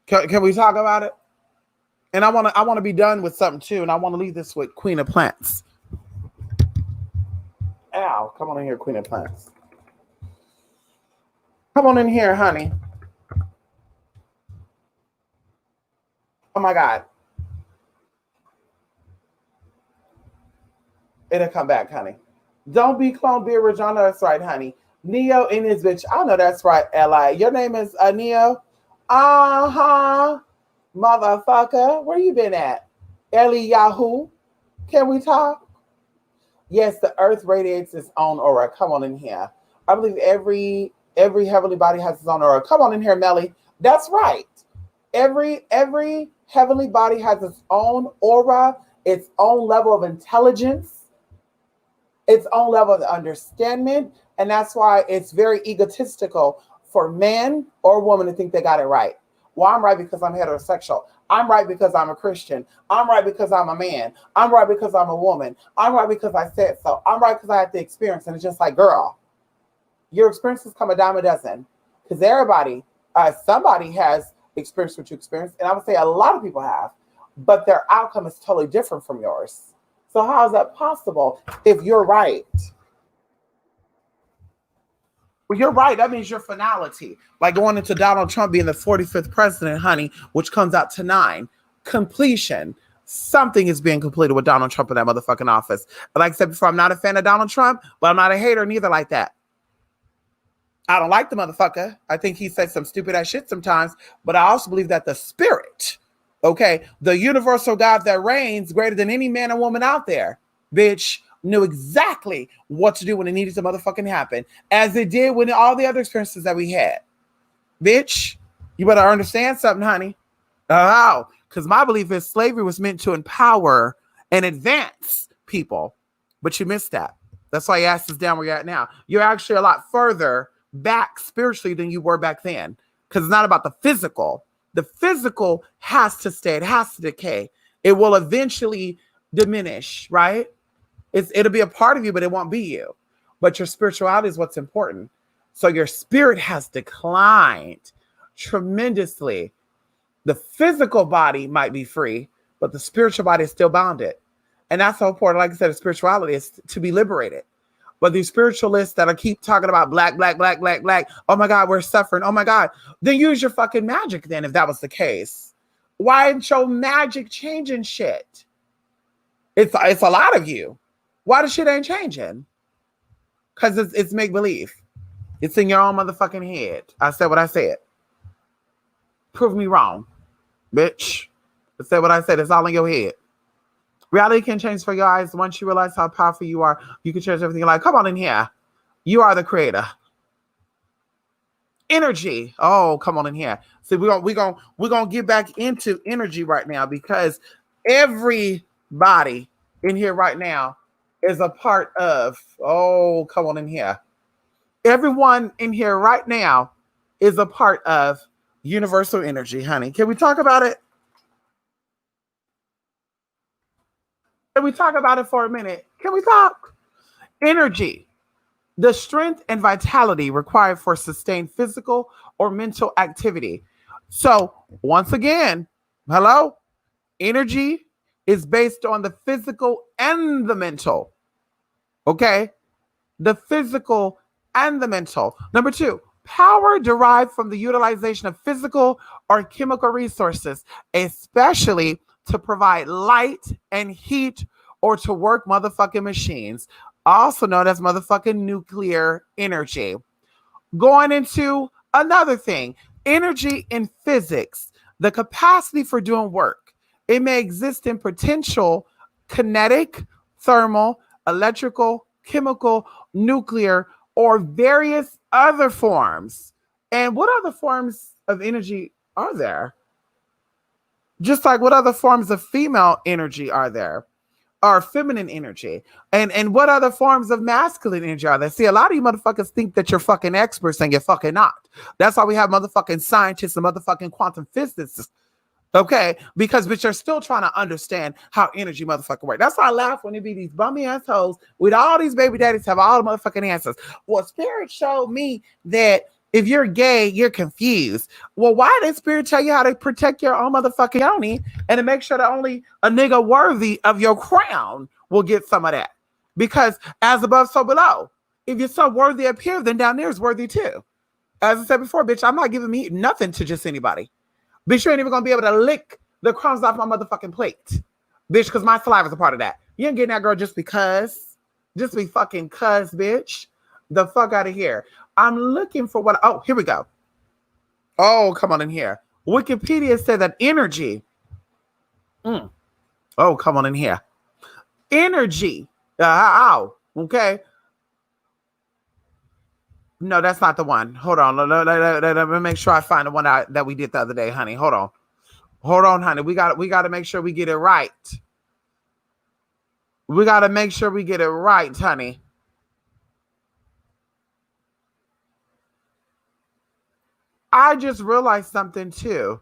Can we talk about it? And I want to be done with something too, and I want to leave this with Queen of Plants. Ow, come on in here, Queen of Plants. Come on in here, honey. Oh my God. It'll come back, honey. Don't be clone, be original. That's right, honey. Neo in his bitch. I know that's right, Li. Your name is Neo? Uh-huh. Motherfucker. Where you been at? Eliyahu. Can we talk? Yes, the earth radiates its own aura. Come on in here. I believe every heavenly body has its own aura. Come on in here, Melly. That's right. Every heavenly body has its own aura, its own level of intelligence, its own level of understanding. And that's why it's very egotistical for man or woman to think they got it right. Well, I'm right because I'm heterosexual. I'm right because I'm a Christian. I'm right because I'm a man. I'm right because I'm a woman. I'm right because I said so. I'm right because I had the experience. And it's just like, girl, your experiences come a dime a dozen. Because everybody, somebody has experienced what you experienced. And I would say a lot of people have. But their outcome is totally different from yours. So how is that possible if you're right? Well, you're right. That means your finality. Like going into Donald Trump being the 45th president, honey, which comes out to 9. Completion. Something is being completed with Donald Trump in that motherfucking office. But like I said before, I'm not a fan of Donald Trump, but I'm not a hater neither like that. I don't like the motherfucker. I think he says some stupid ass shit sometimes, but I also believe that the spirit, okay, the universal God that reigns greater than any man and woman out there, bitch, knew exactly what to do when it needed to motherfucking happen, as it did with all the other experiences that we had. Bitch, you better understand something, honey. Oh, because my belief is slavery was meant to empower and advance people, but you missed that. That's why your ass is down where you're at now. You're actually a lot further back spiritually than you were back then, because it's not about the physical. The physical has to stay. It has to decay. It will eventually diminish, right? It'll be a part of you, but it won't be you. But your spirituality is what's important. So your spirit has declined tremendously. The physical body might be free, but the spiritual body is still bounded. And that's so important. Like I said, spirituality is to be liberated. But these spiritualists that keep talking about black, oh my God, we're suffering. Oh my God. Then use your fucking magic then if that was the case. Why ain't your magic changing shit? It's a lot of you. Why the shit ain't changing? Because it's make believe. It's in your own motherfucking head. I said what I said. Prove me wrong, bitch. I said what I said. It's all in your head. Reality can change for your eyes. Once you realize how powerful you are, you can change everything. You're like, come on in here. You are the creator. Energy. Oh, come on in here. See, we're gonna get back into energy right now because everybody in here right now is a part of. Oh, come on in here. Everyone in here right now is a part of universal energy, honey. Can we talk about it? Can we talk about it for a minute? Can we talk? Energy. The strength and vitality required for sustained physical or mental activity. So, once again, hello? Energy is based on the physical and the mental. Okay? The physical and the mental. Number 2, power derived from the utilization of physical or chemical resources, especially to provide light and heat or to work motherfucking machines, also known as motherfucking nuclear energy. Going into another thing, energy in physics, the capacity for doing work. It may exist in potential, kinetic, thermal, electrical, chemical, nuclear, or various other forms. And what other forms of energy are there? Just like what other forms of female energy are there? Or feminine energy, and what other forms of masculine energy are there? See, a lot of you motherfuckers think that you're fucking experts and you're fucking not. That's why we have motherfucking scientists and motherfucking quantum physicists, okay? Because bitch, you're still trying to understand how energy motherfucking works. That's why I laugh when it be these bummy assholes with all these baby daddies have all the motherfucking answers. Well, Spirit showed me that if you're gay, you're confused. Well, why did Spirit tell you how to protect your own motherfucking yoni and to make sure that only a nigga worthy of your crown will get some of that? Because as above, so below. If you're so worthy up here, then down there is worthy too. As I said before, bitch, I'm not giving me nothing to just anybody. Bitch, you ain't even gonna be able to lick the crumbs off my motherfucking plate. Bitch, because my saliva is a part of that. You ain't getting that girl just because. Just be fucking cuz, bitch. The fuck out of here. I'm looking for what. Oh, here we go. Oh, come on in here. Wikipedia said that energy. Oh, come on in here. Energy. Okay. No, that's not the one. Hold on. Let me make sure I find the one that we did the other day, honey. Hold on. Hold on, honey. We got to make sure we get it right. We got to make sure we get it right, honey. I just realized something too.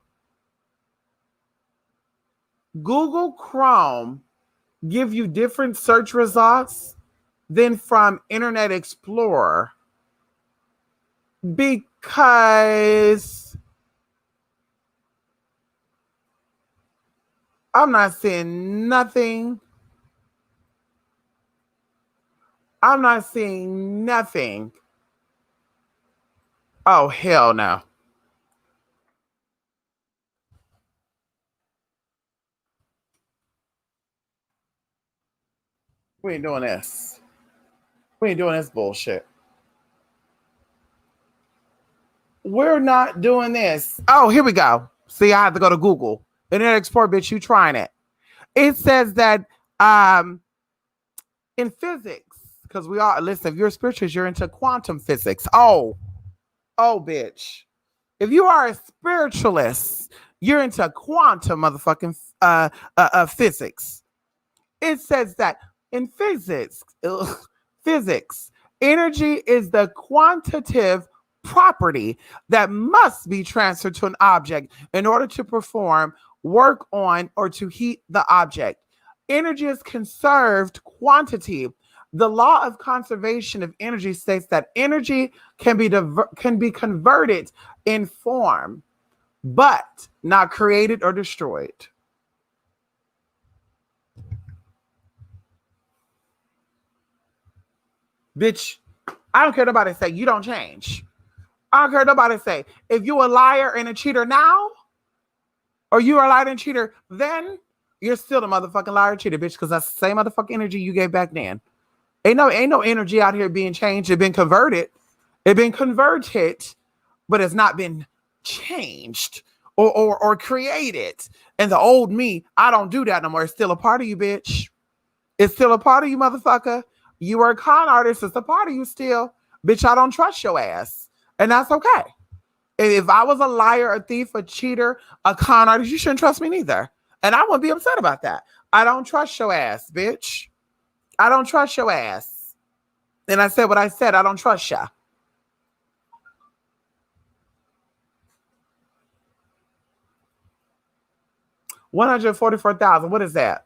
Google Chrome give you different search results than from Internet Explorer because I'm not seeing nothing. I'm not seeing nothing. Oh, hell no. We ain't doing this. We ain't doing this bullshit. We're not doing this. Oh, here we go. See, I have to go to Google. Internet Explorer, bitch, you trying it. It says that in physics, because we all, listen, if you're spiritualist, you're into quantum physics. Oh, bitch. If you are a spiritualist, you're into quantum motherfucking physics. It says that in physics, energy is the quantitative property that must be transferred to an object in order to perform work on or to heat the object. Energy is conserved quantity. The law of conservation of energy states that energy can be converted in form, but not created or destroyed. Bitch, I don't care nobody say you don't change. I don't care nobody say if you a liar and a cheater now, or you are a liar and cheater then, you're still the motherfucking liar and cheater, bitch, because that's the same motherfucking energy you gave back then. Ain't no energy out here being changed. It been converted. It been converted, but it's not been changed or created. And the old me, I don't do that no more. It's still a part of you, bitch. It's still a part of you, motherfucker. You were a con artist. It's a part of you still. Bitch, I don't trust your ass. And that's okay. If I was a liar, a thief, a cheater, a con artist, you shouldn't trust me neither. And I wouldn't be upset about that. I don't trust your ass, bitch. I don't trust your ass. And I said what I said. I don't trust ya. $144,000. What is that?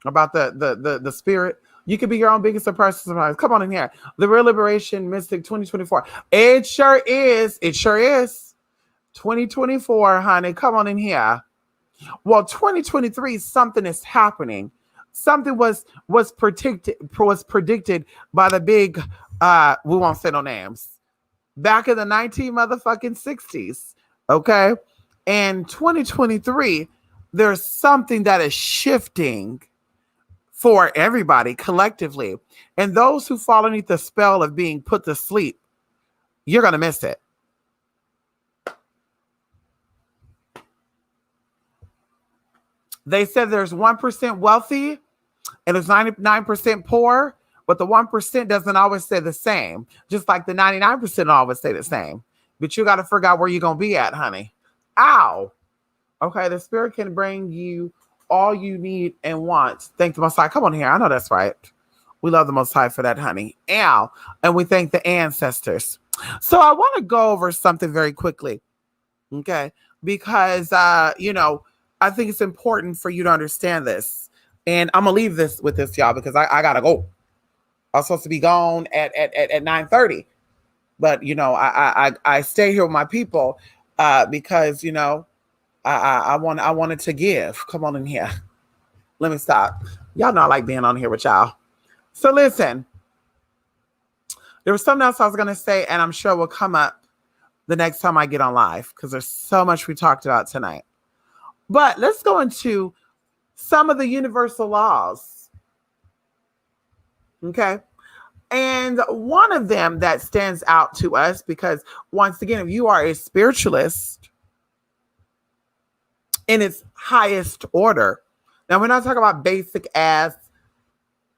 About the spirit? You could be your own biggest surprise. Come on in here. The Real Liberation Mystic 2024. It sure is. It sure is. 2024, honey. Come on in here. Well, 2023, something is happening. Something was predicted by the big we won't say no names. Back in the 1960s. Okay. And 2023, there's something that is shifting for everybody collectively. And those who fall underneath the spell of being put to sleep, you're going to miss it. They said there's 1% wealthy and there's 99% poor, but the 1% doesn't always stay the same, just like the 99% always stay the same. But you got to figure out where you're going to be at, honey. Ow. Okay, the spirit can bring you all you need and want. Thank the Most High. Come on here. I know that's right. We love the Most High for that, honey. Ow. And we thank the ancestors. So I want to go over something very quickly. Okay. Because, I think it's important for you to understand this. And I'm going to leave this with this, y'all, because I got to go. I was supposed to be gone at 9:30. But, I stay here with my people because, I wanted to give. Come on in here. Let me stop. Y'all know I like being on here with y'all. So listen, there was something else I was going to say, and I'm sure will come up the next time I get on live because there's so much we talked about tonight. But let's go into some of the universal laws. Okay. And one of them that stands out to us, because once again, if you are a spiritualist in its highest order, now we're not talking about basic ass,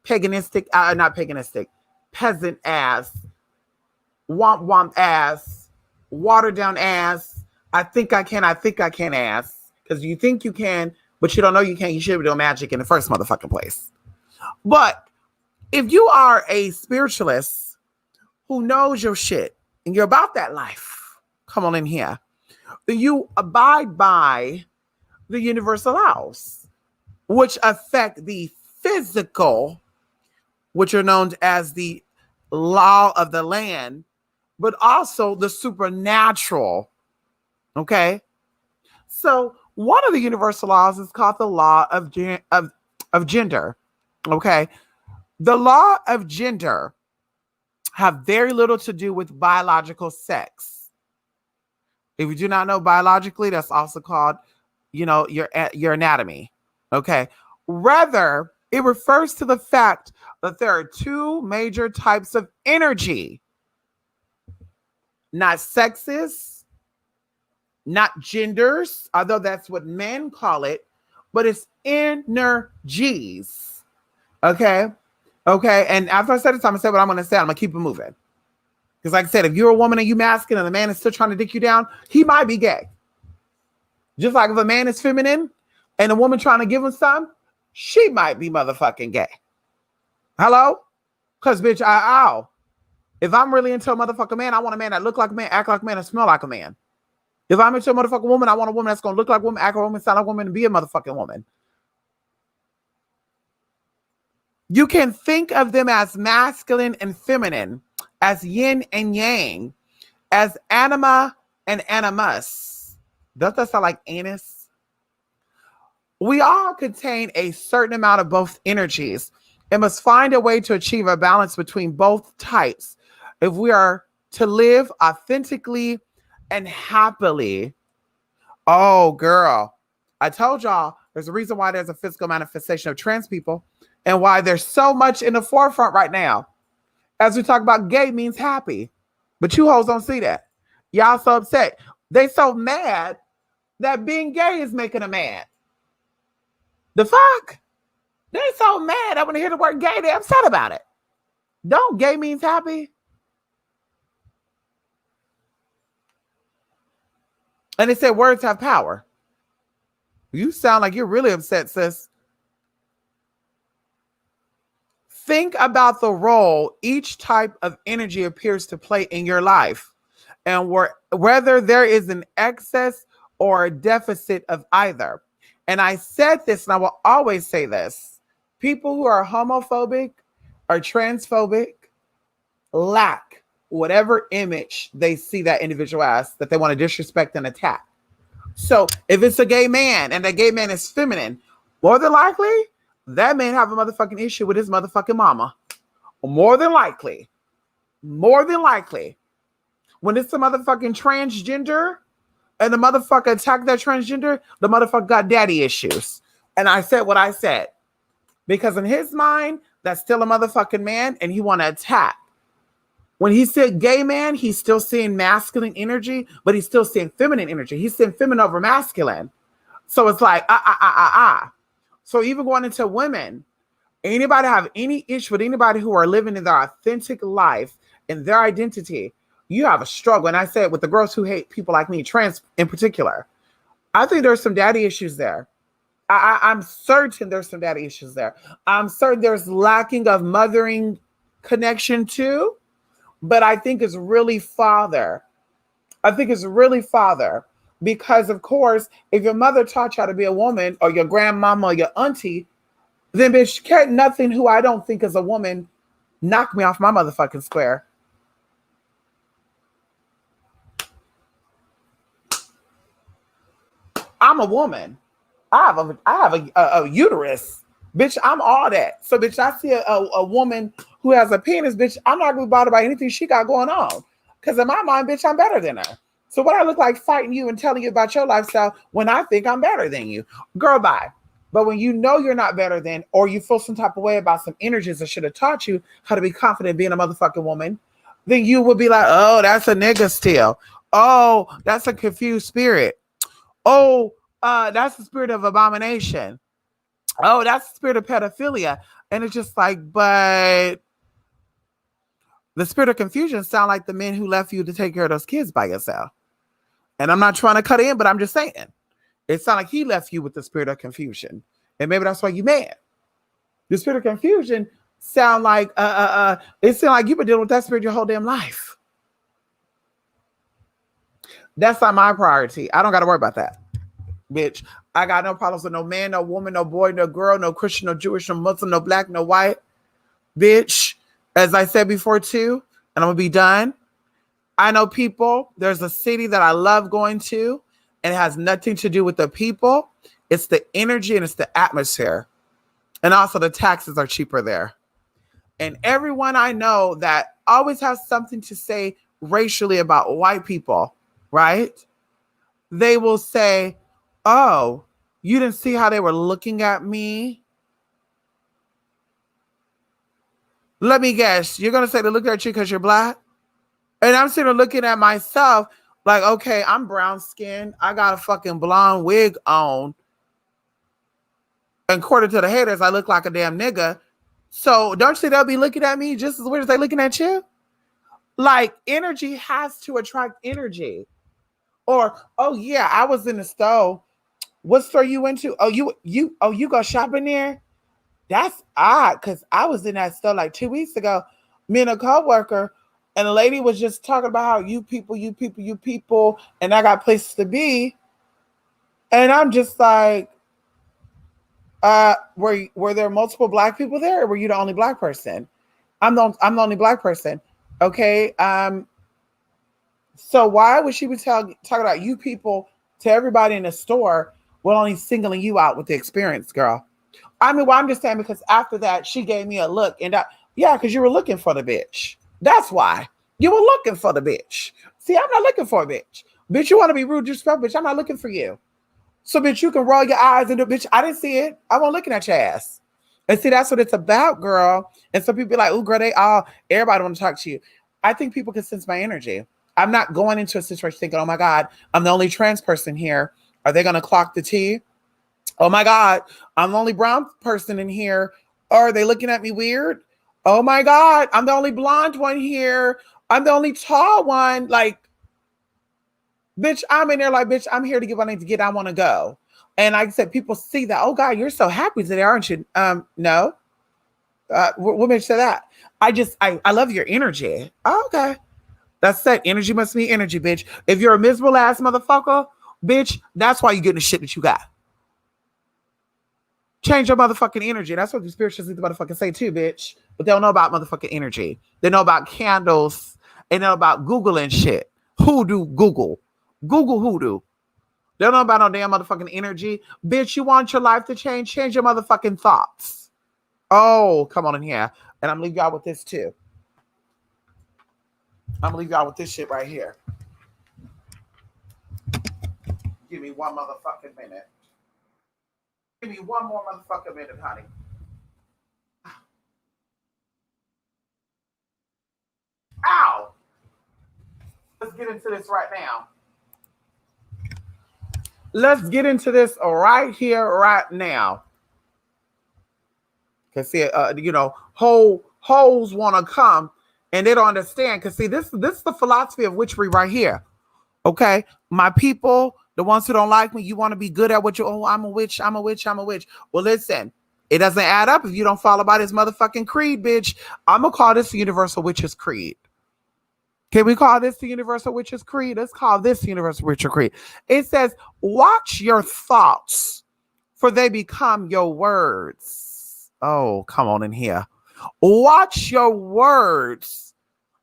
peasant ass, womp ass, watered down ass, I think I can ass. Because you think you can, but you don't know you can. You should be doing magic in the first motherfucking place. But if you are a spiritualist who knows your shit and you're about that life, come on in here, then you abide by the universal laws, which affect the physical, which are known as the law of the land, but also the supernatural. Okay? So one of the universal laws is called the law of gender. Okay. The law of gender have very little to do with biological sex. If you do not know biologically, that's also called, your anatomy. Okay. Rather, it refers to the fact that there are two major types of energy, not sexes, not genders, although that's what men call it, but it's energies. Okay. Okay. And after I said this, I'm going to say what I'm going to say. I'm going to keep it moving. Because like I said, if you're a woman and you masculine and the man is still trying to dick you down, he might be gay. Just like if a man is feminine and a woman trying to give him some, she might be motherfucking gay. Hello? Because bitch, if I'm really into a motherfucking man, I want a man that look like a man, act like a man, and smell like a man. If I'm into a motherfucking woman, I want a woman that's going to look like a woman, act like a woman, sound like a woman, and be a motherfucking woman. You can think of them as masculine and feminine, as yin and yang, as anima and animus. Does that sound like anus? We all contain a certain amount of both energies and must find a way to achieve a balance between both types if we are to live authentically and happily. Oh, girl. I told y'all there's a reason why there's a physical manifestation of trans people, and why there's so much in the forefront right now. As we talk about gay means happy, but you hoes don't see that. Y'all so upset. They so mad that being gay is making them mad. The fuck? They so mad. I want to hear the word gay. They're upset about it. Don't gay means happy? And they said words have power. You sound like you're really upset, sis. Think about the role each type of energy appears to play in your life, and whether there is an excess or a deficit of either. And I said this, and I will always say this. People who are homophobic or transphobic lack whatever image they see that individual as that they want to disrespect and attack. So if it's a gay man and that gay man is feminine, more than likely, that man have a motherfucking issue with his motherfucking mama. More than likely. More than likely. When it's a motherfucking transgender and the motherfucker attack that transgender, the motherfucker got daddy issues. And I said what I said. Because in his mind, that's still a motherfucking man and he want to attack. When he said gay man, he's still seeing masculine energy, but he's still seeing feminine energy. He's seeing feminine over masculine. So it's like, So even going into women, anybody have any issue with anybody who are living in their authentic life and their identity, you have a struggle. And I said with the girls who hate people like me, trans in particular, I think there's some daddy issues there. I'm certain there's some daddy issues there. I'm certain there's lacking of mothering connection too, but I think it's really father. I think it's really father. Because, of course, if your mother taught you how to be a woman or your grandmama or your auntie, then bitch, can't nothing who I don't think is a woman knock me off my motherfucking square. I'm a woman. I have a uterus. Bitch, I'm all that. So, bitch, I see a woman who has a penis, bitch, I'm not going to be bothered by anything she got going on. Because in my mind, bitch, I'm better than her. So what I look like fighting you and telling you about your lifestyle when I think I'm better than you? Girl, bye. But when you know you're not better than, or you feel some type of way about some energies that should have taught you how to be confident being a motherfucking woman, then you will be like, oh, that's a nigga still. Oh, that's a confused spirit. Oh, that's the spirit of abomination. Oh, that's the spirit of pedophilia. And it's just like, but the spirit of confusion sound like the men who left you to take care of those kids by yourself. And I'm not trying to cut in, but I'm just saying. It sounds like he left you with the spirit of confusion. And maybe that's why you mad. The spirit of confusion sound like, it sounds like you've been dealing with that spirit your whole damn life. That's not my priority. I don't got to worry about that. Bitch, I got no problems with no man, no woman, no boy, no girl, no Christian, no Jewish, no Muslim, no black, no white. Bitch, as I said before too, and I'm going to be done. I know people, there's a city that I love going to, and it has nothing to do with the people. It's the energy and it's the atmosphere. And also the taxes are cheaper there. And everyone I know that always has something to say racially about white people, right? They will say, oh, you didn't see how they were looking at me? Let me guess. You're going to say they looked at you because you're black? And I'm sitting there looking at myself like, okay, I'm brown skinned. I got a fucking blonde wig on. And according to the haters, I look like a damn nigga. So don't you think they'll be looking at me just as weird as they looking at you? Like, energy has to attract energy. Or, oh yeah, I was in the store. What store you went to? Oh, you go shopping there? That's odd, because I was in that store like 2 weeks ago. Me and a coworker, and the lady was just talking about how you people, and I got places to be. And I'm just like, were there multiple black people there, or were you the only black person? I'm the only black person. Okay. So why would she be talking about you people to everybody in the store while only singling you out with the experience, girl? I mean, well, I'm just saying, because after that, she gave me a look, and because you were looking for the bitch. That's why. You were looking for the bitch. See, I'm not looking for a bitch. Bitch, you want to be rude, disrespectful, bitch, I'm not looking for you. So, bitch, you can roll your eyes and do, bitch, I didn't see it. I wasn't looking at your ass. And see, that's what it's about, girl. And some people be like, oh, girl, everybody want to talk to you. I think people can sense my energy. I'm not going into a situation thinking, oh my God, I'm the only trans person here. Are they going to clock the T? Oh my God, I'm the only brown person in here. Or are they looking at me weird? Oh my God, I'm the only blonde one here. I'm the only tall one. Like, bitch, I'm in there like, bitch, I'm here to get what I need to get. I want to go. And like I said, people see that. Oh God, you're so happy today, aren't you? No. What makes you say that? I love your energy. Oh, okay. That's that. Energy must be energy, bitch. If you're a miserable ass motherfucker, bitch, that's why you getting the shit that you got. Change your motherfucking energy. That's what the spiritualists need to motherfucking say too, bitch. But they don't know about motherfucking energy. They know about candles. They know about Google and shit. Hoodoo Google. Google hoodoo. They don't know about no damn motherfucking energy. Bitch, you want your life to change? Change your motherfucking thoughts. Oh, come on in here. And I'm leaving y'all with this too. I'm gonna leave y'all with this shit right here. Give me one motherfucking minute. Give me one more motherfucking minute, honey. Ow! Let's get into this right now. Let's get into this right here, right now. Cause see, hoes want to come and they don't understand. Cause see, this is the philosophy of witchery right here. Okay, my people, the ones who don't like me, you want to be good at what you. Oh, I'm a witch. I'm a witch. I'm a witch. Well, listen, it doesn't add up if you don't follow by this motherfucking creed, bitch. I'm gonna call this the Universal Witches Creed. Can we call this the Universal Witches Creed? Let's call this the Universal Witches Creed. It says, "Watch your thoughts, for they become your words." Oh, come on in here. Watch your words,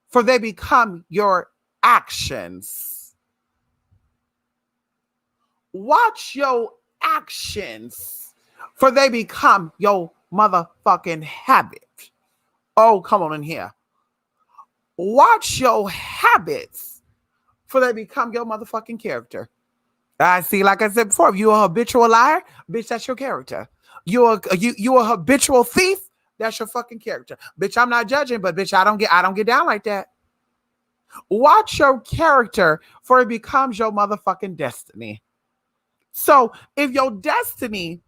for they become your actions. Watch your actions, for they become your motherfucking habit. Oh, come on in here. Watch your habits, for they become your motherfucking character. I see, like I said before, if you're a habitual liar, bitch, that's your character. You're a habitual thief, that's your fucking character. Bitch, I'm not judging, but bitch, I don't get down like that. Watch your character, for it becomes your motherfucking destiny. So if your destiny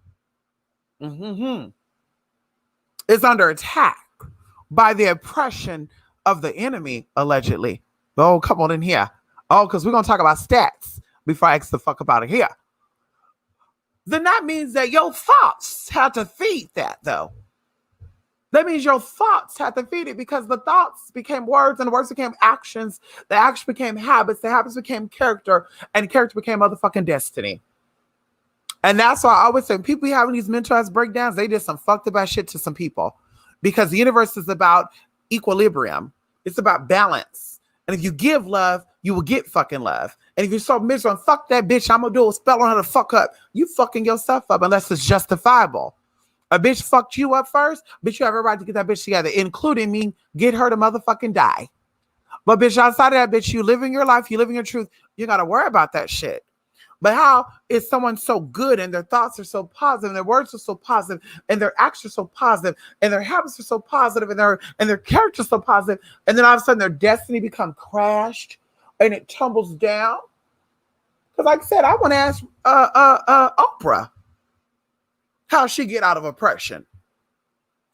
is under attack by the oppression of the enemy, allegedly. Oh, come on in here. Oh, because we're going to talk about stats before I ask the fuck about it here. Then that means that your thoughts have to feed that, though. That means your thoughts have to feed it, because the thoughts became words and the words became actions. The action became habits. The habits became character, and character became motherfucking destiny. And that's why I always say, people having these mental ass breakdowns, they did some fucked up ass shit to some people, because the universe is about equilibrium. It's about balance. And if you give love, you will get fucking love. And if you're so miserable, fuck that bitch, I'm gonna do a spell on her to fuck up. You fucking yourself up unless it's justifiable. A bitch fucked you up first, bitch, you have a right to get that bitch together, including me, get her to motherfucking die. But bitch, outside of that, bitch, you living your life, you living your truth, you gotta worry about that shit. But how is someone so good and their thoughts are so positive and their words are so positive and their actions are so positive and their habits are so positive and their character so positive, and then all of a sudden their destiny becomes crashed and it tumbles down? Because like I said, I want to ask Oprah how she get out of oppression.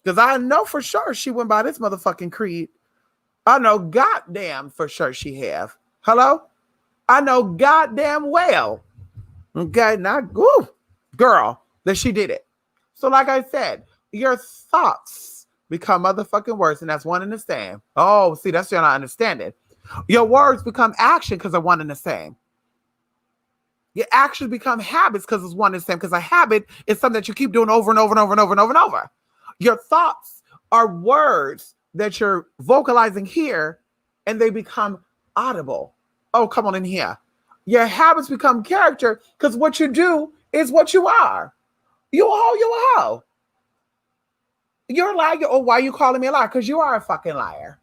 Because I know for sure she went by this motherfucking creed. I know goddamn for sure she have. Hello? I know goddamn well. Okay, not girl, that she did it. So like I said, your thoughts become motherfucking words, and that's one and the same. Oh, see, that's you're not understanding. Your words become action because they're one and the same. Your actions become habits because it's one and the same, because a habit is something that you keep doing over and over and over and over and over and over. Your thoughts are words that you're vocalizing here, and they become audible. Oh, come on in here. Your habits become character because what you do is what you are. You a hoe, you a hoe. You're a liar. Oh, why are you calling me a liar? Because you are a fucking liar.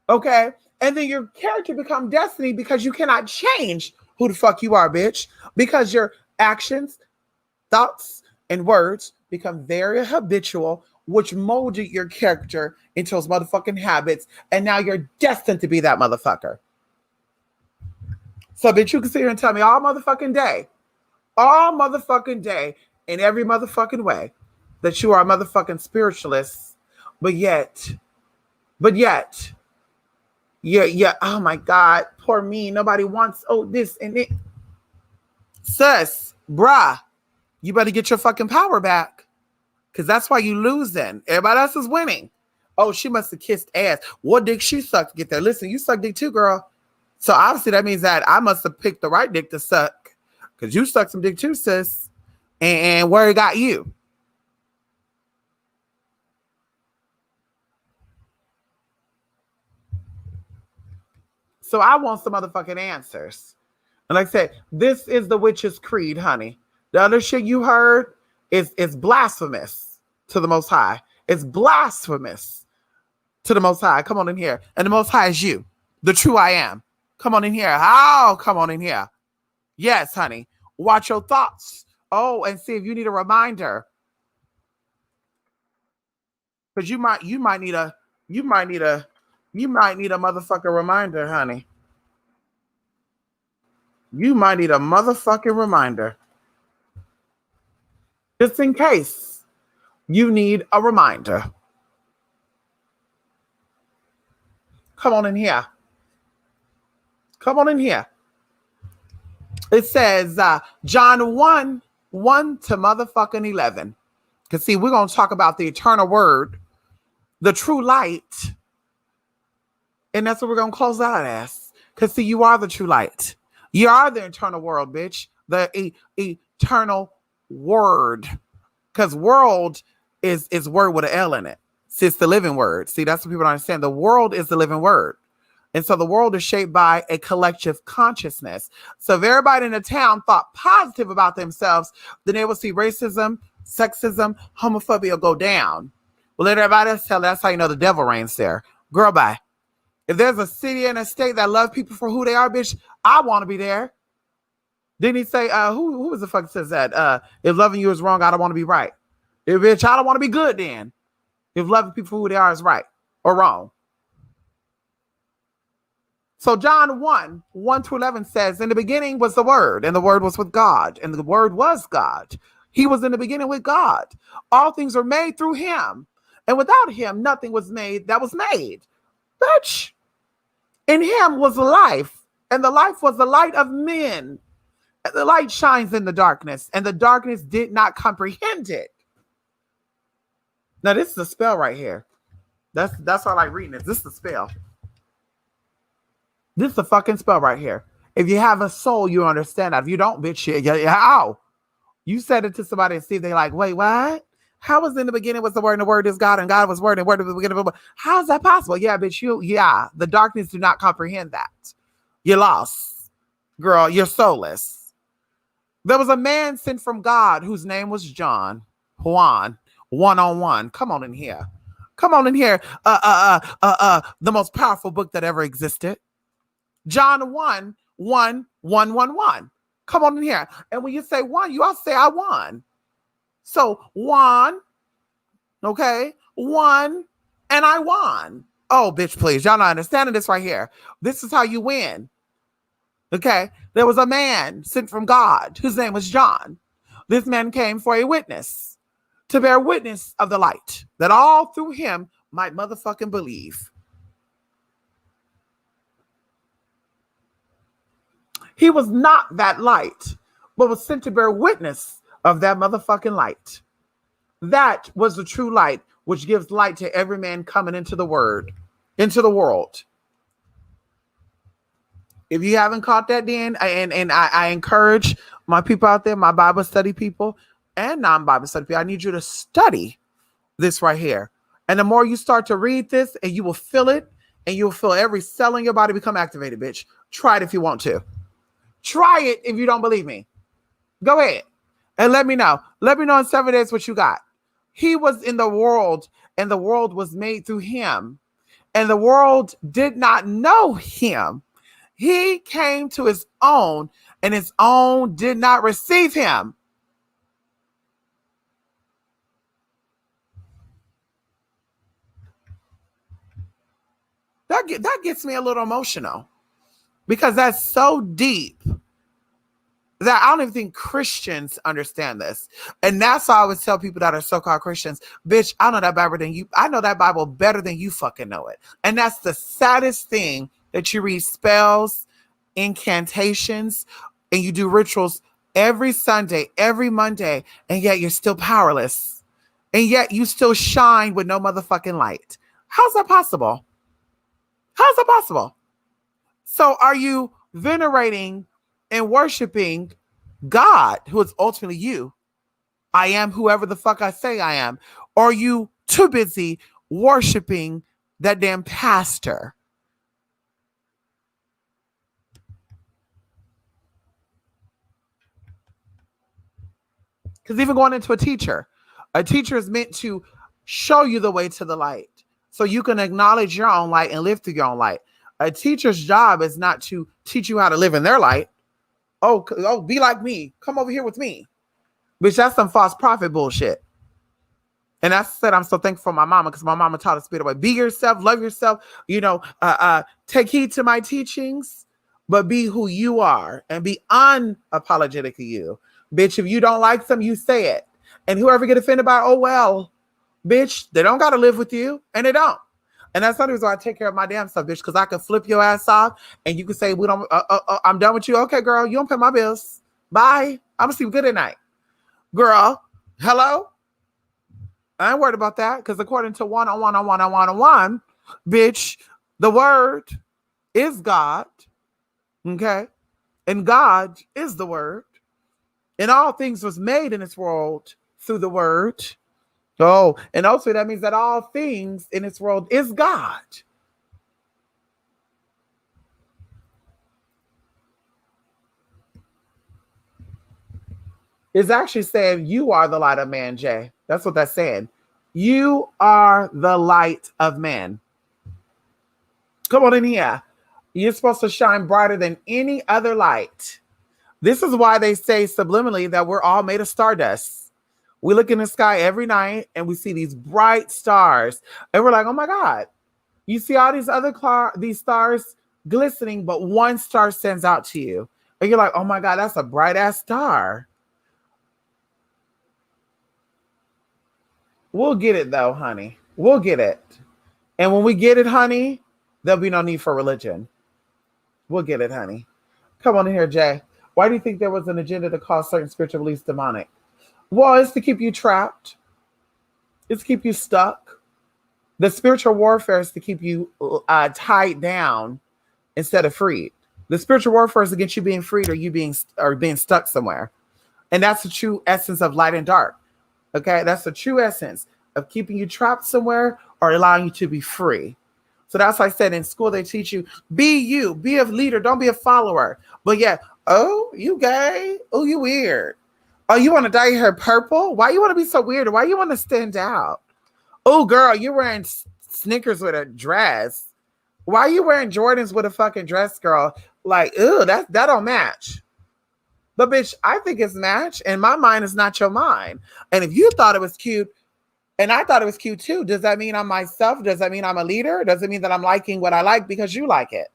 Okay? And then your character become destiny because you cannot change who the fuck you are, bitch. Because your actions, thoughts, and words become very habitual, which molded your character into those motherfucking habits. And now you're destined to be that motherfucker. So, bitch, you can sit here and tell me all motherfucking day, in every motherfucking way, that you are a motherfucking spiritualist, but yet, yeah, oh my God, poor me. Nobody wants, this and it. Sus, bruh, you better get your fucking power back. Because that's why you losing. Everybody else is winning. Oh, she must have kissed ass. What dick she sucked to get there? Listen, you suck dick too, girl. So obviously that means that I must have picked the right dick to suck. Because you suck some dick too, sis. And where it got you? So I want some motherfucking answers. And like I said, this is the witch's creed, honey. The other shit you heard is blasphemous to the Most High. It's blasphemous to the Most High. Come on in here. And the Most High is you, the true I am. Come on in here. Oh, come on in here. Yes, honey. Watch your thoughts. Oh, and see if you need a reminder. Because you might need a motherfucking reminder, honey. You might need a motherfucking reminder. Just in case you need a reminder. Come on in here. Come on in here. It says John 1 to motherfucking 11. Because see, we're going to talk about the eternal word, the true light. And that's what we're going to close out as. Because see, you are the true light. You are the eternal world, bitch. The eternal word. Because world is word with an L in it. See, it's the living word. See, that's what people don't understand. The world is the living word. And so the world is shaped by a collective consciousness. So if everybody in the town thought positive about themselves, then they will see racism, sexism, homophobia go down. Well, let everybody else tell that's how you know the devil reigns there. Girl, bye. If there's a city and a state that love people for who they are, bitch, I want to be there. Didn't he say, who was the fuck says that? If loving you is wrong, I don't want to be right. If bitch, I don't want to be good then. If loving people for who they are is right or wrong. So John 1 to 11 says, in the beginning was the Word, and the Word was with God, and the Word was God. He was in the beginning with God. All things were made through him, and without him, nothing was made that was made. Bitch, in him was life, and the life was the light of men. And the light shines in the darkness, and the darkness did not comprehend it. Now, this is a spell right here. That's why I like reading this. This is a spell. This is a fucking spell right here. If you have a soul, you understand that. If you don't, bitch, how? You said it to somebody and see if they're like, wait, what? How was in the beginning was the Word, and the Word is God, and God was Word, and Word was the beginning. How is that possible? Yeah, bitch, the darkness do not comprehend that. You're lost. Girl, you're soulless. There was a man sent from God whose name was Juan, one-on-one. Come on in here. Come on in here. The most powerful book that ever existed. John 1. Come on in here. And when you say one, you all say I won. So one, okay, one, and I won. Oh, bitch, please. Y'all not understanding this right here. This is how you win. Okay. There was a man sent from God whose name was John. This man came for a witness, to bear witness of the light, that all through him might motherfucking believe. He was not that light, but was sent to bear witness of that motherfucking light. That was the true light, which gives light to every man coming into the world. If you haven't caught that, then, and I encourage my people out there, my Bible study people and non-Bible study people, I need you to study this right here. And the more you start to read this, and you will feel it, and you'll feel every cell in your body become activated, bitch. Try it if you want to. Try it if you don't believe me. Go ahead and let me know. Let me know in 7 days what you got. He was in the world, and the world was made through him, and the world did not know him. He came to his own, and his own did not receive him. That gets me a little emotional because that's so deep that I don't even think Christians understand this. And that's why I always tell people that are so-called Christians, bitch, I know that Bible than you. I know that Bible better than you fucking know it. And that's the saddest thing, that you read spells, incantations, and you do rituals every Sunday, every Monday, and yet you're still powerless. And yet you still shine with no motherfucking light. How's that possible? How's that possible? So are you venerating and worshiping God, who is ultimately you? I am whoever the fuck I say I am. Or are you too busy worshiping that damn pastor? Because even going into a teacher is meant to show you the way to the light so you can acknowledge your own light and live through your own light. A teacher's job is not to teach you how to live in their light. Oh, be like me. Come over here with me. Bitch, that's some false prophet bullshit. And I said, I'm so thankful for my mama, because my mama taught us to be yourself, love yourself, take heed to my teachings, but be who you are and be unapologetic of you. Bitch, if you don't like something, you say it. And whoever get offended by, oh, well, bitch, they don't got to live with you, and they don't. And that's the reason why I take care of my damn stuff, bitch, because I can flip your ass off and you can say, I'm done with you. Okay, girl, you don't pay my bills. Bye. I'm going to sleep good at night. Girl, hello? I ain't worried about that, because according to one, bitch, the word is God. Okay? And God is the word. And all things was made in this world through the word. Oh, and also that means that all things in this world is God. It's actually saying you are the light of man, Jay. That's what that's saying. You are the light of man. Come on in here. You're supposed to shine brighter than any other light. This is why they say subliminally that we're all made of stardust. We look in the sky every night and we see these bright stars. And we're like, oh my God. You see all these stars glistening, but one star stands out to you. And you're like, oh my God, that's a bright ass star. We'll get it though, honey. We'll get it. And when we get it, honey, there'll be no need for religion. We'll get it, honey. Come on in here, Jay. Why do you think there was an agenda to call certain spiritual beliefs demonic? Well, it's to keep you trapped. It's to keep you stuck. The spiritual warfare is to keep you tied down instead of freed. The spiritual warfare is against you being freed or you being stuck somewhere. And that's the true essence of light and dark. Okay, that's the true essence of keeping you trapped somewhere or allowing you to be free. So that's why I said in school they teach you, be you, be a leader, don't be a follower. But yeah, oh, you gay? Oh, you weird. Oh, you want to dye your hair purple? Why you want to be so weird? Why you want to stand out? Oh, girl, you're wearing Snickers with a dress. Why are you wearing Jordans with a fucking dress, girl? Like, ew, that don't match. But bitch, I think it's match, and my mind is not your mind. And if you thought it was cute, and I thought it was cute too, does that mean I'm myself? Does that mean I'm a leader? Does it mean that I'm liking what I like because you like it?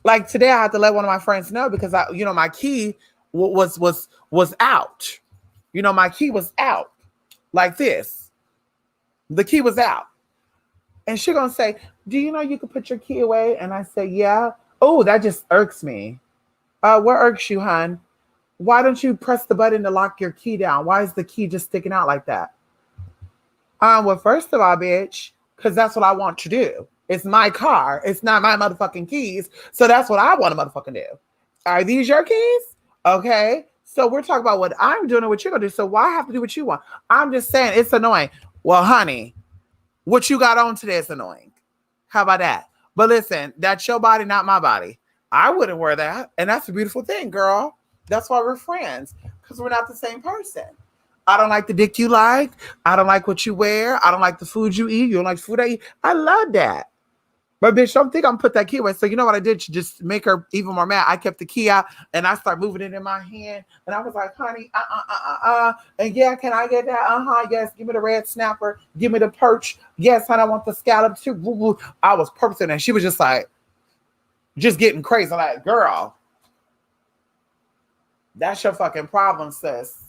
Like today, I had to let one of my friends know because my key was out. My key was out like this. The key was out. And she gonna say, do you know you can put your key away? And I say, yeah. Oh, that just irks me. What irks you, hon? Why don't you press the button to lock your key down? Why is the key just sticking out like that? Well, first of all, bitch, because that's what I want to do. It's my car. It's not my motherfucking keys. So that's what I want to motherfucking do. Are these your keys? Okay. So we're talking about what I'm doing and what you're going to do. So why have to do what you want? I'm just saying it's annoying. Well, honey, what you got on today is annoying. How about that? But listen, that's your body, not my body. I wouldn't wear that. And that's a beautiful thing, girl. That's why we're friends, because we're not the same person. I don't like the dick you like. I don't like what you wear. I don't like the food you eat. You don't like the food I eat. I love that. But bitch, don't think I'm put that key away. So you know what I did to just make her even more mad? I kept the key out and I started moving it in my hand. And I was like, honey, And yeah, can I get that? Yes, give me the red snapper. Give me the perch. Yes, honey, I want the scallop too. Woo, woo. I was purposing and she was just like, just getting crazy. Like, girl, that's your fucking problem, sis.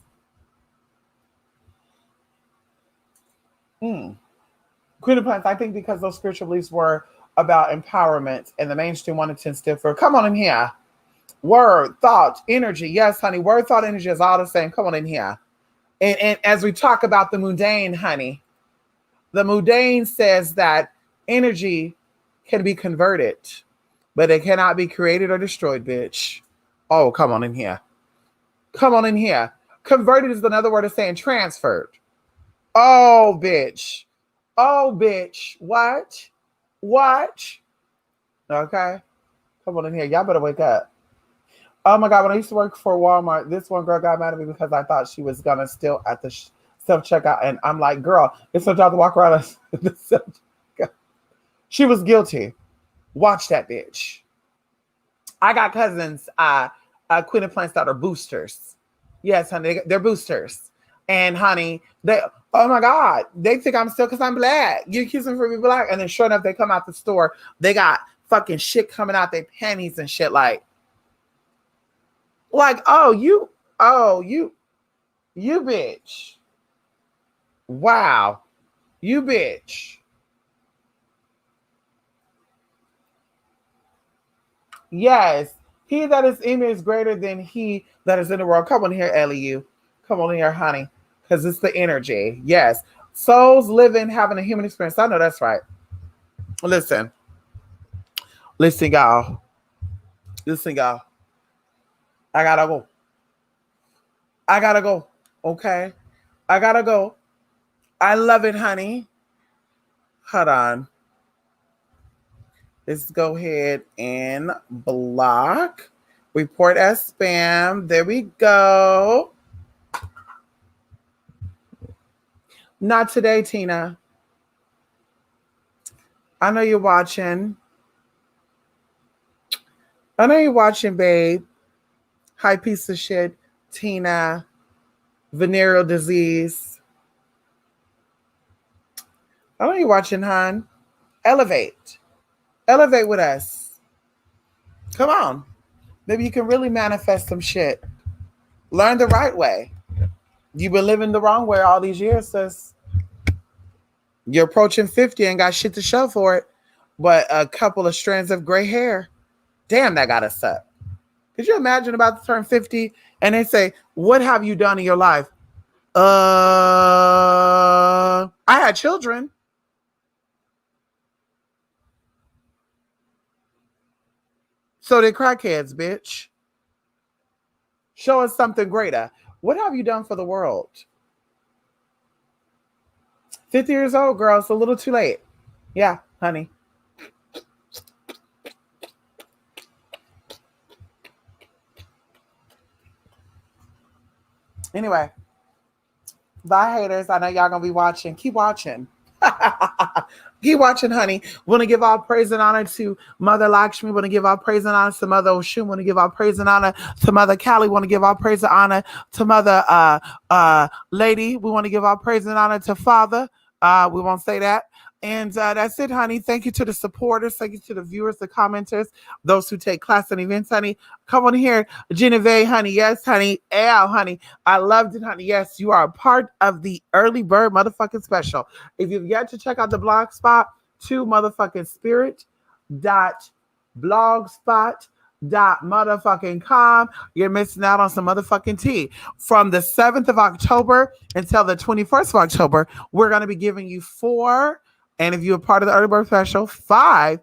Queen of Pentacles, I think because those spiritual beliefs were about empowerment and the mainstream wanted to instill for, come on in here. Word, thought, energy. Yes, honey. Word, thought, energy is all the same. Come on in here. And as we talk about the mundane, honey, the mundane says that energy can be converted, but it cannot be created or destroyed, bitch. Oh, come on in here. Come on in here. Converted is another word of saying transferred. Oh, bitch. Oh, bitch. What? Okay. Come on in here. Y'all better wake up. Oh my God. When I used to work for Walmart, this one girl got mad at me because I thought she was going to steal at the self-checkout. And I'm like, girl, it's her job to walk around the self-checkout. She was guilty. Watch that bitch. I got cousins, Queen of Plants that are boosters. Yes, honey. They're boosters. And honey, oh my God, they think I'm still because I'm black. You accuse them for being black. And then sure enough, they come out the store. They got fucking shit coming out their panties and shit like, you bitch. Wow. You bitch. Yes. He that is in me is greater than he that is in the world. Come on here, Eliu. Come on here, honey. Because it's the energy. Yes. Souls living, having a human experience. I know that's right. Listen, y'all. I gotta go. Okay. I gotta go. I love it, honey. Hold on. Let's go ahead and block. Report as spam. There we go. Not today, Tina. I know you're watching. Babe. Hi, piece of shit. Tina. Venereal disease. I know you're watching, hon. Elevate with us. Come on. Maybe you can really manifest some shit. Learn the right way. You've been living the wrong way all these years, sis. You're approaching 50 and got shit to show for it, but a couple of strands of gray hair. Damn, that gotta suck. Could you imagine about to turn 50 and they say, what have you done in your life? I had children. So did crackheads, bitch. Show us something greater. What have you done for the world? 50 years old, girl. It's a little too late. Yeah, honey. Anyway, bye, haters. I know y'all gonna be watching. Keep watching. Keep watching, honey. Want to give all praise and honor to Mother Lakshmi. Want to give all praise and honor to Mother Oshun. Want to give all praise and honor to Mother Kali. Want to give all praise and honor to Mother Lady. We want to give all praise and honor to Father. We won't say that. And that's it, honey. Thank you to the supporters. Thank you to the viewers, the commenters, those who take class and events, honey. Come on here, Genevieve, honey. Yes, honey. Al, honey. I loved it, honey. Yes, you are a part of the early bird motherfucking special. If you've yet to check out the blog spot, to motherfucking spirit.blogspot.motherfucking.com, you're missing out on some motherfucking tea. From the 7th of October until the 21st of October, we're going to be giving you 4, and if you're a part of the early bird special, 5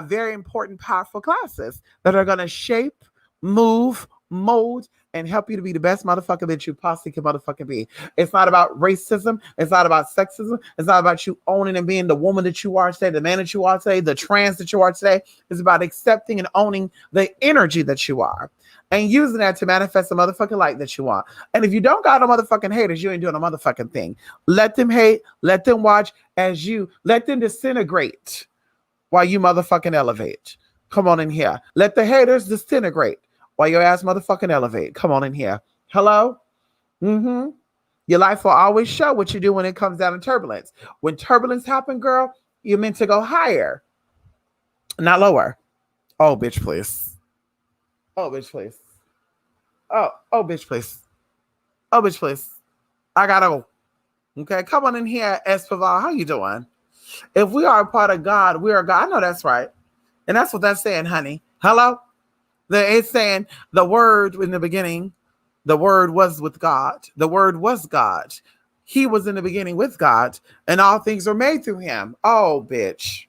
very important, powerful classes that are going to shape, move, mold, and help you to be the best motherfucker that you possibly can motherfucking be. It's not about racism. It's not about sexism. It's not about you owning and being the woman that you are today, the man that you are today, the trans that you are today. It's about accepting and owning the energy that you are and using that to manifest the motherfucking light that you want. And if you don't got no motherfucking haters, you ain't doing a motherfucking thing. Let them hate. Let them watch as you. Let them disintegrate while you motherfucking elevate. Come on in here. Let the haters disintegrate while your ass motherfucking elevate. Come on in here. Hello? Mm-hmm. Your life will always show what you do when it comes down to turbulence. When turbulence happen, girl, you're meant to go higher, not lower. Oh, bitch, please. Oh, bitch, please. Oh, bitch, please. Oh, bitch, please. I gotta go. Okay, come on in here, Espaval. How you doing? If we are a part of God, we are God. I know that's right. And that's what that's saying, honey. Hello? It's saying the word in the beginning, the word was with God. The word was God. He was in the beginning with God, and all things are made through him. Oh, bitch.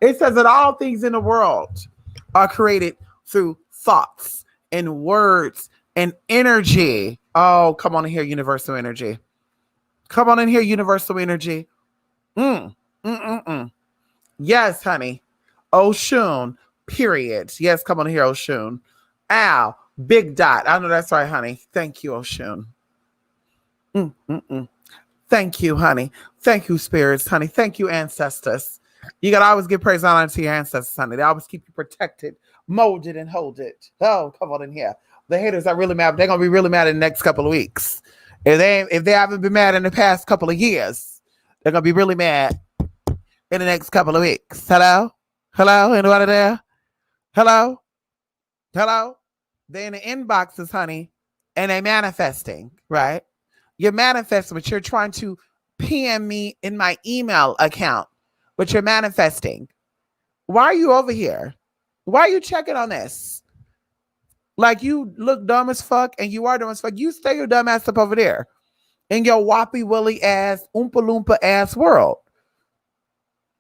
It says that all things in the world are created through thoughts and words and energy. Oh, come on in here, universal energy. Come on in here, universal energy. Yes, honey. Oshun, period. Yes, come on here, Oshun. Ow, big dot. I know that's right, honey. Thank you, Oshun. Thank you, honey. Thank you, spirits, honey. Thank you, ancestors. You gotta always give praise and honor to your ancestors, honey. They always keep you protected, molded, and hold it. Oh, come on in here. The haters are really mad. They're gonna be really mad in the next couple of weeks. If they haven't been mad in the past couple of years, they're gonna be really mad in the next couple of weeks. Hello? Hello? Anybody there? Hello? Hello? They're in the inboxes, honey, and they're manifesting, right? You're manifesting, but you're trying to PM me in my email account, but you're manifesting. Why are you over here? Why are you checking on this? Like you look dumb as fuck, and you are dumb as fuck. You stay your dumb ass up over there in your whoppy willy ass, oompa loompa ass world.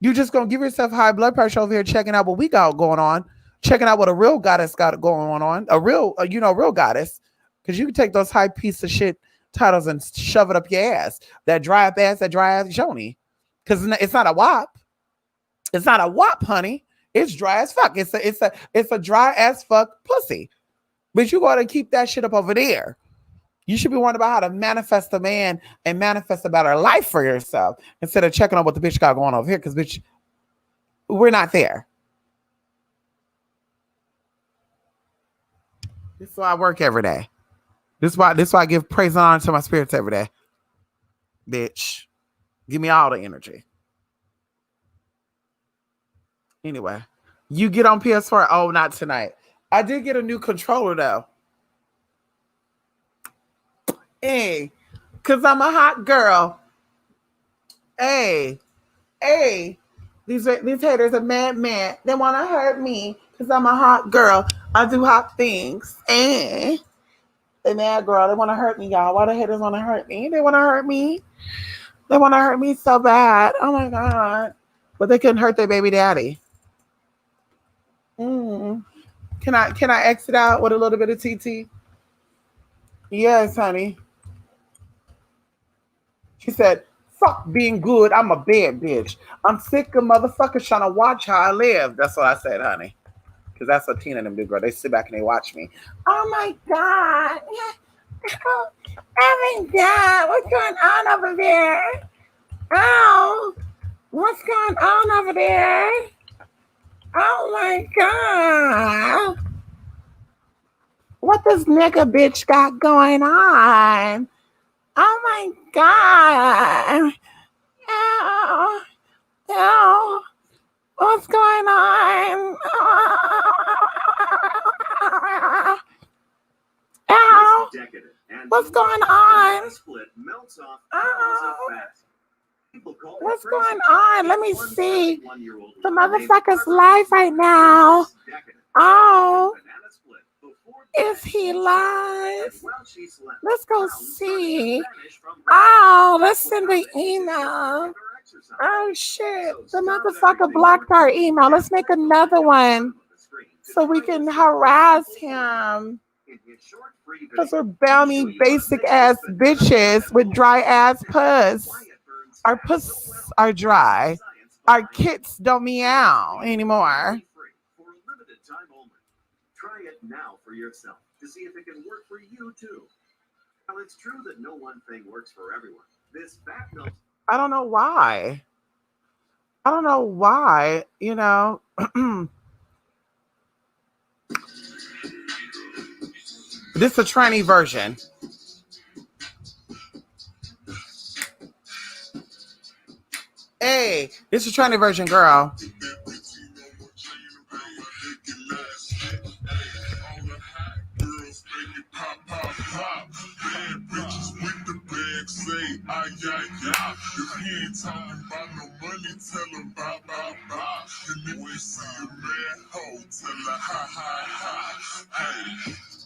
You just gonna give yourself high blood pressure over here checking out what we got going on, checking out what a real goddess got going on, a real goddess, because you can take those high piece of shit titles and shove it up your ass. That dry ass Joni, because it's not a wop. It's not a wop, honey. It's dry as fuck. It's a dry as fuck pussy. But you gotta keep that shit up over there. You should be wondering about how to manifest a man and manifest a better life for yourself instead of checking on what the bitch got going over here. Because bitch, we're not there. This is why I work every day. This is why I give praise and honor to my spirits every day. Bitch, give me all the energy. Anyway, you get on PS4. Oh, not tonight. I did get a new controller though. Hey, because I'm a hot girl. Hey, these haters are mad. They want to hurt me because I'm a hot girl. I do hot things. Hey, they mad girl. They want to hurt me, y'all. Why the haters want to hurt me? They want to hurt me. They want to hurt me so bad. Oh my God. But they couldn't hurt their baby daddy. Can I exit out with a little bit of TT? Yes, honey. She said, fuck being good. I'm a bad bitch. I'm sick of motherfuckers trying to watch how I live. That's what I said, honey. Because that's what Tina and them do, girl. They sit back and they watch me. Oh, my God. Oh my God. What's going on over there? Oh, what's going on over there? Oh, my God. What this nigga bitch got going on? Oh my God. Ow. What's going on? Ow. What's going on? What's going on? Let me see the motherfucker's live right now. Oh. Is he live? Let's go see. Oh, let's send the email. Oh, shit. The motherfucker blocked our email. Let's make another one so we can harass him. Because we're bounty basic ass bitches with dry ass puss. Our puss are dry. Our kits don't meow anymore. Try it now for yourself to see if it can work for you too. While it's true that no one thing works for everyone, this fact knows. I don't know why. I don't know why, this is a tranny version. Hey, this is a tranny version, girl.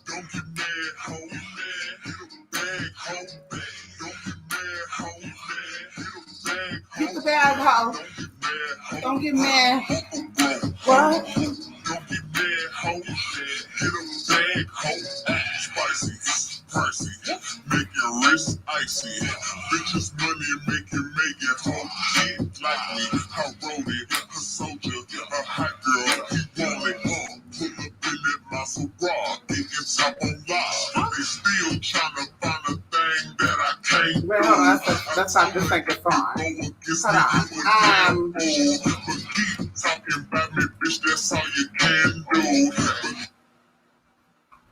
Don't get mad, ho, man. Hit a bag, ho, man. Don't get mad, ho, man. Hit a bag, ho. Don't get mad. What? Don't get mad, ho, man. Hit a bag, ho. Spicy, pricey. Make your wrist icy. Bitches money make it, ho. Shit like me, I wrote it. A soldier, a hot girl, he want it, Pull up in that Maserati, getting top on live. They still trying to find a thing that I can't Wait, hold on. That's not just like the song. Hold on. but keep talking about me, bitch, that's all you can do.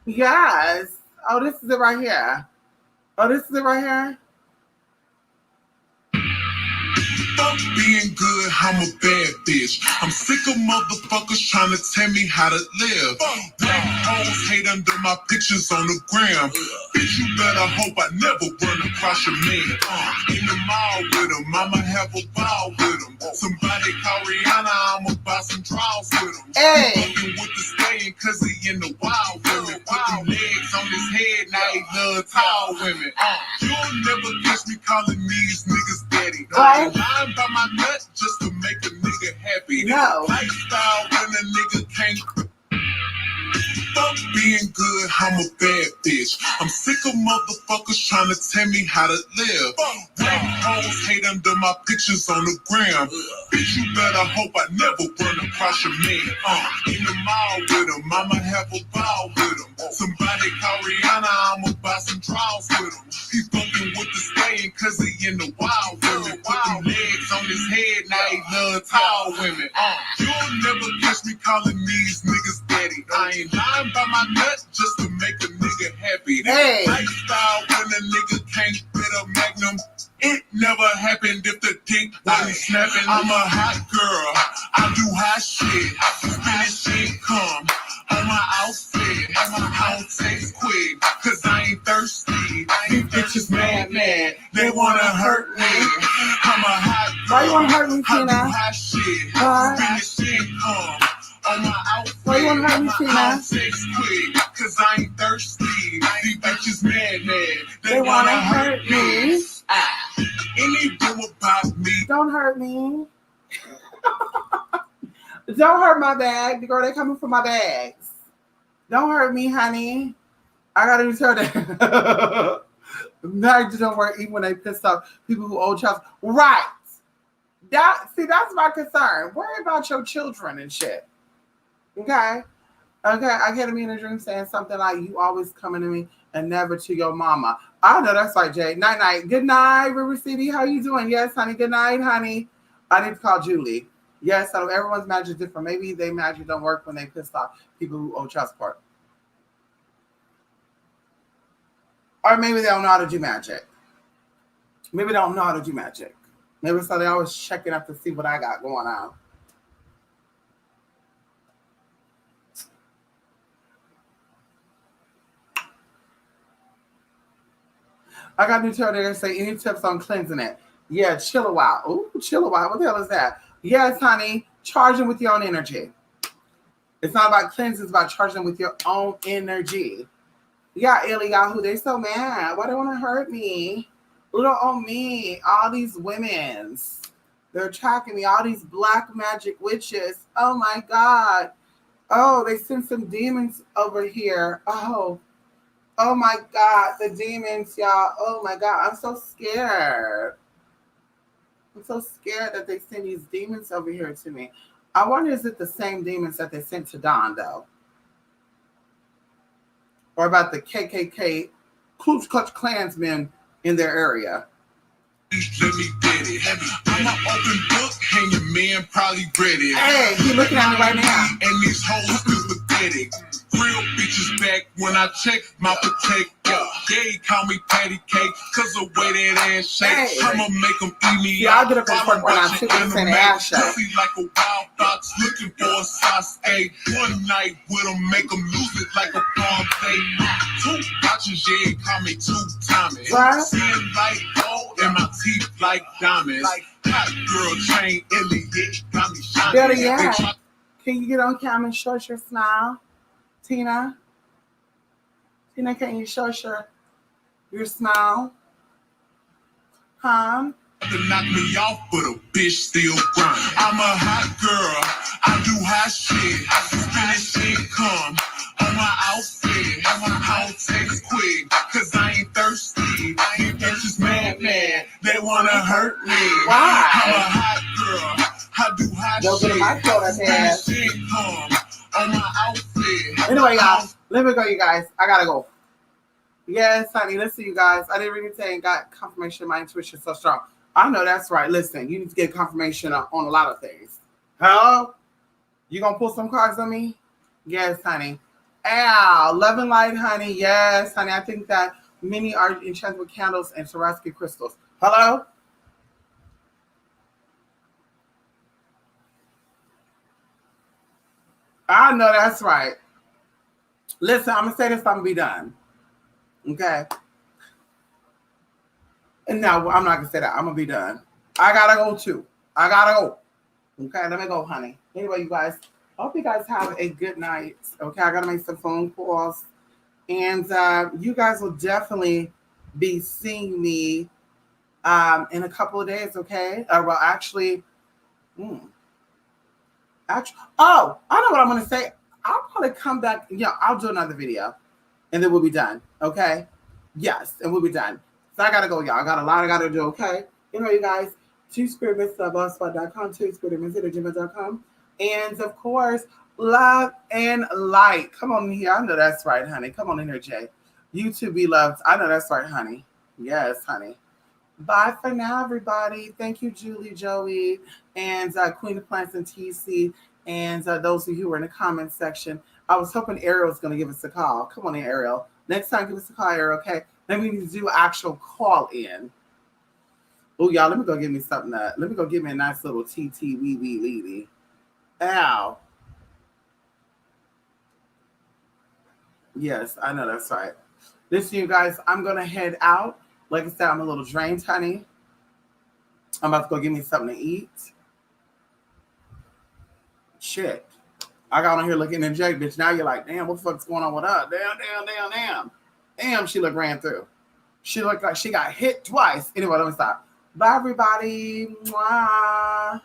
Yes. Oh, this is it right here. Fuck being good, I'm a bad bitch. I'm sick of motherfuckers trying to tell me how to live. Black hoes hate under my pictures on the gram. Bitch, you better hope I never run across your man. In the mall with him, I'ma have a ball with him. Somebody call Rihanna, I'ma buy some draws with him. Hey. He fucking with the stallion cause he in the wild women. Put them legs on his head, now he love tall women. You'll never catch me calling these niggas daddy. What? I'm by my nuts just to make a nigga happy. No. Lifestyle when a nigga can't. Fuck being good, I'm a bad bitch. I'm sick of motherfuckers trying to tell me how to live. Black hoes hate under my pictures on the gram. Bitch, you better hope I never run across your man. In the mall with him, I'ma have a ball with him. Somebody call Rihanna, I'ma buy some draws with him. He fucking with the stallion cause he in the wild women. Put them legs on his head, now he love tall women. You'll never catch me calling these niggas daddy. I ain't lying by my nuts just to make a nigga happy. Hey. Lifestyle when a nigga can't fit a magnum. It never happened if the dick wasn't snapping. I'm a hot girl, I do hot shit. Finish income on my outfit. I don't text quick, cause I ain't thirsty. These bitches mad, they wanna hurt me. I'm a hot girl, Why you wanna hurt me, I do Tina? hot shit. Why? Finish income on my outfit. Why you wanna hurt me, Tina? I don't text quick, cause I ain't thirsty. These bitches mad, They wanna hurt me. Any do about me. Don't hurt me. Don't hurt my bag. The girl, they coming for my bags. Don't hurt me, honey. I gotta tell that. Marriages don't work even when they pissed off people who owe child. Right. That's my concern. Worry about your children and shit. Okay. I get me in a dream saying something like, you always coming to me and never to your mama. I know that's right, Jay. Night. Good night, River City. How you doing? Yes, honey. Good night, honey. I need to call Julie. Yes, so everyone's magic is different. Maybe they magic don't work when they pissed off people who owe child support. Or maybe they don't know how to do magic. Maybe so they always checking up to see what I got going on. I got new tarot there say any tips on cleansing it. Yeah, chill a while. Ooh, chill a while. What the hell is that? Yes, honey. Charging with your own energy. It's not about cleansing, it's about charging with your own energy. Yeah, Eliyahu, they so mad. Why they want to hurt me? Who don't own me? All these women's. They're attacking me. All these black magic witches. Oh my God. Oh, they sent some demons over here. Oh my God, the demons, y'all. Oh my God, I'm so scared. I'm so scared that they send these demons over here to me. I wonder, is it the same demons that they sent to Don, though? Or about the KKK, Ku Klux Klansmen in their area? Let me get it. I'm an open book, and your man probably read it. Hey, he looking at me right now. And these hoes still pathetic. Real bitches back when I check my protect. They call me patty cake, cause the way that ass shake. Hey. I'ma make them eat me Yeah, I'll out. get up and work when I'm sitting in the ass shake. Pussy like a wild fox looking for a Sasuke. One night with them, make them lose it like a palm play. Two watches, yeah, call me two Thomas. What? Seeing like gold and my teeth like diamonds. Hot girl chain, Elliot, got me shining. Better yet, can you get on camera and show us your smile? Tina? Tina, can you show us your smile? Huh? To knock me off, but a bitch still grind. I'm a hot girl, I do hot shit. Finish income on my outfit. I don't text quick, cause I ain't thirsty. They just mad. They wanna hurt me. Why? I'm a hot girl, I do hot Go get shit. my quota, ass. Finish income on my outfit. Anyway, y'all, let me go, you guys. I gotta go. Yes, honey, listen, you guys. I didn't really say got confirmation my intuition is so strong. I know that's right. Listen, you need to get confirmation on a lot of things. Hello? You gonna pull some cards on me? Yes, honey. Ow, love and light, honey. Yes, honey. I think that many are enchanted with candles and Swarovski crystals. Hello? I know that's right. Listen, I'm gonna say this, I'm gonna be done. Okay. And now I'm not gonna say that. I'm gonna be done. I gotta go too. I gotta go. Okay, let me go, honey. Anyway, you guys, I hope you guys have a good night. Okay, I gotta make some phone calls. And you guys will definitely be seeing me in a couple of days, okay? Well, actually, oh, I know what I'm gonna say. I'll probably come back. Yeah, I'll do another video, and then we'll be done. Okay? Yes, and we'll be done. So I gotta go, y'all. I got a lot I gotta do. Okay? Anyway, you guys, TwoSpiritMix.blogspot.com, TwoSpiritMix@gmail.com, and of course, love and light. Come on in here. I know that's right, honey. Come on in here, Jay. You too be loved. I know that's right, honey. Yes, honey. Bye for now, everybody. Thank you, Julie, Joey, and Queen of Plants and TC, and those of you who are in the comments section. I was hoping Ariel was going to give us a call. Come on in, Ariel. Next time, give us a call, Ariel, okay? Then we need to do actual call in. Oh, y'all, let me go get me something. Let me go get me a nice little TT wee wee lady. Ow. Yes, I know that's right. Listen, you guys, I'm going to head out. Like I said, I'm a little drained, honey. I'm about to go get me something to eat. Shit. I got on here looking at Jake, bitch. Now you're like, damn, what the fuck's going on with her? Damn. Damn, she looked ran through. She looked like she got hit twice. Anyway, let me stop. Bye, everybody. Mwah.